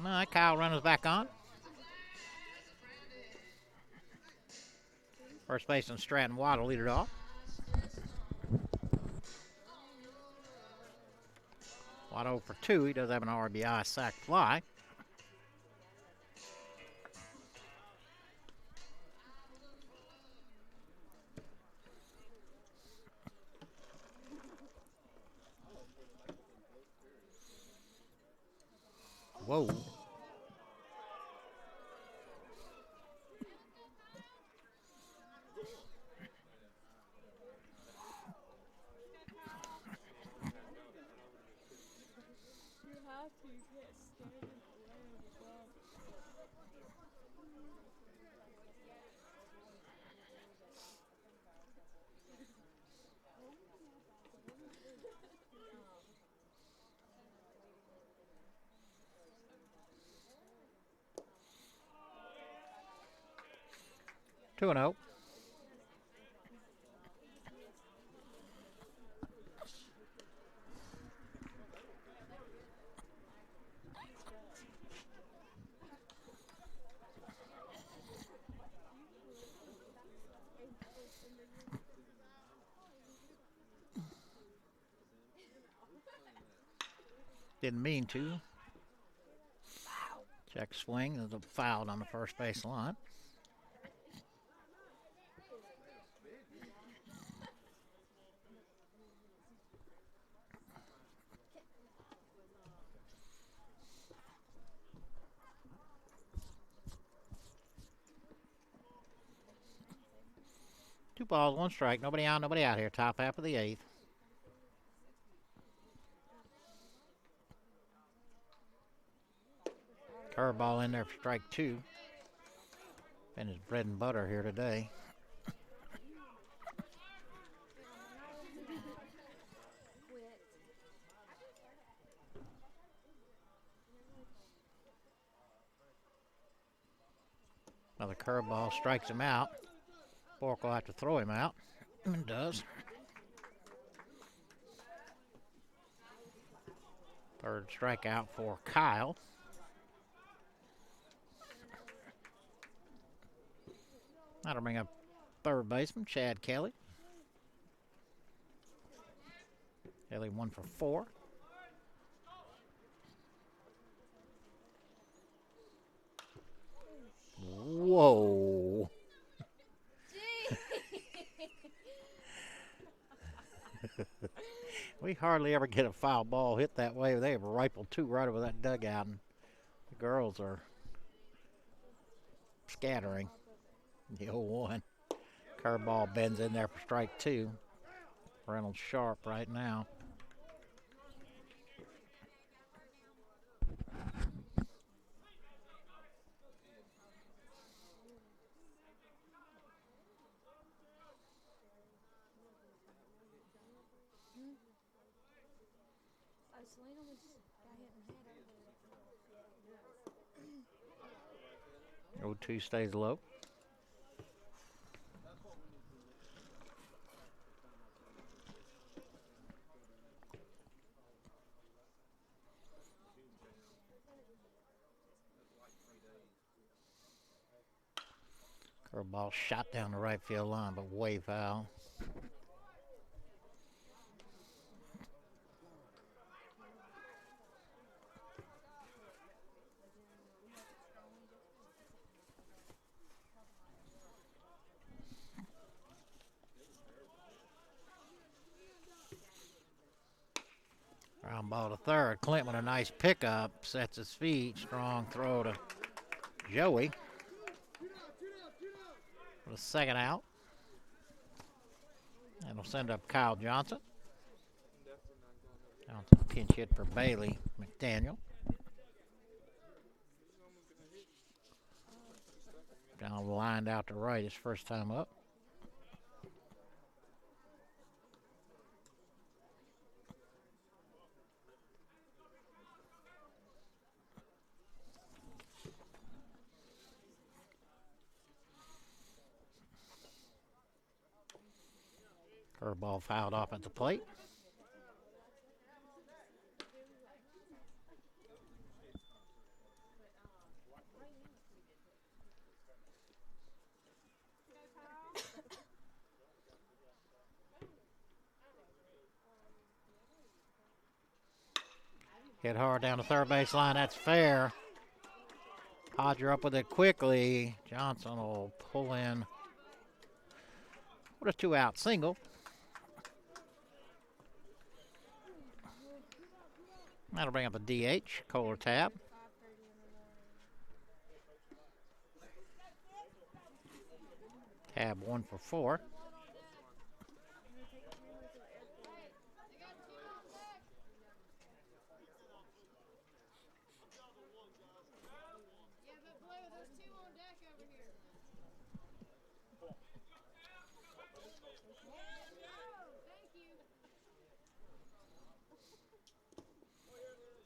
All right, Kyle runners back on. First baseman Stratton Waddle lead it off. Waddle for 2. He does have an RBI sac fly. Whoa. You have to. You can't stand in the way of the ball. 2-0. Didn't mean to. Check swing. There's a foul on the first base line. Two balls, one strike. Nobody on, nobody out here. Top half of the 8th. Curveball in there for strike 2. Been his bread and butter here today. Another curveball strikes him out. Bork will have to throw him out. And does. Third strikeout for Kyle. That'll bring up third baseman Chad Kelly. Kelly 1 for 4. Whoa. We hardly ever get a foul ball hit that way. They have rifled 2 right over that dugout, and the girls are scattering. The 0-1. Curveball bends in there for strike 2. Reynolds sharp right now. Selena was got hit in the head. 0-2 stays low. Curveball shot down the right field line, but way foul. Ground ball to third. Clint with a nice pickup. Sets his feet. Strong throw to Joey. For the second out. And will send up Kyle Johnson. Johnson pinch hit for Bailey McDaniel. Down lined out to right his first time up. Curveball fouled off at the plate. Hit hard down the third base line. That's fair. Hodger up with it quickly. Johnson will pull in with a 2-out single. That'll bring up a DH. Kohler tab. 5:30 in the morning. Tab 1 for 4. I'm gonna take Cameron to the airport.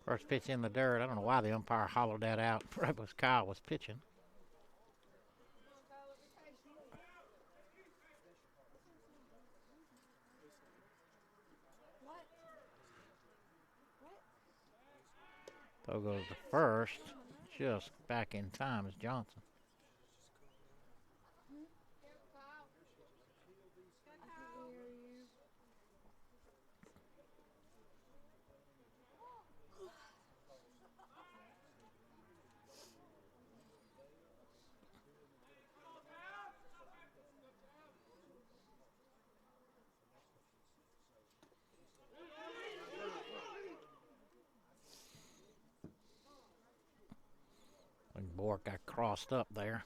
First pitch in the dirt. I don't know why the umpire hollowed that out. Right was Kyle was pitching. What? What? Throw goes to first. Just back in time is Johnson. I can't hear you. And Bork got crossed up there.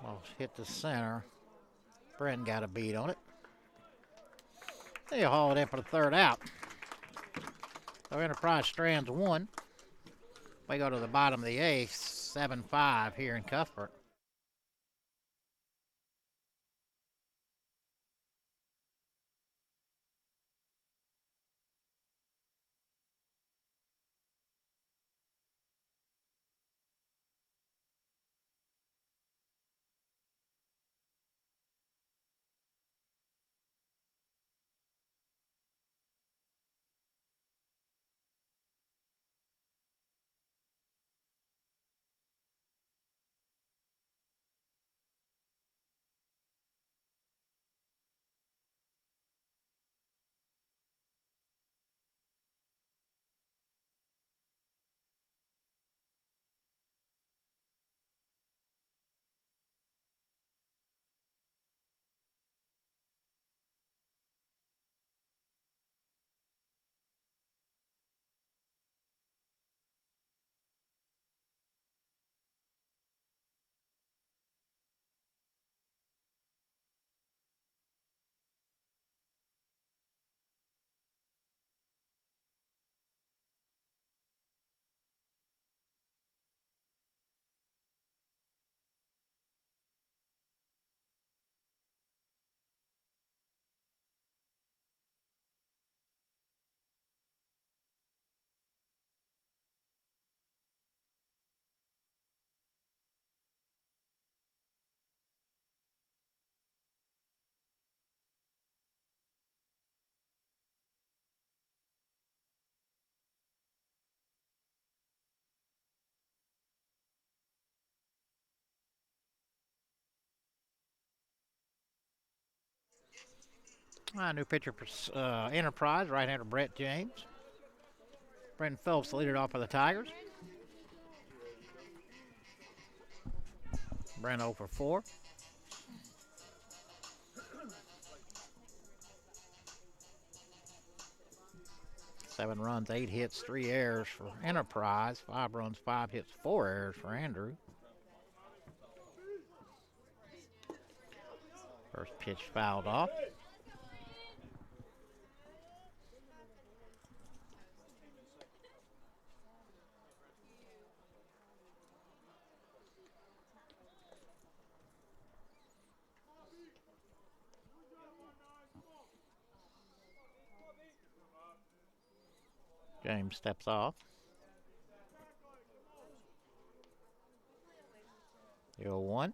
Ball hit the center. Brent got a beat on it. They haul it in for the third out. So Enterprise strands 1. We go to the bottom of the 8th, 7-5 here in Cuthbert. New pitcher for Enterprise, right-hander Brett James. Brendan Phelps lead it off for the Tigers. Brent 0 for 4. Seven runs, 8 hits, 3 errors for Enterprise. 5 runs, 5 hits, 4 errors for Andrew. First pitch fouled off. James steps off. The 0-1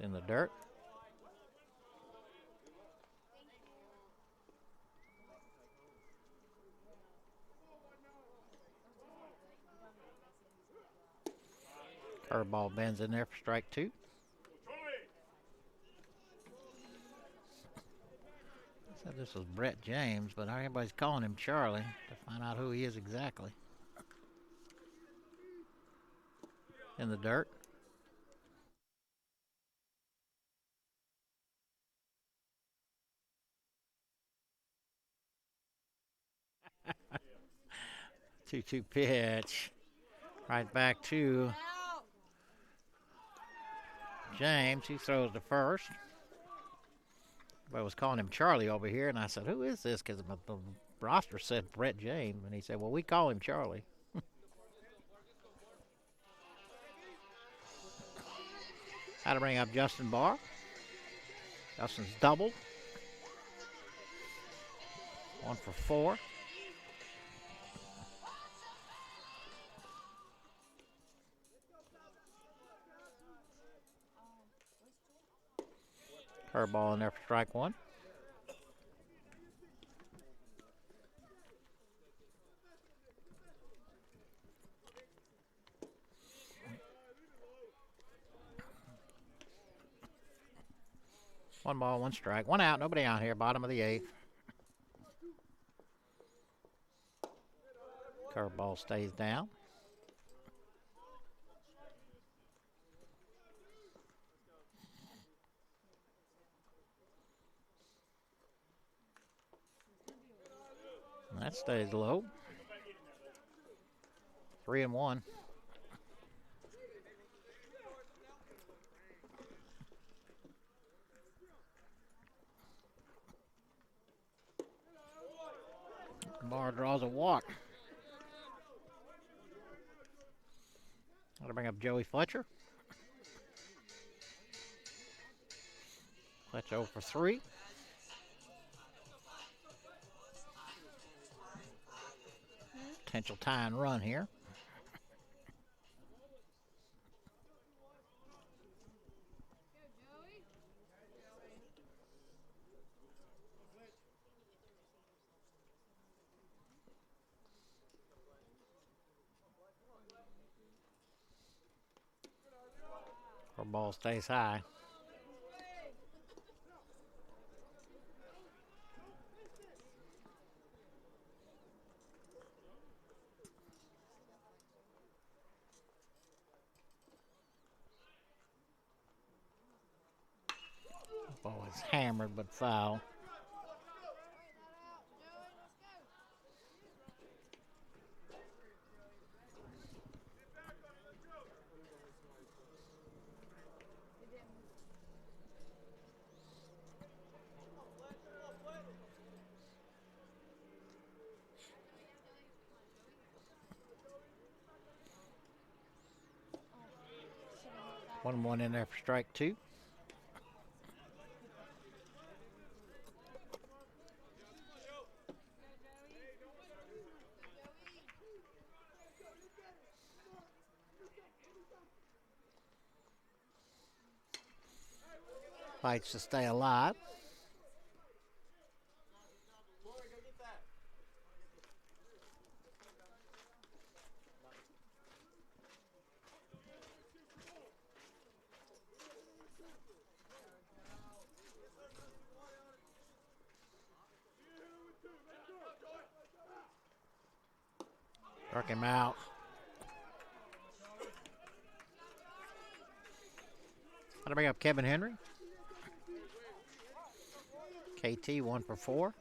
in the dirt. Curveball bends in there for strike 2. Said this was Brett James, but everybody's calling him Charlie to find out who he is exactly. In the dirt. Two pitch. Right back to James. He throws to first. I was calling him Charlie over here, and I said, who is this? Because the roster said Brett James. And he said, well, we call him Charlie. How to bring up Justin Barr. Justin's doubled. 1 for 4. Curveball in there for strike 1. One ball, one strike. One out, nobody out here. Bottom of the 8th. Curveball stays down. And that stays low. 3-1. Barr draws a walk. Got to bring up Joey Fletcher. Fletcher 0 for 3. Potential tie and run here. Our ball stays high. Ball is hammered but foul. One in there for strike 2. Fights to stay alive. Struck him out. Got to bring up Kevin Henry. KT 1 for 4.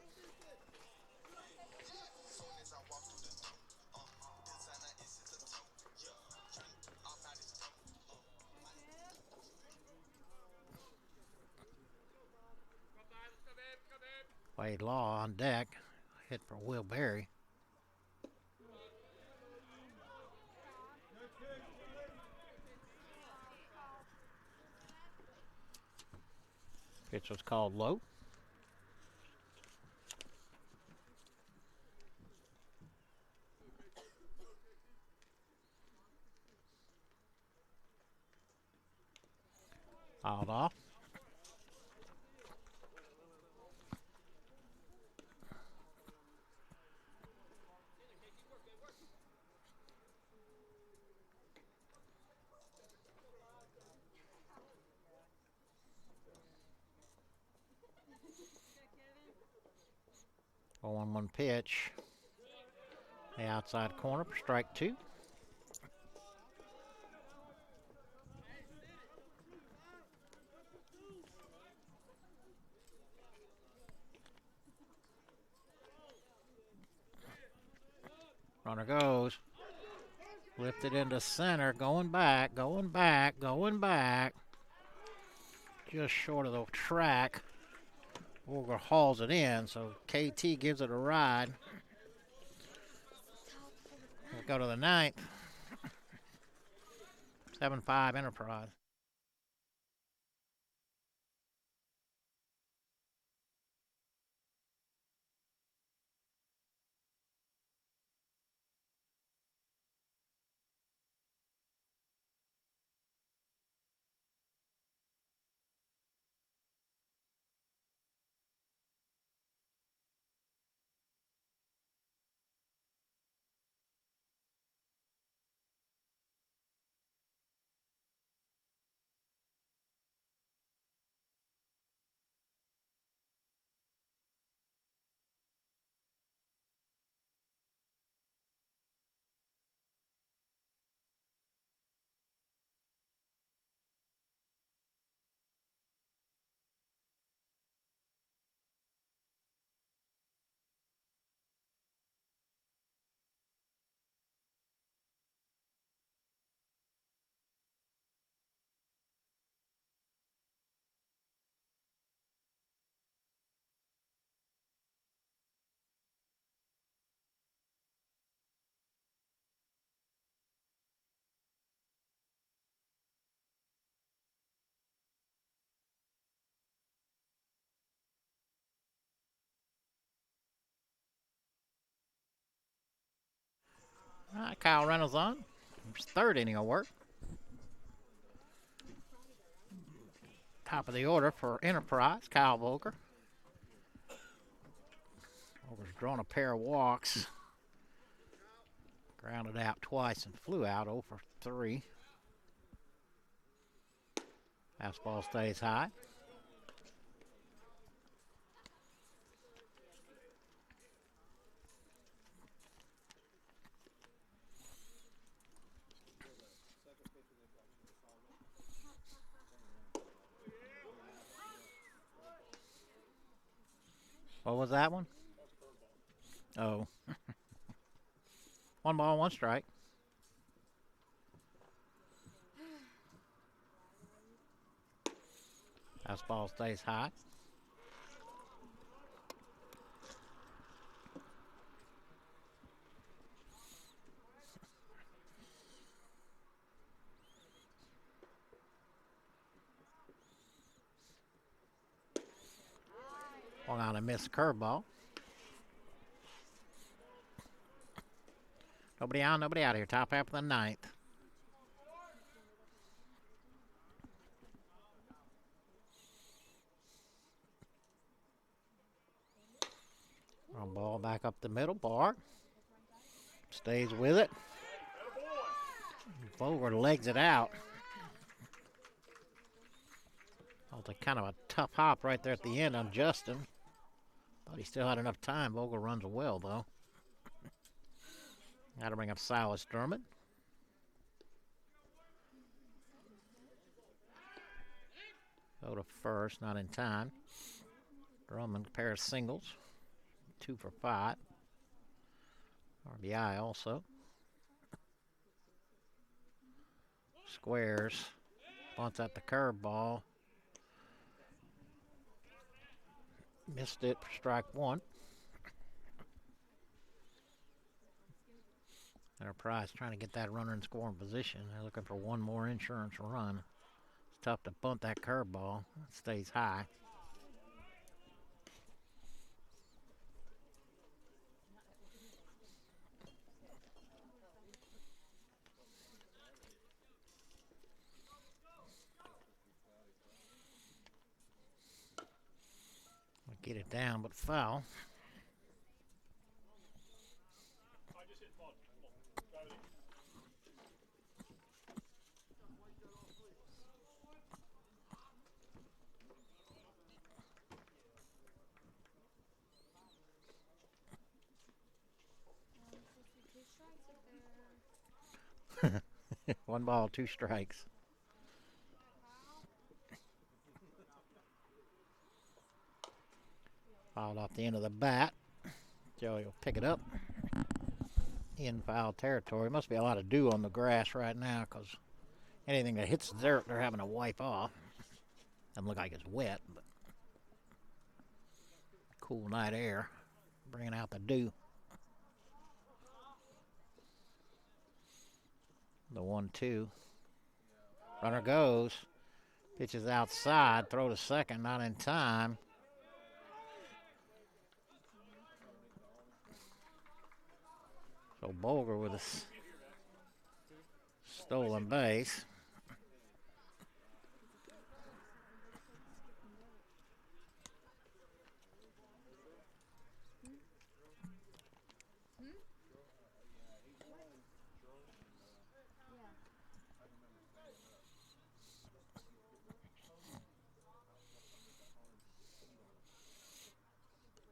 Wade Law on deck. Hit for Will Berry. Pitch was called low. Hauled off. Oh, 1-1 pitch. The outside corner for strike 2. Runner goes. Lifted into center. Going back. Going back. Going back. Just short of the track. Vogler hauls it in, so KT gives it a ride. We'll go to the 9th. 7-5 Enterprise. All right, Kyle Reynolds on. His 3rd inning of work. Top of the order for Enterprise, Kyle Vogler. Vogler's drawn a pair of walks. Grounded out twice and flew out 0 for 3. Fastball stays high. What was that one? Oh. 1 ball, 1 strike. Fastball stays high. Swung on a missed curveball. Nobody on, nobody out here. Top half of the 9th. Ball back up the middle. Bar stays with it. Vogler legs it out. That was a kind of a tough hop right there at the end on Justin. Thought he still had enough time. Vogler runs well, though. Got to bring up Silas Dermott. Go to first, not in time. Drummond, pair of singles. 2 for 5. RBI also. Squares. Bunts at the curveball. Missed it for strike 1. Enterprise trying to get that runner in scoring position. They're looking for one more insurance run. It's tough to bunt that curveball. It stays high. Get it down, but foul. Two strikes up there. 1 ball, 2 strikes. Fouled off the end of the bat. Joey will pick it up. In foul territory. Must be a lot of dew on the grass right now because anything that hits the dirt, they're having to wipe off. Doesn't look like it's wet, but cool night air bringing out the dew. The 1-2. Runner goes. Pitches outside. Throw to second. Not in time. So Bolger with a stolen base. Yeah.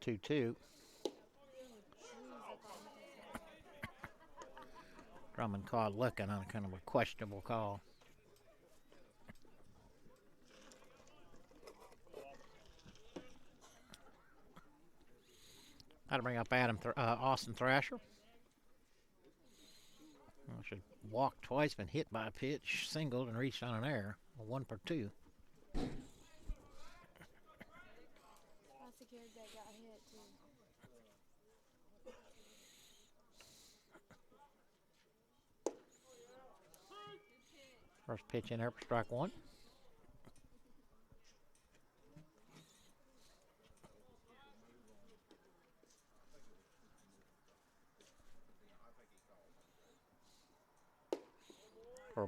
2-2. Drummond caught looking on kind of a questionable call. That'll bring up Austin Thrasher. Should walk twice, been hit by a pitch, singled, and reached on an error. A 1 for 2. That's the kid that got hit too. First pitch in there for strike 1.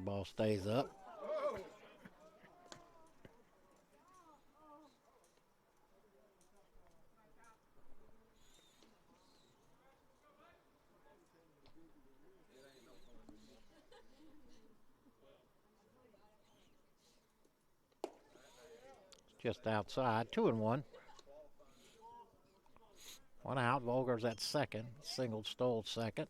Ball stays up. Just outside. 2-1. 1 out. Volger's at second. Singled, stole second.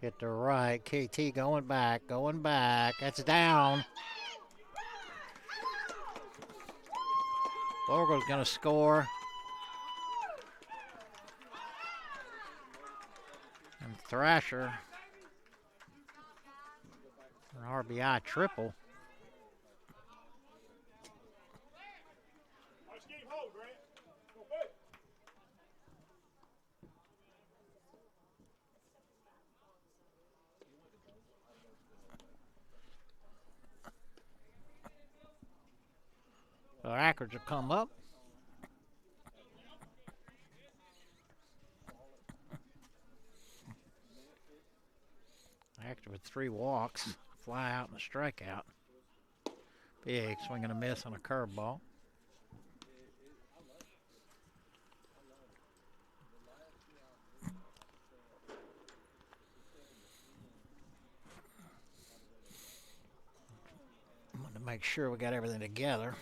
Hit to right. KT going back. That's down. Volger's going to score. And Thrasher, an RBI triple. So Ackers will come up. Ackers with 3 walks, fly out and a strikeout. Big swing and a miss on a curveball. I want to make sure we got everything together.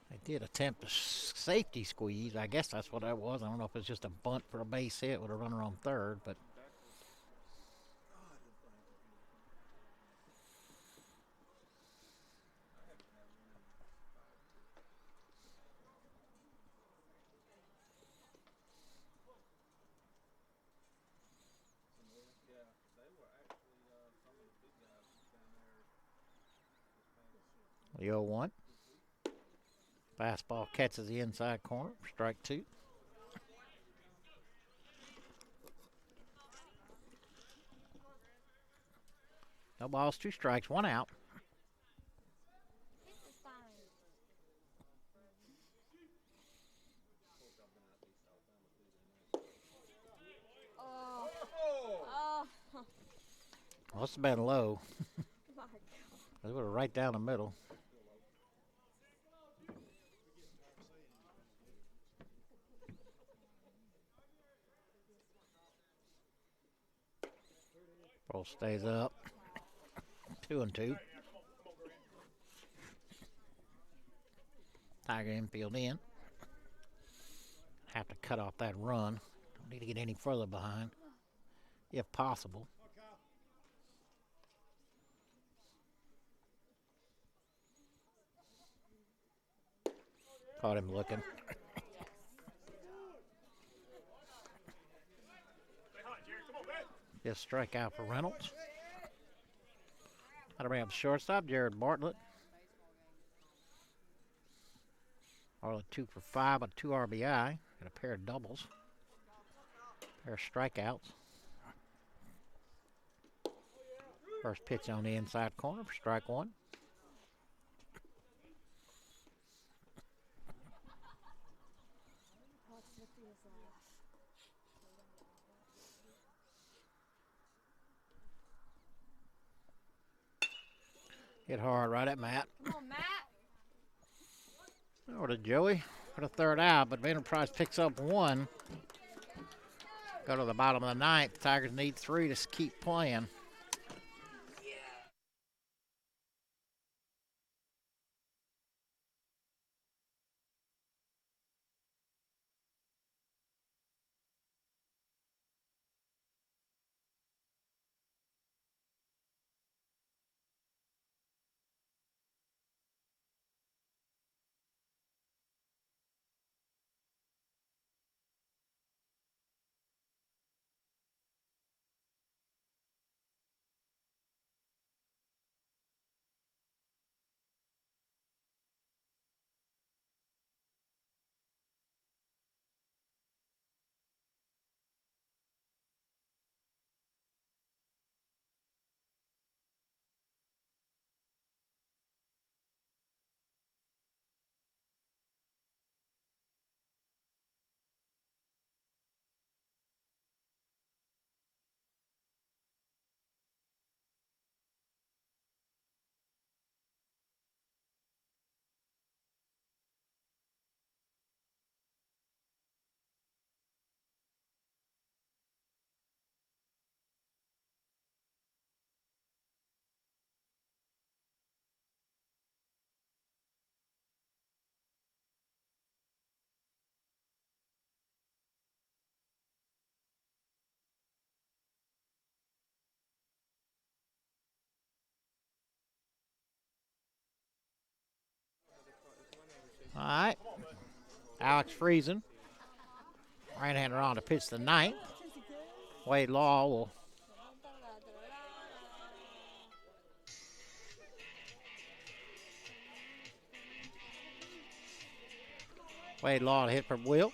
They did attempt a safety squeeze. I guess that's what that was. I don't know if it's just a bunt for a base hit with a runner on third, but the 0-1. Fastball catches the inside corner. Strike 2. No balls, 2 strikes, 1 out. Must have been low. My God. They were right down the middle. Ball stays up. 2-2. Tiger infield in. Have to cut off that run. Don't need to get any further behind, if possible. Caught him looking. Just strike out for Reynolds. How to bring up shortstop, Jared Bartlett. Bartlett 2 for 5 with 2 RBI. Got a pair of doubles. Pair of strikeouts. First pitch on the inside corner for strike one. Hit hard right at Matt. Come on, Matt. Over to Joey for the third out, but Enterprise picks up one. Go to the bottom of the ninth. Tigers need 3 to keep playing. All right. Alex Friesen. Right-hander on to pitch the ninth. Wade Law will Wade Law to hit for Will.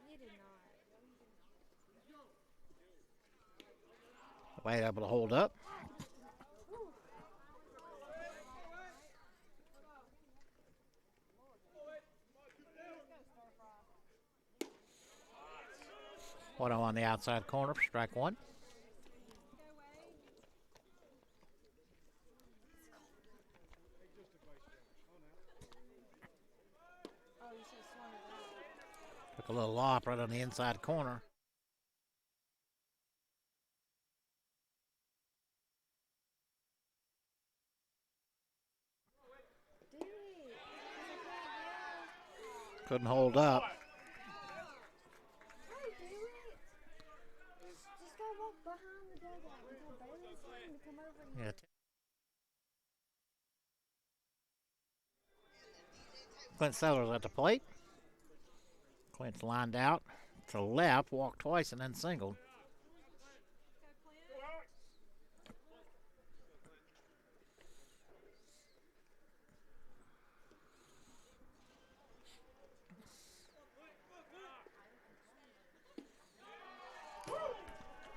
He did not. Wade able to hold up. One on the outside corner for strike one. Oh, you should have swung it out. Took a little lop right on the inside corner. Do it. 'Cause I can't Couldn't hold up. go. Hey, do it. Just go walk behind the dugout and tell Bailey's team to come over and Yeah. Clint Sellers at the plate. Clint's lined out to left, walked twice, and then singled.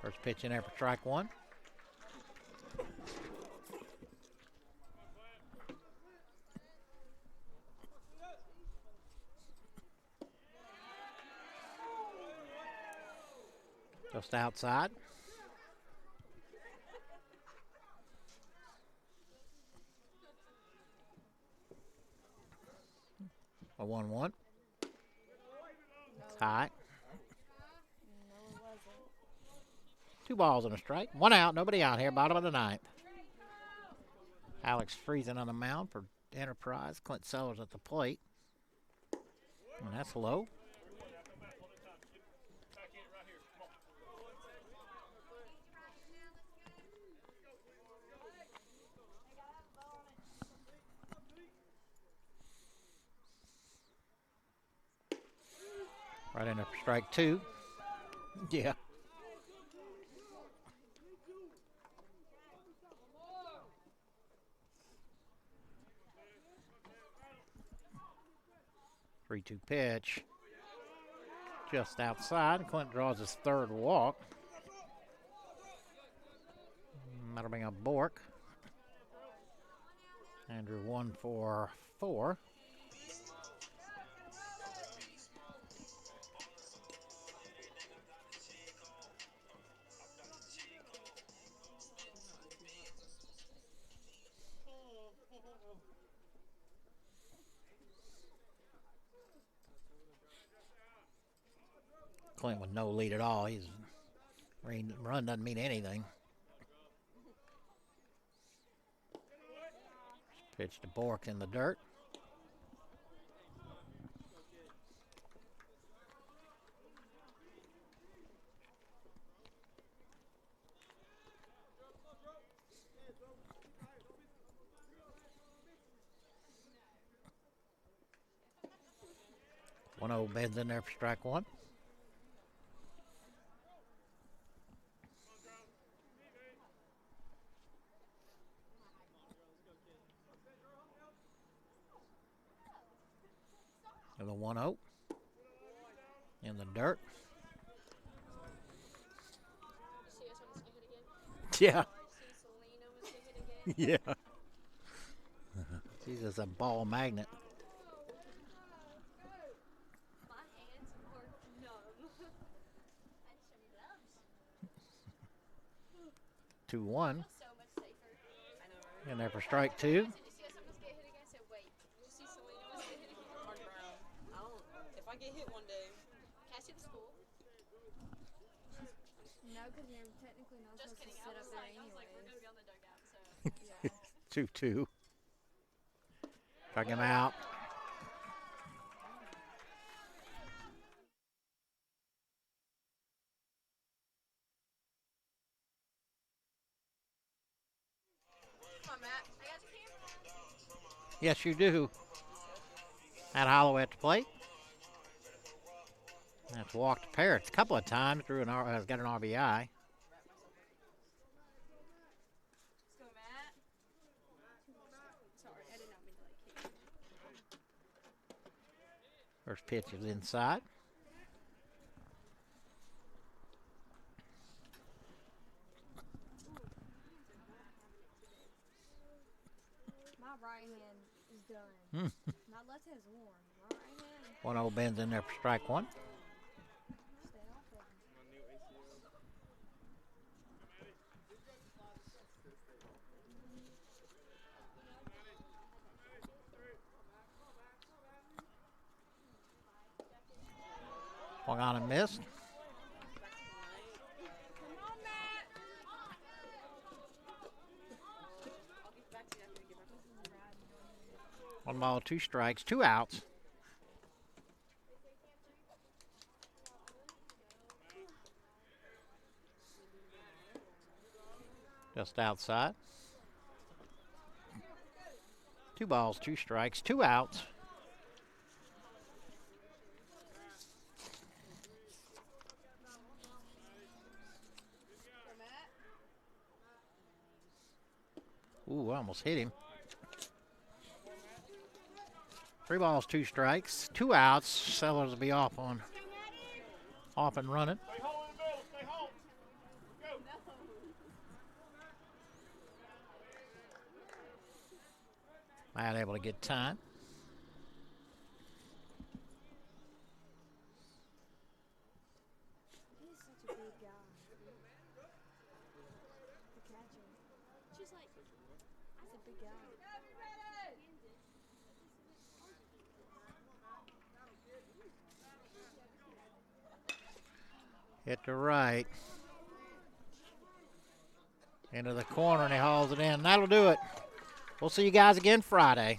First pitch in there for strike one. Just outside. A 1-1. It's high. No, it wasn't. 2 balls and a strike. 1 out. Nobody out here. Bottom of the ninth. Alex Friesen on the mound for Enterprise. Clint Sellers at the plate. And that's low. Right in there for strike 2. Yeah. Three-two pitch. Just outside. Clint draws his third walk. That'll bring up Bork. Andrew 1 for 4. Clint with no lead at all. His run doesn't mean anything. Pitch to Bork in the dirt. One old bends in there for strike 1. And the 1-0 in the dirt. Yeah. Yeah. She's just a ball magnet. My hands are numb. 2-1. So much safer. In there for strike 2. Did you see us almost get hit again? I said, wait. Did you see Selena was get hit again? Mark Brown. If I get hit one day. Can I see the school? No, because you're technically not supposed to sit up there anyways. We're going to be on the dugout, so. 2-2. Strike him out. Come on, Matt. I got you here. Yes, you do. Matt Holloway at the plate. That's walked Parrots a couple of times. Drew has got an RBI. Let's go, Matt. Sorry, I did not mean to hit you. First pitch is inside. My right hand is done. My left hand's warm. My right hand. 1-0 bends in there for strike 1. Stay off of him. Swung on and missed. Come on, Matt. 1 ball, 2 strikes, 2 outs. Just outside. 2 balls, 2 strikes, 2 outs. Ooh, I almost hit him. 3 balls, 2 strikes, 2 outs. Sellers will be off and running. Stay home in the middle. Stay home. Go. Matt able to get time. He's such a big guy. Hit the right. Into the corner, and he hauls it in. That'll do it. We'll see you guys again Friday.